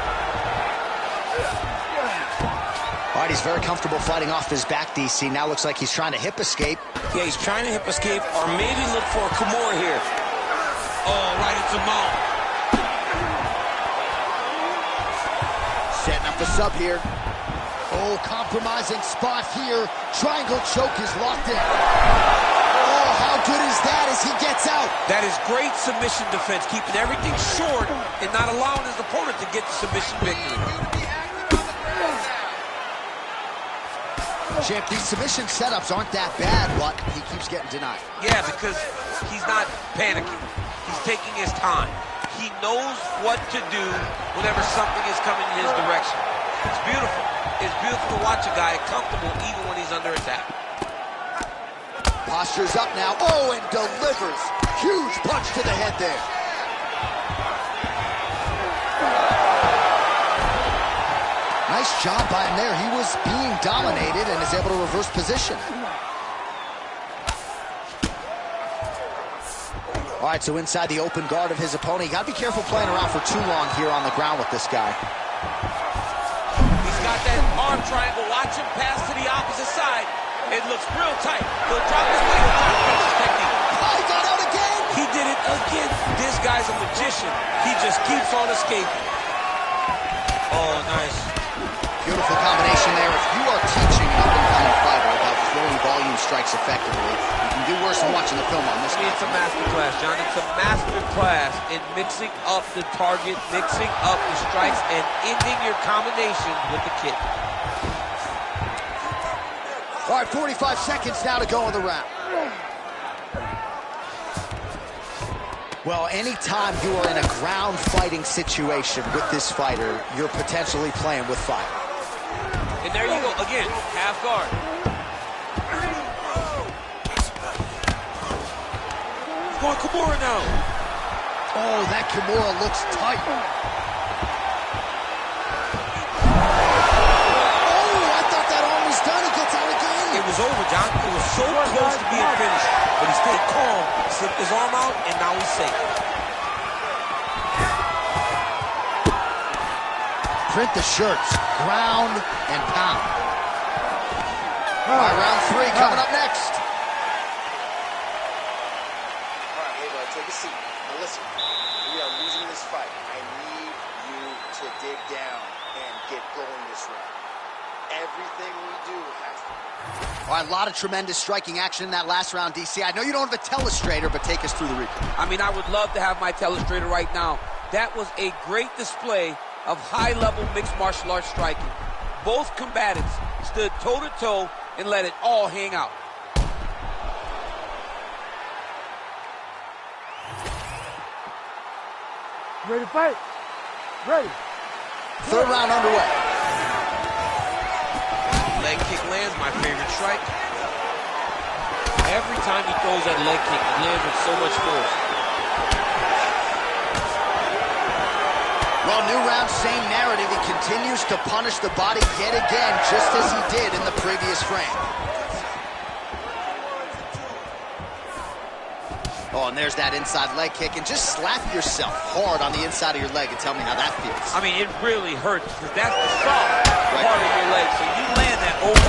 All right, he's very comfortable fighting off his back, DC. Now looks like he's trying to hip escape. Yeah, he's trying to hip escape or maybe look for a Kimura here. Oh, right into mount. Setting up the sub here. Oh, compromising spot here. Triangle choke is locked in. Oh, how good is that as he gets out? That is great submission defense, keeping everything short and not allowing his opponent to get the submission victory. Champ, these submission setups aren't that bad, but he keeps getting denied. Yeah, because he's not panicking. He's taking his time. He knows what to do whenever something is coming in his direction. It's beautiful. It's beautiful to watch a guy comfortable even when he's under attack. Postures up now. Oh, and delivers. Huge punch to the head there. Nice job by him there. He was being dominated and is able to reverse position. All right, so inside the open guard of his opponent. You got to be careful playing around for too long here on the ground with this guy. He's got that arm triangle. Watch him pass to the opposite side. It looks real tight. He'll drop his weight on technique. Oh, he got out again. He did it again. This guy's a magician. He just keeps on escaping. Oh, nice. Beautiful combination there. If you are teaching an up-and-coming fighter about throwing volume strikes effectively, you can do worse than watching the film on this. It's a master class, John. It's a master class in mixing up the target, mixing up the strikes, and ending your combination with the kick. All right, 45 seconds now to go in the round. Well, anytime you are in a ground fighting situation with this fighter, you're potentially playing with fire. And there you go, again, half guard. He's going Kimura now. Oh, that Kimura looks tight. Oh, I thought that arm was done. He gets out again. It was over, John. It was so close to being finished. But he stayed calm, slipped his arm out, and now he's safe. Print the shirts. Ground and pound. All right, round 3 coming up next. All right, hey, bud, take a seat. Now listen, we are losing this fight. I need you to dig down and get going this round. Everything we do has to. All right, a lot of tremendous striking action in that last round, DC. I know you don't have a telestrator, but take us through the replay. I mean, I would love to have my telestrator right now. That was a great display of high-level mixed martial arts striking. Both combatants stood toe-to-toe and let it all hang out. Ready to fight? Ready. Third round underway. Leg kick lands, my favorite strike. Every time he throws that leg kick, it lands with so much force. Well, new round, same narrative. He continues to punish the body yet again, just as he did in the previous frame. Oh, and there's that inside leg kick. And just slap yourself hard on the inside of your leg and tell me how that feels. I mean, it really hurts because that's the soft part of your leg. So you land that over.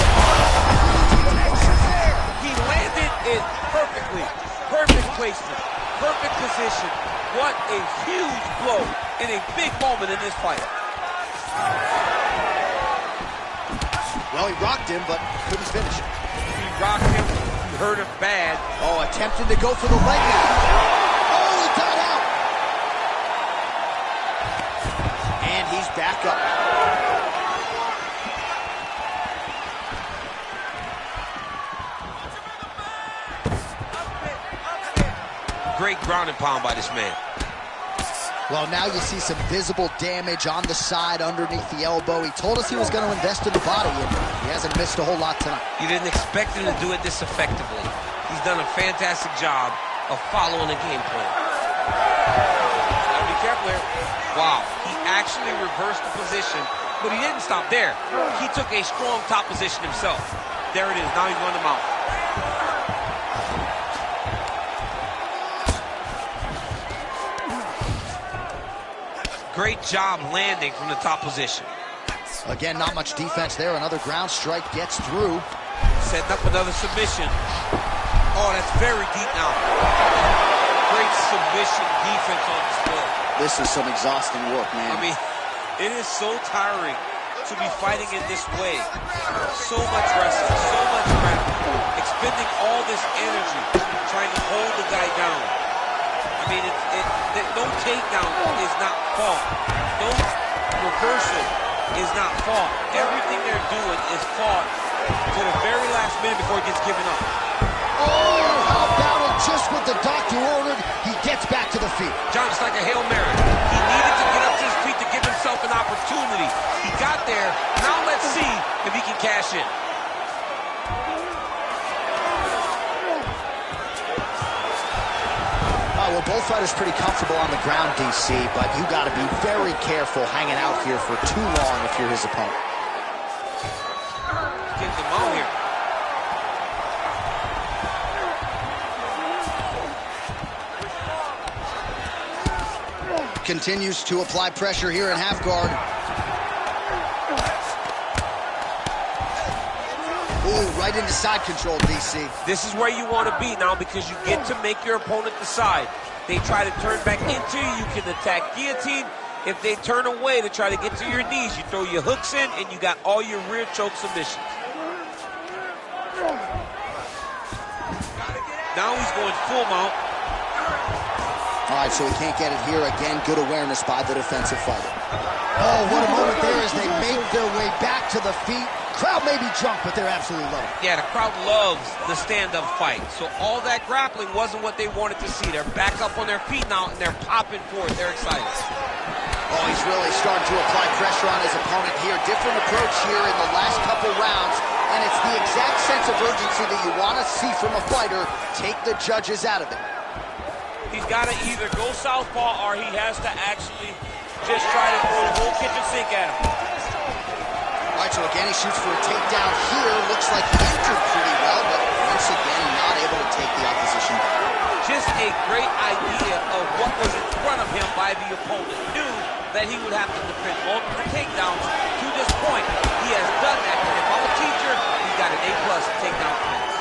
He landed it perfectly. Perfect placement. Perfect position. What a huge blow in a big moment in this fight. Well, he rocked him, but couldn't finish it. He rocked him. He hurt him bad. Oh, attempting to go for the leg now. Oh, he got out. And he's back up. Great ground and pound by this man. Well, now you see some visible damage on the side underneath the elbow. He told us he was going to invest in the body, and he hasn't missed a whole lot tonight. You didn't expect him to do it this effectively. He's done a fantastic job of following the game plan. Gotta be careful here. Wow, he actually reversed the position, but he didn't stop there. He took a strong top position himself. There it is. Now he's running him out. Great job landing from the top position. Again, not much defense there. Another ground strike gets through. Setting up another submission. Oh, that's very deep now. Great submission defense on display. This is some exhausting work, man. I mean, it is so tiring to be fighting in this way. So much wrestling, so much grappling, expending all this energy trying to hold the guy down. I mean, no takedown is not fault. No reversal is not fault. Everything they're doing is fought to the very last minute before it gets given up. Oh, how about it? Just what the doctor ordered, he gets back to the feet. John, it's like a Hail Mary. He needed to get up to his feet to give himself an opportunity. He got there. Now let's see if he can cash in. Well, both fighters pretty comfortable on the ground, DC, but you got to be very careful hanging out here for too long if you're his opponent. Getting him out here. Continues to apply pressure here in half guard. Ooh, right into side control, DC. This is where you want to be now because you get to make your opponent decide. They try to turn back into you, you can attack guillotine. If they turn away to try to get to your knees, you throw your hooks in and you got all your rear choke submissions. Now he's going full mount. All right, so he can't get it here. Again, good awareness by the defensive fighter. Oh, what a moment there as they make their way back to the feet. Crowd may be drunk, but they're absolutely loving it. Yeah, the crowd loves the stand-up fight. So all that grappling wasn't what they wanted to see. They're back up on their feet now, and they're popping for it. They're excited. Oh, he's really starting to apply pressure on his opponent here. Different approach here in the last couple rounds, and it's the exact sense of urgency that you want to see from a fighter. Take the judges out of it. He's got to either go southpaw or he has to actually just try to throw the whole kitchen sink at him. All right, so again, he shoots for a takedown here. Looks like he entered pretty well, but once again, not able to take the opposition back. Just a great idea of what was in front of him by the opponent. Knew that he would have to defend multiple takedowns to this point. He has done that, and if I'm a teacher, he's got an A+ in takedown defense.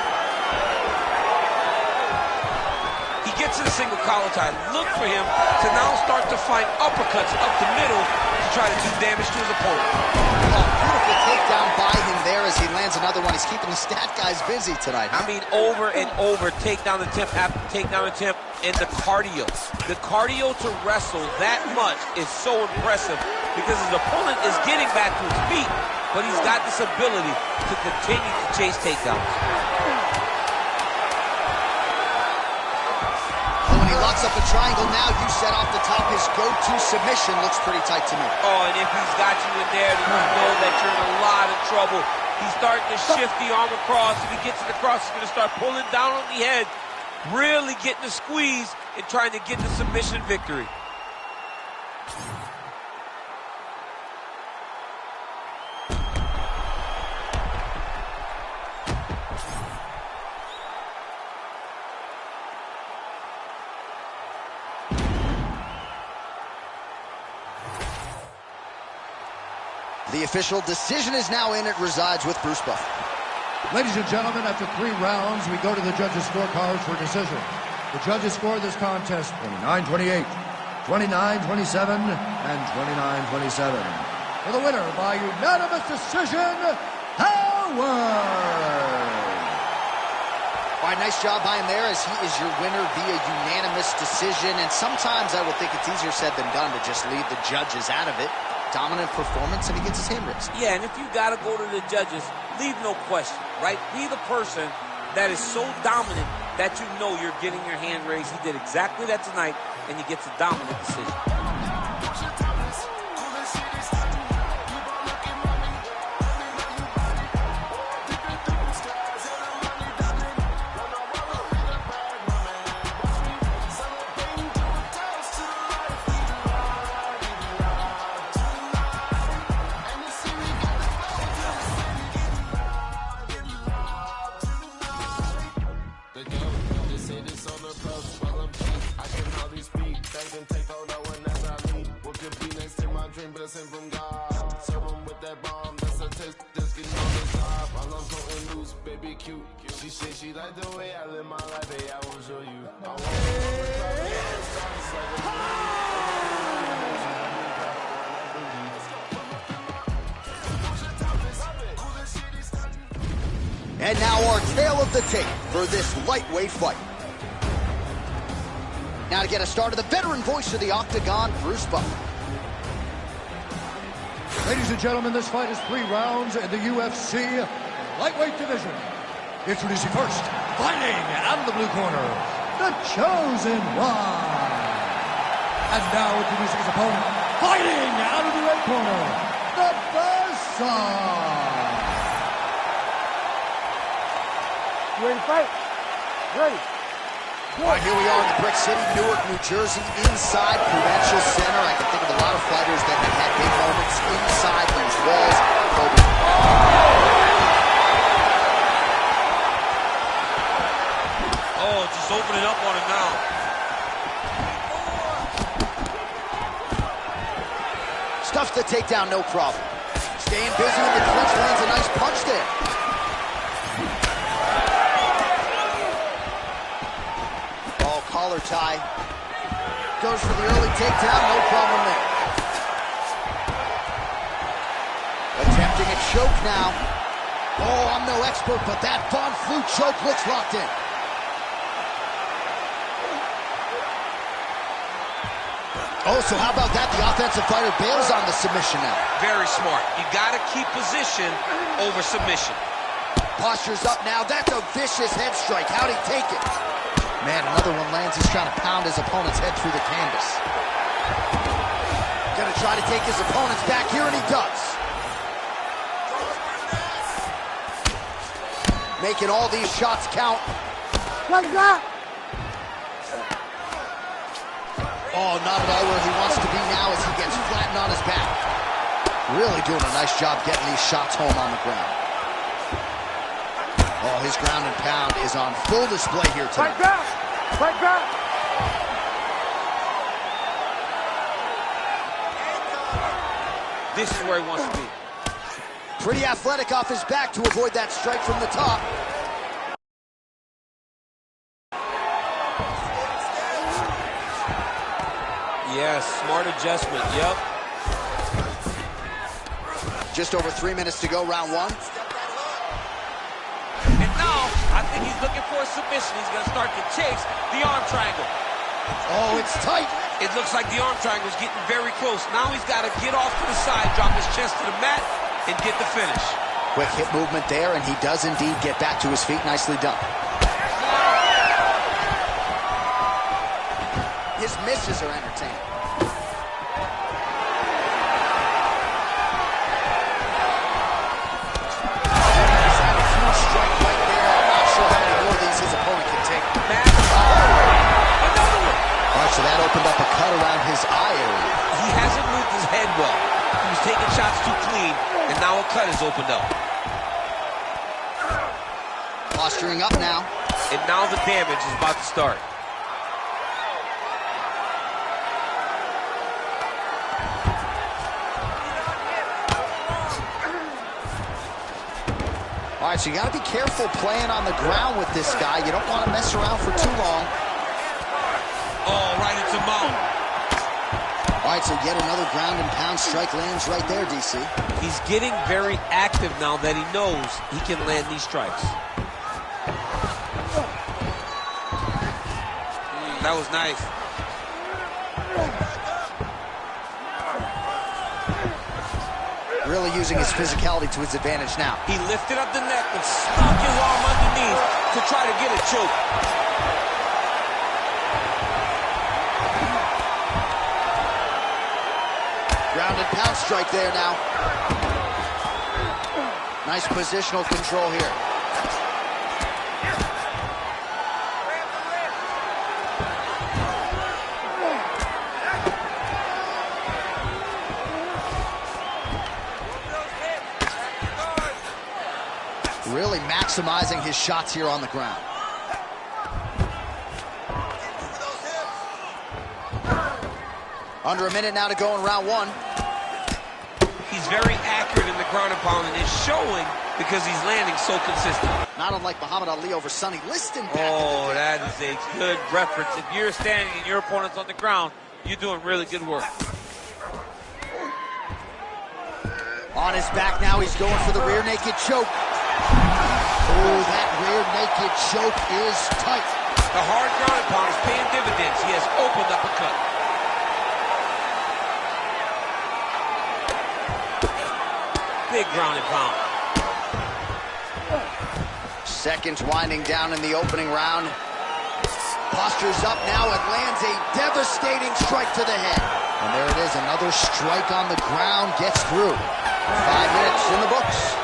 He gets to the single collar tie. Look for him to now start to find uppercuts up the middle to try to do damage to his opponent. Oh, beautiful takedown by him there as he lands another one. He's keeping the stat guys busy tonight. I mean, over and over, takedown attempt after takedown attempt, and the cardio. The cardio to wrestle that much is so impressive because his opponent is getting back to his feet, but he's got this ability to continue to chase takedowns. When he locks up a triangle now, you set off the top. His go-to submission looks pretty tight to me. Oh, and if he's got you in there, then you know that you're in a lot of trouble. He's starting to shift the arm across. If he gets it across, he's going to start pulling down on the head, really getting the squeeze and trying to get the submission victory. The official decision is now in. It resides with Bruce Buffer. Ladies and gentlemen, after 3 rounds, we go to the judges' scorecards for decision. The judges scored this contest 29-28, 29-27, and 29-27. For the winner by unanimous decision, Howard! All right, nice job by him there as he is your winner via unanimous decision. And sometimes I would think it's easier said than done to just leave the judges out of it. Dominant performance, and he gets his hand raised. Yeah, and if you got to go to the judges, leave no question, right? Be the person that is so dominant that you know you're getting your hand raised. He did exactly that tonight, and he gets a dominant decision. From God, serve him with that bomb. That's a taste. Just getting on the top. I love something loose, baby, cute. She said she like the way I live my life. Hey, I will show you. I want And now our tale of the tape for this lightweight fight. Now to get us started, the veteran voice of the Octagon, Bruce Buffer. Ladies and gentlemen, this fight is 3 rounds in the UFC lightweight division. Introducing first, fighting out of the blue corner, the Chosen One. And now introducing his opponent, fighting out of the red corner, the Buzzsaw. You ready to fight? Ready. All right, here we are in the Brick City, Newark, New Jersey, inside Prudential Center. I can think of a lot of fighters that have had big moments inside these walls. Oh, just opening up on him now. Stuffs the takedown, no problem. Staying busy in the clinch, lands a nice punch there. Collar tie. Goes for the early takedown, no problem there. Attempting a choke now. Oh, I'm no expert, but that Von Flue choke looks locked in. Oh, so how about that? The offensive fighter bails on the submission now. Very smart. You got to keep position over submission. Posture's up now. That's a vicious head strike. How'd he take it? Man, another one lands. He's trying to pound his opponent's head through the canvas. Gonna try to take his opponent's back here, and he does. Making all these shots count. Like that. Oh, not at all where he wants to be now as he gets flattened on his back. Really doing a nice job getting these shots home on the ground. Oh, his ground and pound is on full display here tonight. Like that. Like that. This is where he wants to be. Pretty athletic off his back to avoid that strike from the top. Yes, smart adjustment, yep. Just over 3 minutes to go, round one. And now, I think he's looking for a submission. He's going to start to chase the arm triangle. Oh, it's tight. It looks like the arm triangle is getting very close. Now he's got to get off to the side, drop his chest to the mat, and get the finish. Quick hip movement there, and he does indeed get back to his feet. Nicely done. His misses are entertaining. So that opened up a cut around his eye area. He hasn't moved his head well. He was taking shots too clean, and now a cut has opened up. Posturing up now. And now the damage is about to start. All right, so you got to be careful playing on the ground with this guy. You don't want to mess around for too long. Oh, right into mount. All right, so yet another ground and pound strike lands right there, DC. He's getting very active now that he knows he can land these strikes. That was nice. Really using his physicality to his advantage now. He lifted up the neck and stuck his arm underneath to try to get a choke. Ground and pound strike there now. Nice positional control here. Really maximizing his shots here on the ground. Under a minute now to go in round one. He's very accurate in the ground and pound, and it's showing because he's landing so consistent. Not unlike Muhammad Ali over Sonny Liston back Oh, that is a good reference. If you're standing and your opponent's on the ground, you're doing really good work. On his back now, he's going for the rear naked choke. Oh, that rear naked choke is tight. The hard ground and pound is paying dividends. He has opened up a cut. Big ground and pound. Seconds winding down in the opening round. Postures up now and lands a devastating strike to the head. And there it is, another strike on the ground gets through. 5 minutes in the books.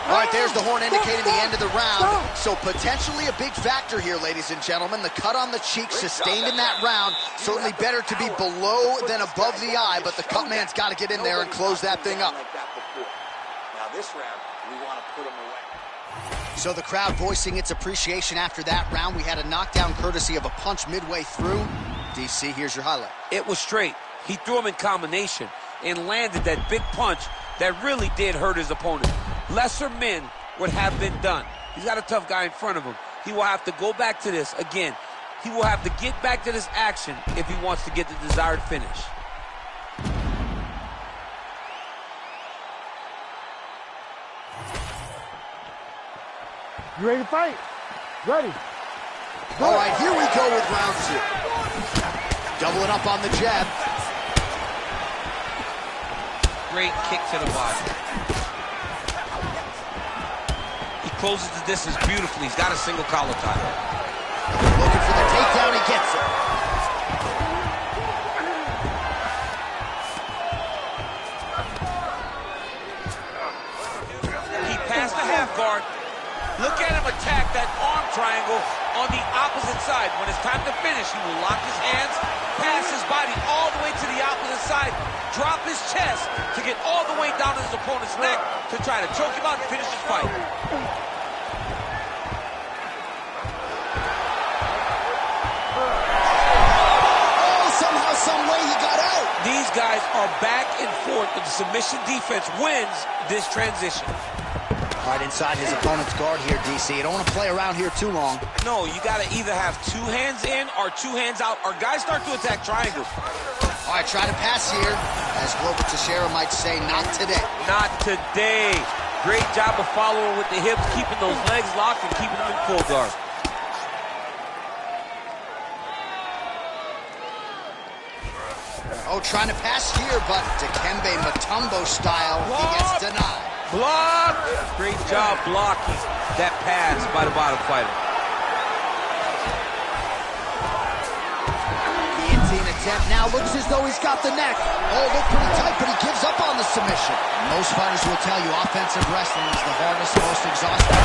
All right, there's the horn indicating the end of the round. So potentially a big factor here, ladies and gentlemen. The cut on the cheek sustained in that round. Certainly better to be below than above the eye, but the cut man's got to get in there and close that thing up. Now this round, we want to put him away. So the crowd voicing its appreciation after that round. We had a knockdown courtesy of a punch midway through. DC, here's your highlight. It was straight. He threw him in combination and landed that big punch that really did hurt his opponent. Lesser men would have been done. He's got a tough guy in front of him. He will have to go back to this. Again, he will have to get back to this action if he wants to get the desired finish. You ready to fight? Ready. All right, here we go with round two. Doubling up on the jab. Great kick to the body. He closes the distance beautifully. He's got a single collar tie. Looking for the takedown, he gets it. He passed the half guard. Look at him attack that arm triangle on the opposite side. When it's time to finish, he will lock his hands, pass his body all the way to the opposite side, drop his chest to get all the way down to his opponent's neck to try to choke him out and finish his fight. Oh, somehow, some way he got out. These guys are back and forth, but the submission defense wins this transition. Right inside his opponent's guard here, DC. You don't want to play around here too long. No, you got to either have 2 hands in or 2 hands out, or guys start to attack triangles. All right, try to pass here. As Glover Teixeira might say, not today. Not today. Great job of following with the hips, keeping those legs locked and keeping them in full guard. Oh, trying to pass here, but Dikembe Mutombo style, he gets denied. Block! Great job blocking that pass by the bottom fighter. Guillotine attempt now, looks as though he's got the neck. Oh, look pretty tight, but he gives up on the submission. Most fighters will tell you offensive wrestling is the hardest, most exhausting.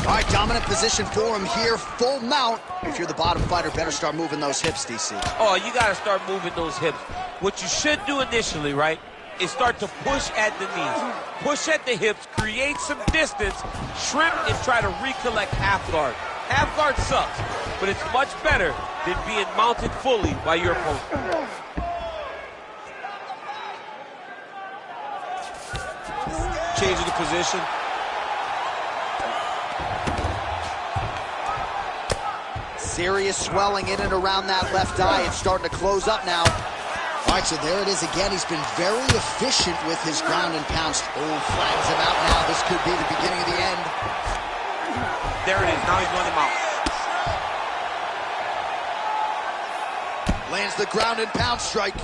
All right, dominant position for him here, full mount. If you're the bottom fighter, better start moving those hips, DC. Oh, you got to start moving those hips. What you should do initially, right, is start to push at the knees. Push at the hips, create some distance, shrimp, and try to recollect half guard. Half guard sucks, but it's much better than being mounted fully by your opponent. Changing the position. Serious swelling in and around that left eye. It's starting to close up now. All right, so there it is again. He's been very efficient with his ground and pound. Oh, flags him out now. This could be the beginning of the end. There it is. Now he's running him out. Lands the ground and pound strike.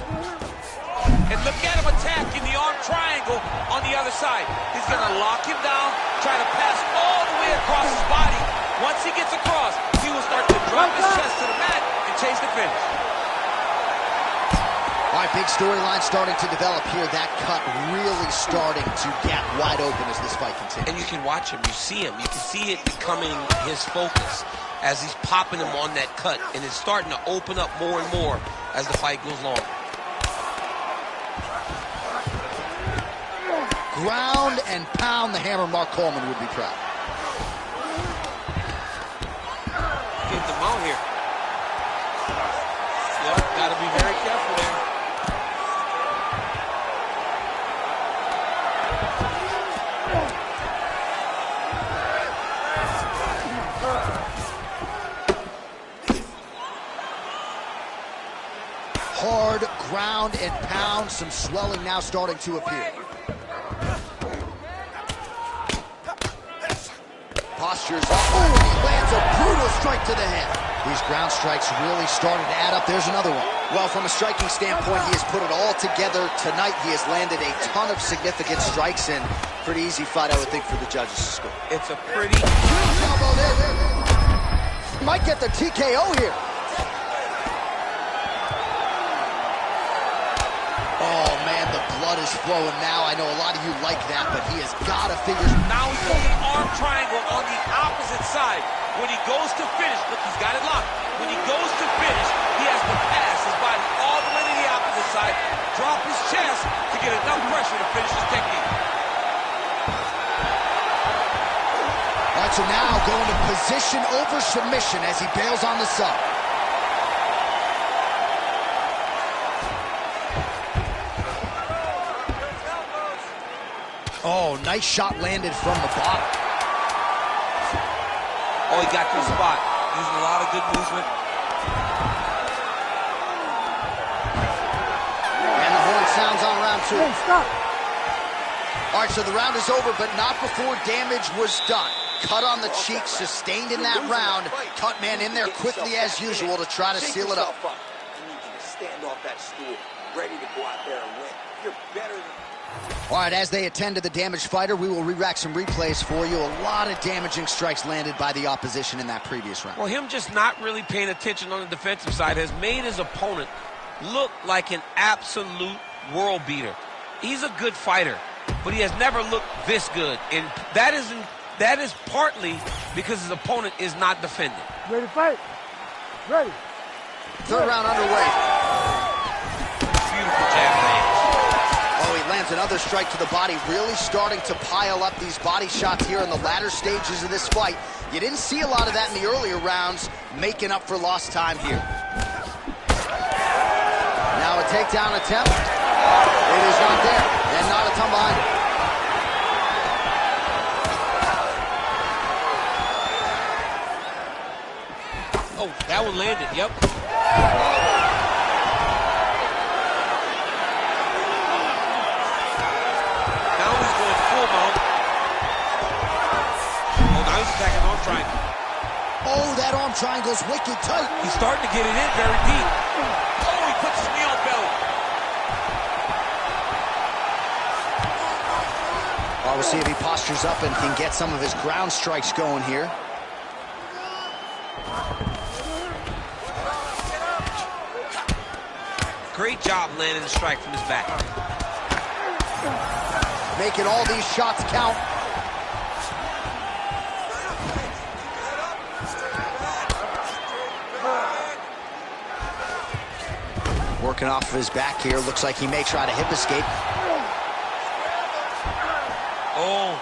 And look at him attacking the arm triangle on the other side. He's going to lock him down, try to pass all the way across his body. Once he gets across, he will start to drop his chest to the mat and chase the finish. All right, big storyline starting to develop here. That cut really starting to get wide open as this fight continues. And you can watch him. You see him. You can see it becoming his focus as he's popping him on that cut. And it's starting to open up more and more as the fight goes along. Ground and pound the hammer. Mark Coleman would be proud. Get them out here. Yep, got to be very careful there. Hard ground and pound. Some swelling now starting to appear. Postures up. Oh, he lands a brutal strike to the head. These ground strikes really starting to add up. There's another one. Well, from a striking standpoint, he has put it all together tonight. He has landed a ton of significant strikes, and pretty easy fight, I would think, for the judges to score. It's a pretty... Might get the TKO here. Oh, man, the blood is flowing now. I know a lot of you like that, but he has got to figure... Now he's doing an arm triangle on the opposite side. When he goes to finish, look, he's got it locked. When he goes to finish, he has to pass his body all the way to the opposite side, drop his chest to get enough pressure to finish his technique. All right, so now going to position over submission as he bails on the sub. Oh, nice shot landed from the bottom. Oh, he got to the spot. Using a lot of good movement. And the horn sounds on round 2. Hey, stop. All right, so the round is over, but not before damage was done. Cut on the cheek, sustained in that round. Cut man in there quickly as usual to try to seal it up. You need to stand off that stool, ready to go out there and win. You're better than... All right, as they attend to the damaged fighter, we will re-rack some replays for you. A lot of damaging strikes landed by the opposition in that previous round. Well, him just not really paying attention on the defensive side has made his opponent look like an absolute world beater. He's a good fighter, but he has never looked this good. And that is partly because his opponent is not defending. Ready to fight? Ready. Third round underway. Beautiful jab lands. Oh, he Lands another strike to the body, really starting to pile up these body shots here in the latter stages of this fight. You didn't see a lot of that in the earlier rounds, making up for lost time here. Now a takedown attempt. It is not there, and not a ton behind it. Oh, that one landed, yep. Now he's going full mount. Oh, now he's attacking arm triangle. Oh, that arm triangle's wicked tight. He's starting to get it in very deep. Oh, he puts his knee on belly. Well, we'll see if he postures up and can get some of his ground strikes going here. Great job landing the strike from his back. Making all these shots count. Working off of his back here. Looks like he may try to hip escape. Oh.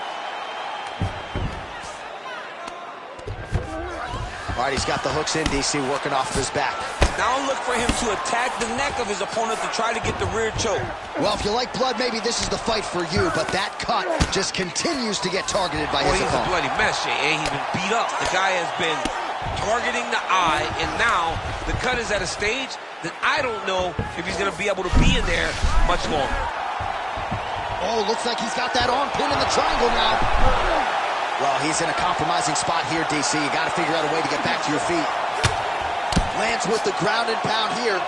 All right, he's got the hooks in, DC, working off of his back. Now look for him to attack the neck of his opponent to try to get the rear choke. Well, if you like blood, maybe this is the fight for you, but that cut just continues to get targeted by his opponent. He's a bloody mess, Jay. He's been beat up. The guy has been targeting the eye, and now the cut is at a stage that I don't know if he's going to be able to be in there much longer. Oh, looks like he's got that arm pin in the triangle now. Well, he's in a compromising spot here, DC. You got to figure out a way to get back to your feet. Lands with the ground and pound here.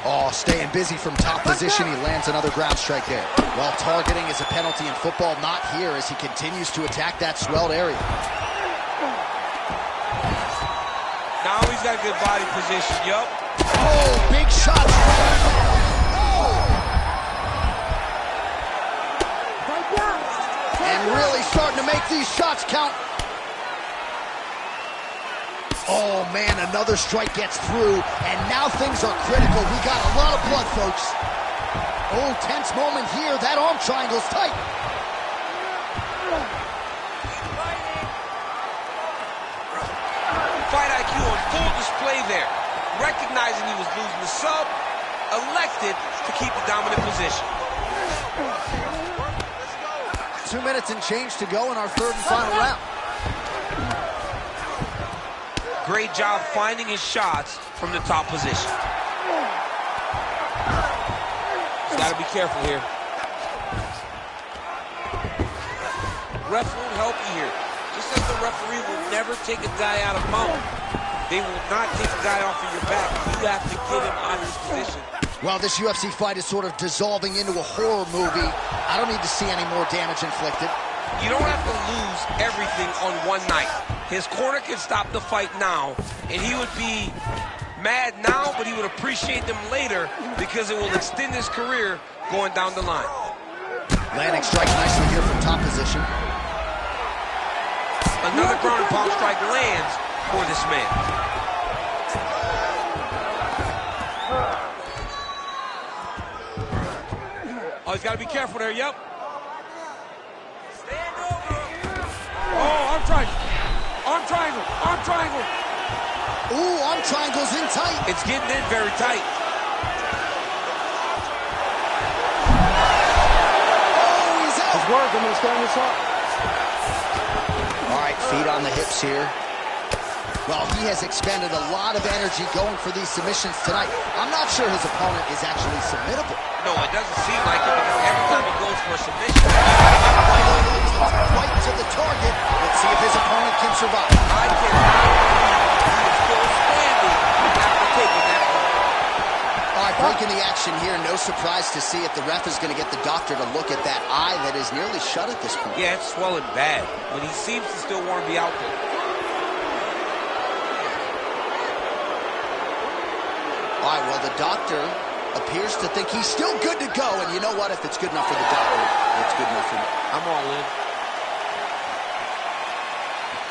Oh, staying busy from top position. He lands another ground strike there. Well, targeting is a penalty in football, not here as he continues to attack that swelled area. Now he's got a good body position, yup. Oh, big shot. And really starting to make these shots count. Oh, man, another strike gets through, and now things are critical. We got a lot of blood, folks. Oh, tense moment here. That arm triangle's tight. Fight IQ on full display there. Recognizing he was losing the sub, elected to keep the dominant position. 2 minutes and change to go in our third and final round. Great job finding his shots from the top position. He's got to be careful here. Ref won't help you here. Just as the referee will never take a guy out of mount, they will not take a guy off of your back. You have to get him out of his position. Well, this UFC fight is sort of dissolving into a horror movie. I don't need to see any more damage inflicted. You don't have to lose everything on one night. His corner can stop the fight now, and he would be mad now, but he would appreciate them later because it will extend his career going down the line. Landing strikes nicely here from top position. Another ground and pound strike lands for this man. Oh, he's got to be careful there, yep. Oh, arm triangle. Arm triangle, arm triangle. Ooh, arm triangle's in tight. It's getting in very tight. Oh, he's out. It's working, man. Stand this up. All right, feet on the hips here. Well, he has expended a lot of energy going for these submissions tonight. I'm not sure his opponent is actually submittable. No, it doesn't seem like it because every time he goes for a submission, right to the target. Let's see if his opponent can survive. I cannot believe he is still standing after taking that one. All right, breaking the action here. No surprise to see it. The ref is going to get the doctor to look at that eye that is nearly shut at this point. Yeah, it's swelling bad, but he seems to still want to be out there. All right, well, the doctor appears to think he's still good to go. And you know what? If it's good enough for the doctor, it's good enough for me. I'm all in.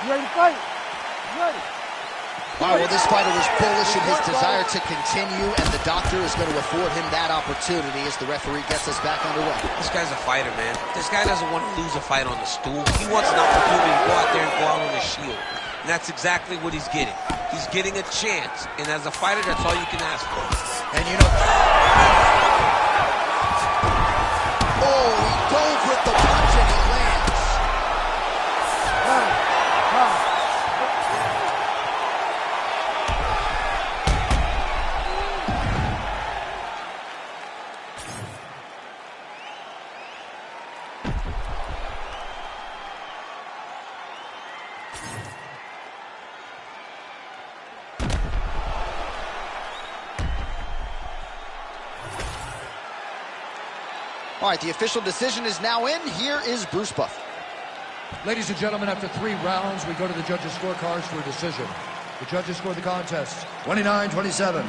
You ready to fight? You ready? All right, well, this fighter was bullish in his desire to continue, and the doctor is going to afford him that opportunity as the referee gets us back underway. This guy's a fighter, man. This guy doesn't want to lose a fight on the stool. He wants an opportunity to go out there and go out on his shield. And that's exactly what he's getting. He's getting a chance. And as a fighter, that's all you can ask for. And you know... Oh, he dove with the punch and he lands. All right, the official decision is now in. Here is Bruce Buffer. Ladies and gentlemen, after 3 rounds, we go to the judges' scorecards for a decision. The judges scored the contest 29-27,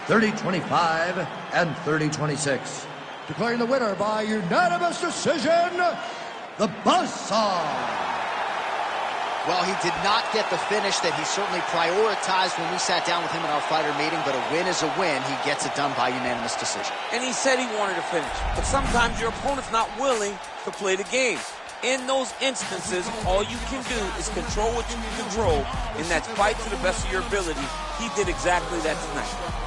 30-25, and 30-26. Declaring the winner by unanimous decision, the Buzzsaw. Well, he did not get the finish that he certainly prioritized when we sat down with him in our fighter meeting, but a win is a win. He gets it done by unanimous decision. And he said he wanted to finish. But sometimes your opponent's not willing to play the game. In those instances, all you can do is control what you can control, and that's fight to the best of your ability. He did exactly that tonight.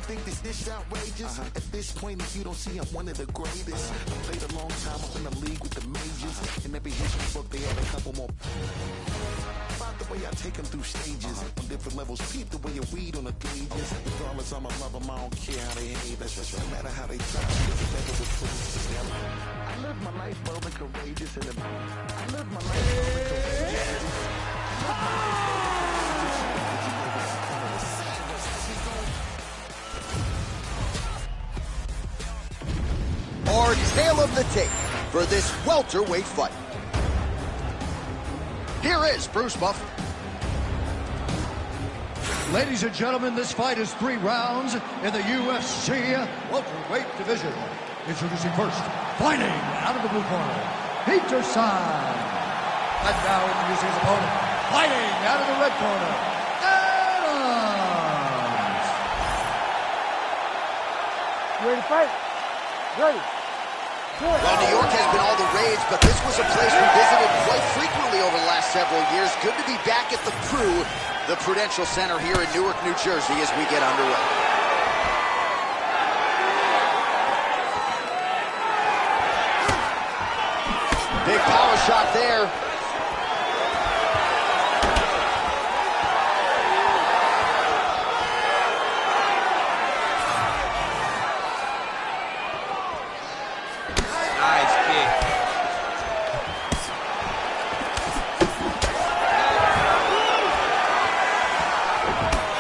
Think this dish outrageous? At this point, if you don't see I'm one of the greatest. I played a long time up in the league with the majors. In every history book, they had a couple more. About the way I take them through stages on different levels. Peep the way you read on the gauges. Regardless, I'ma love them. I don't care how they hate. That's just no matter how they try. I live my life bold and courageous. I live my life bold and courageous. Our tale of the tape for this welterweight fight. Here is Bruce Buffer. Ladies and gentlemen, this fight is 3 rounds in the UFC welterweight division. Introducing first, fighting out of the blue corner, Peterson. And now introducing his opponent, fighting out of the red corner, Adams. You ready to fight? Ready. Well, New York has been all the rage, but this was a place we visited quite frequently over the last several years. Good to be back at the Prudential Center here in Newark, New Jersey, as we get underway. Big power shot there.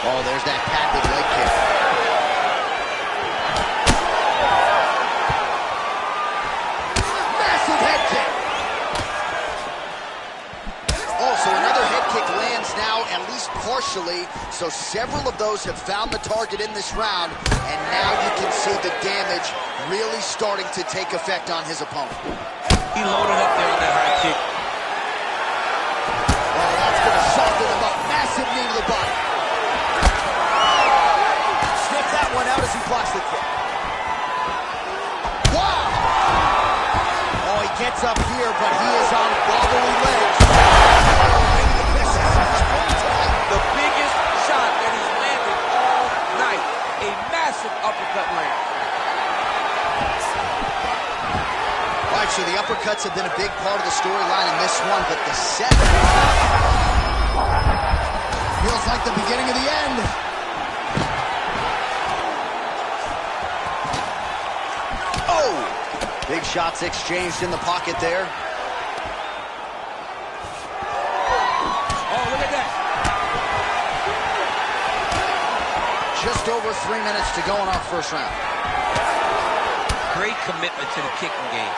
Oh, there's that patented leg kick. Massive head kick. Also, another head kick lands now, at least partially. So several of those have found the target in this round. And now you can see the damage really starting to take effect on his opponent. He loaded up there on that high kick. Oh, that's going to soften him up. Massive knee to the body. One out as he blocks the kick. Wow! Oh, he gets up here, but he is on wobbly legs. The biggest shot that he's landed all night. A massive uppercut land. All right, so the uppercuts have been a big part of the storyline in this one, but the second feels like the beginning of the end. Big shots exchanged in the pocket there. Oh, look at that. Just over 3 minutes to go in our first round. Great commitment to the kicking game.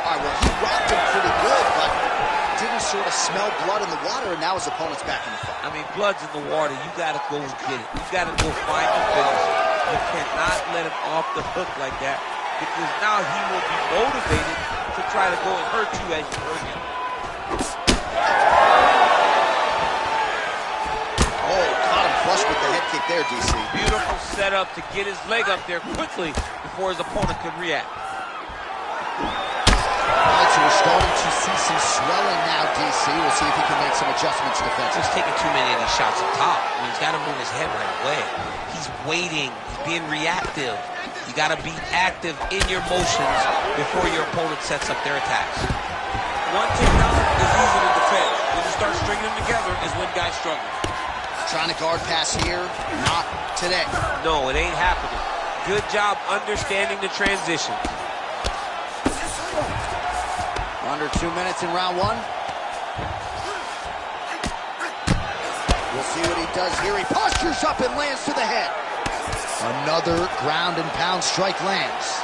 All right, well, he rocked him pretty good, but didn't sort of smelled blood in the water, and now his opponent's back in the fight. I mean, blood's in the water. You got to go get it. You got to go find the finish. You cannot let him off the hook like that, because now he will be motivated to try to go and hurt you as you hurt him. Oh, caught him flush with the head kick there, DC. Beautiful setup to get his leg up there quickly before his opponent could react. All right, so we're starting to see some swelling now, DC. We'll see if he can make some adjustments defensively. He's taking too many of these shots up top. I mean, he's got to move his head right away. He's waiting. He's being reactive. You got to be active in your motions before your opponent sets up their attacks. One takedown is easy to defend. When you start stringing them together is when guys struggle. Trying to guard pass here, not today. No, it ain't happening. Good job understanding the transition. Under 2 minutes in round one. We'll see what he does here. He postures up and lands to the head. Another ground and pound strike lands.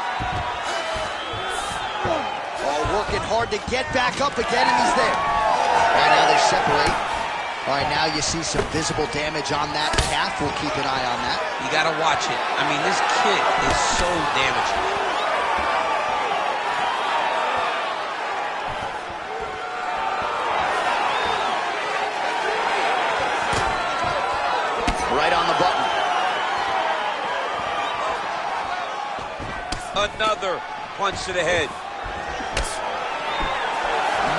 Oh, working hard to get back up again, and he's there. Right now they separate. All right, now you see some visible damage on that calf. We'll keep an eye on that. You got to watch it. I mean, this kick is so damaging. Right on the button. Another punch to the head.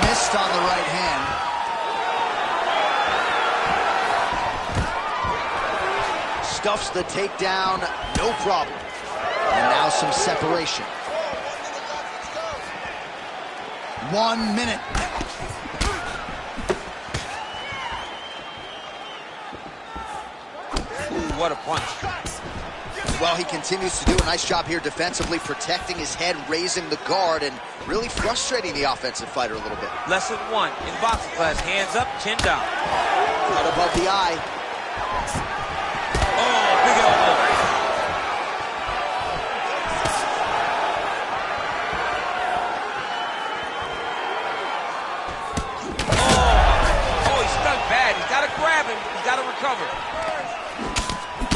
Missed on the right hand. Stuffs the takedown, no problem. And now some separation. 1 minute. Ooh, what a punch. Well, he continues to do a nice job here defensively, protecting his head, raising the guard, and really frustrating the offensive fighter a little bit. Lesson one in boxing class, hands up, chin down. Right above the eye. Oh, big elbow. Oh, he's stuck bad. He's got to grab him. He's got to recover.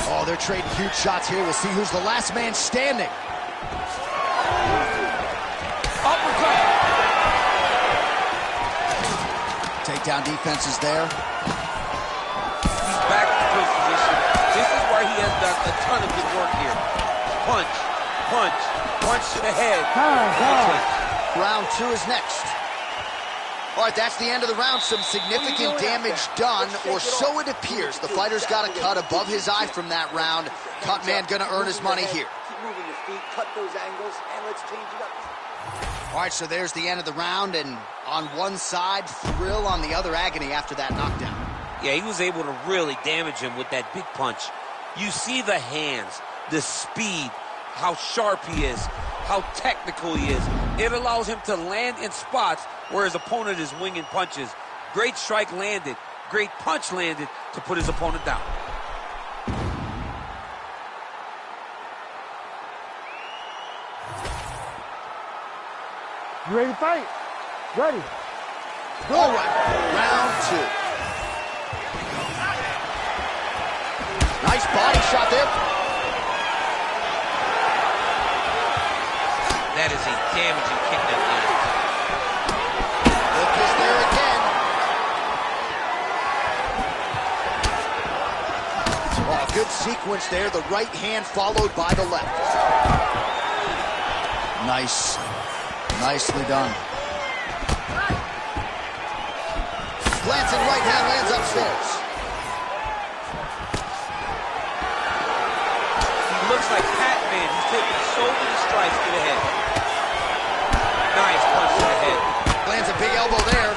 Oh, they're trading huge shots here. We'll see who's the last man standing. Uppercut. Takedown defense is there. He's back to close position. This is where he has done a ton of good work here. Punch, punch, punch to the head. Round two is next. All right, that's the end of the round. Some significant damage done, or so it appears. The fighter's got a cut above his eye from that round. Cut man gonna earn his money here. Keep moving your feet, cut those angles, and let's change it up. All right, so there's the end of the round, and on one side, thrill, on the other, agony after that knockdown. Yeah, he was able to really damage him with that big punch. You see the hands, the speed, how sharp he is, how technical he is. It allows him to land in spots where his opponent is winging punches. Great strike landed, great punch landed to put his opponent down. You ready to fight? Ready. All right, round two. Nice body shot there. That is a damaging kick that lands. Look is there again. Oh, good sequence there. The right hand followed by the left. Nice. Nicely done. Glancing right hand lands upstairs. He looks like Pac-Man. He's taking so many strikes to the head. Nice punch to the head. Lands a big elbow there.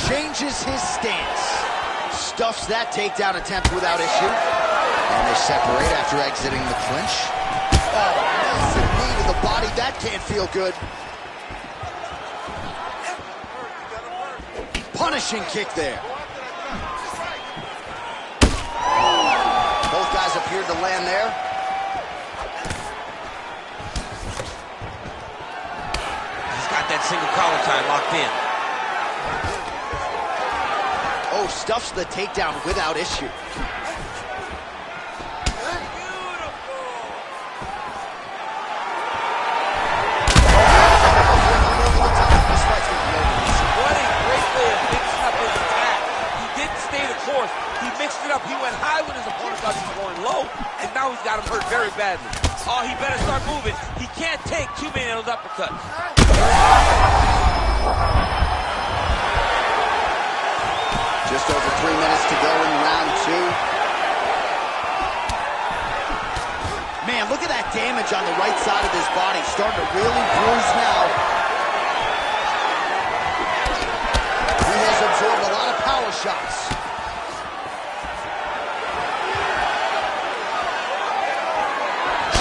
Changes his stance. Stuffs that takedown attempt without issue. And they separate after exiting the clinch. Oh, massive knee to the body. That can't feel good. Punishing kick there. Both guys appeared to land there. single collar tie locked in. Oh, stuffs the takedown without issue. He mixed it up. He went high when his opponent thought he was going low, and now he's got him hurt very badly. Oh, he better start moving. He can't take too many of those uppercuts. Just over 3 minutes to go in round 2. Man, look at that damage on the right side of his body. Starting to really bruise now. He has absorbed a lot of power shots.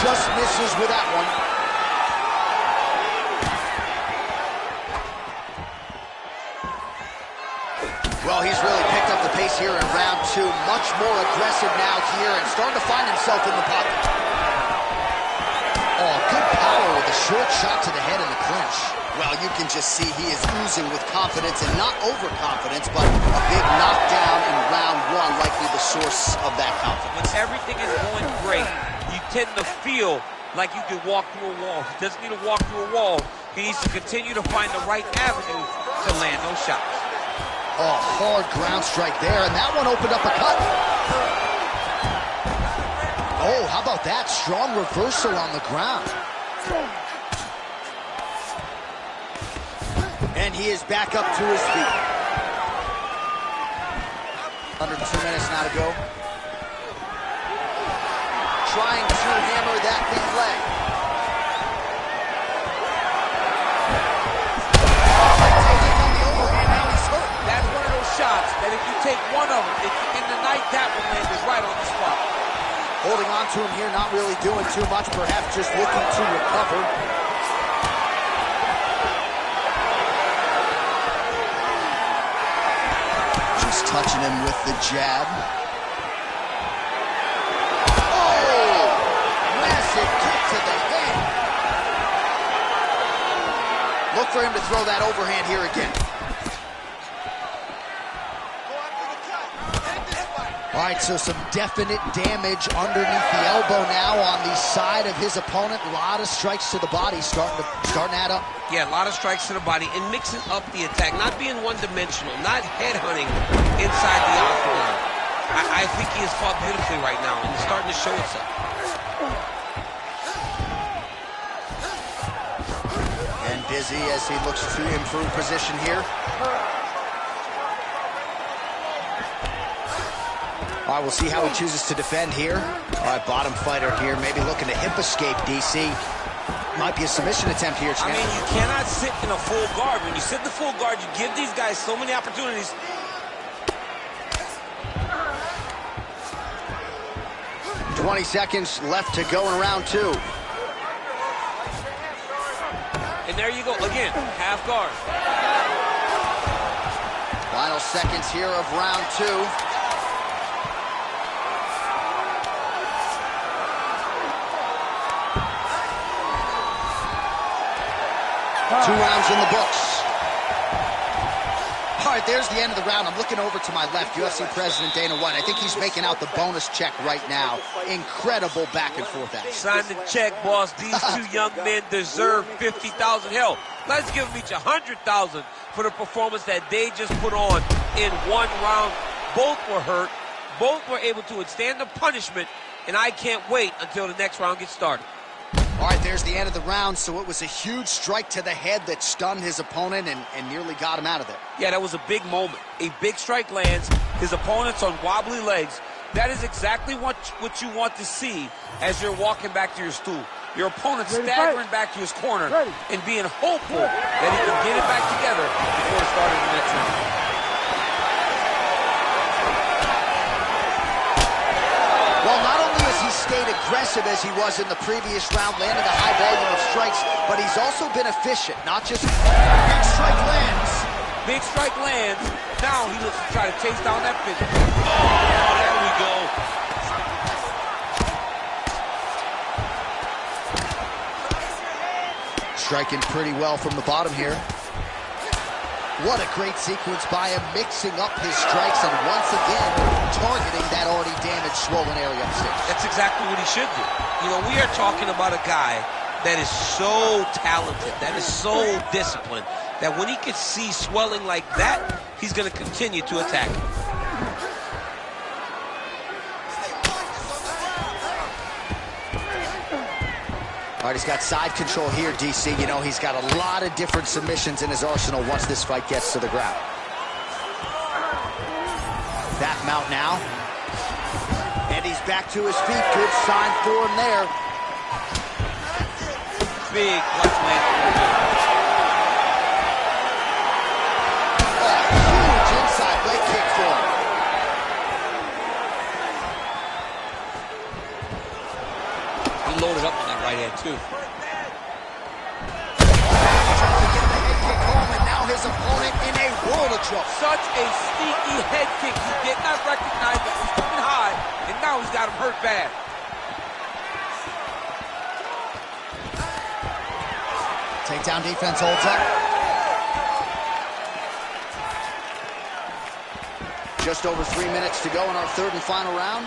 Just misses with that one. Well, he's really picked up the pace here in round 2. Much more aggressive now here and starting to find himself in the pocket. Oh, good power with a short shot to the head in the clinch. Well, you can just see he is oozing with confidence, and not overconfidence, but a big knockdown in round 1 likely the source of that confidence. When everything is going great, you tend to feel like you can walk through a wall. He doesn't need to walk through a wall. He needs to continue to find the right avenue to land those shots. Oh, hard ground strike there, and that one opened up a cut. Oh, how about that? Strong reversal on the ground. And he is back up to his feet. Under 2 minutes now to go. Trying to hammer that big leg. Taking on the overhand, now he's hurt. That's one of those shots that if you take one of them, in the night, that one landed right on the spot. Holding on to him here, not really doing too much, perhaps just looking to recover. Just touching him with the jab. Kick to the head. Look for him to throw that overhand here again. All right, so some definite damage underneath the elbow now on the side of his opponent. A lot of strikes to the body starting to add up. Yeah, a lot of strikes to the body and mixing up the attack, not being one-dimensional, not headhunting inside the octagon. I think he has fought beautifully right now, and it's starting to show itself. Busy as he looks to improve position here. All right, we'll see how he chooses to defend here. All right, bottom fighter here, maybe looking to hip escape, DC. Might be a submission attempt here, champ. I mean, you cannot sit in a full guard. When you sit in the full guard, you give these guys so many opportunities. 20 seconds left to go in round 2. And there you go, again, half guard. Final seconds here of round 2. 2 rounds in the books. All right, there's the end of the round. I'm looking over to my left, UFC President Dana White. I think he's making out the bonus check right now. Incredible back and forth action. Sign the check, boss. These 2 young men deserve $50,000. Hell, let's give them each $100,000 for the performance that they just put on in 1 round. Both were hurt. Both were able to withstand the punishment, and I can't wait until the next round gets started. All right, there's the end of the round, so it was a huge strike to the head that stunned his opponent and nearly got him out of there. Yeah, that was a big moment. A big strike lands, his opponent's on wobbly legs. That is exactly what you want to see as you're walking back to your stool. Your opponent staggering back to his corner and being hopeful that he can get it back together before starting the next round. Well, not only has he stayed aggressive as he was in the previous round, landing a high volume of strikes, but he's also been efficient, not just big strike lands. Big strike lands. Now he looks to try to chase down that finish. Oh, there we go. Striking pretty well from the bottom here. What a great sequence by him, mixing up his strikes and once again targeting that already damaged, swollen area upstairs. That's exactly what he should do. You know, we are talking about a guy that is so talented, that is so disciplined, that when he can see swelling like that, he's going to continue to attack him. All right, he's got side control here, DC. You know, he's got a lot of different submissions in his arsenal once this fight gets to the ground. Back mount now. And he's back to his feet. Good sign for him there. Big punch land. Oh, huge inside leg kick for him. He loaded up on that right hand, too. Trying to get the head kick home, and now his opponent in a world of trouble. Such a sneaky head kick. He did not recognize that he's coming high, and now he's got him hurt bad. Takedown defense holds up. Just over 3 minutes to go in our third and final round.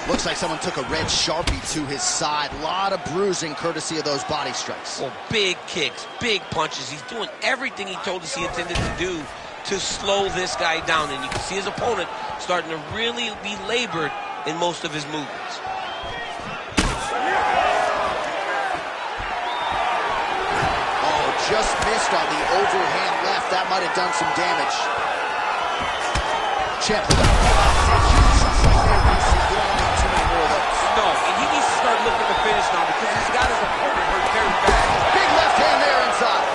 Looks like someone took a red Sharpie to his side. A lot of bruising courtesy of those body strikes. Well, big kicks, big punches. He's doing everything he told us he intended to do to slow this guy down. And you can see his opponent starting to really be labored in most of his movements. Oh, just missed on the overhand left. That might have done some damage. Champ. No, and he needs to start looking to finish now because he's got his opponent hurt very bad. Big left hand there inside.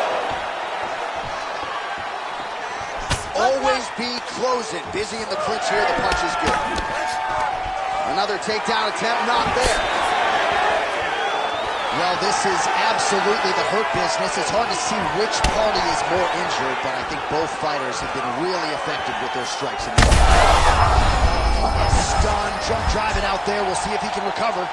Always be closing. Busy in the clinch here. The punch is good. Another takedown attempt, not there. Well, this is absolutely the hurt business. It's hard to see which party is more injured, but I think both fighters have been really effective with their strikes. In this stunned, jump driving out there. We'll see if he can recover.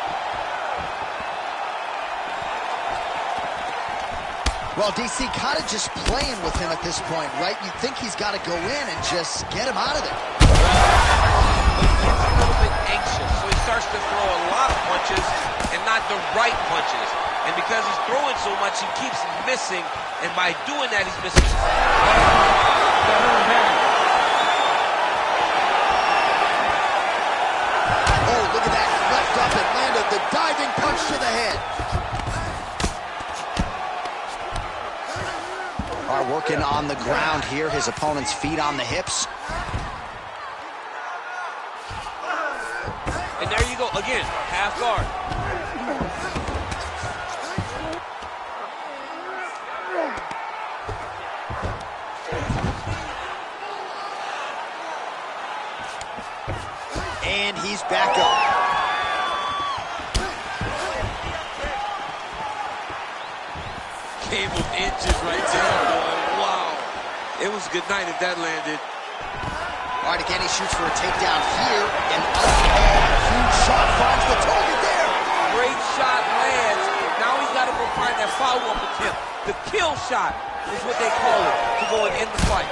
Well, DC kind of just playing with him at this point, right? You think he's got to go in and just get him out of there. He's a little bit anxious, so he starts to throw a lot of punches and not the right punches. And because he's throwing so much, he keeps missing, and by doing that, he's missing. Oh, look at that. Left up and landed the diving punch to the head. Are working on the ground here. His opponent's feet on the hips. And there you go. Again, half guard. And he's back up. Came with inches right there, boy. Wow. It was good night if that landed. All right, again, he shoots for a takedown here. And huge shot finds the target there. Great shot lands. Now he's got to go find that follow-up attempt. The kill shot is what they call it to go and end the fight.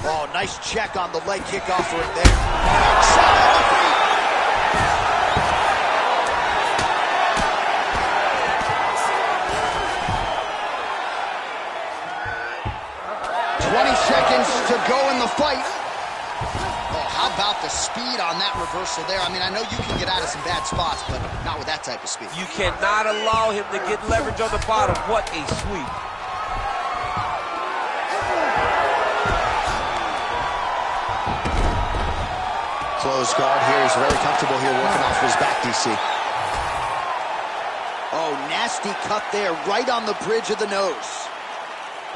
Oh, nice check on the leg kick offering there. Shot on the feet. To go in the fight. Oh, how about the speed on that reversal there? I mean, I know you can get out of some bad spots, but not with that type of speed. You cannot allow him to get leverage on the bottom. What a sweep. Close guard here. He's very comfortable here working off his back, DC. Oh, nasty cut there, right on the bridge of the nose.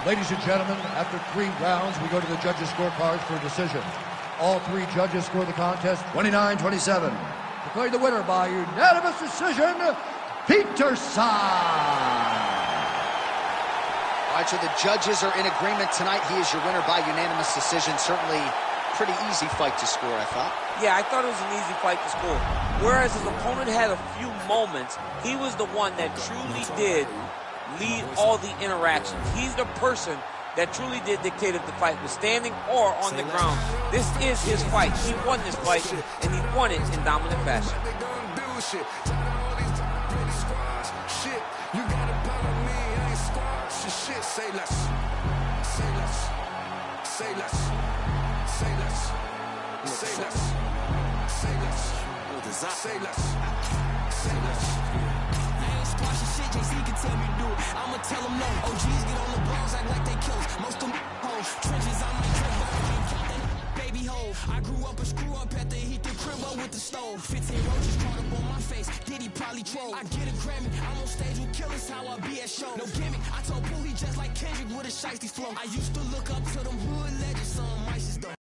Ladies and gentlemen, after 3 rounds, we go to the judges' scorecards for a decision. All 3 judges score the contest 29-27. Declared the winner by unanimous decision, Peter Saad. All right, so the judges are in agreement tonight. He is your winner by unanimous decision. Certainly pretty easy fight to score, I thought. Yeah, I thought it was an easy fight to score. Whereas his opponent had a few moments, he was the one that truly did lead all the interactions. He's the person that truly did dictate if the fight was standing or on the ground. This is his fight. He won this fight, and he won it in dominant fashion. Say less. Say less. Say less. Say less. Say less. Say less. Say less. Say less. I ain't squashing shit, JC can tell me to do it. I'ma tell them no. OGs get on the blogs, act like they killers. Most of them hoes. Trenches, I might drink, but I can't count that baby hole. I grew up a screw up at the heat the crib up with the stove. 15 roaches caught up on my face. Did he probably troll? I get a Grammy. I'm on stage with killers, how I be at shows. No gimmick. I told Pooh he just like Kendrick with a shiesty flow. I used to look up to them hood legends, some mice is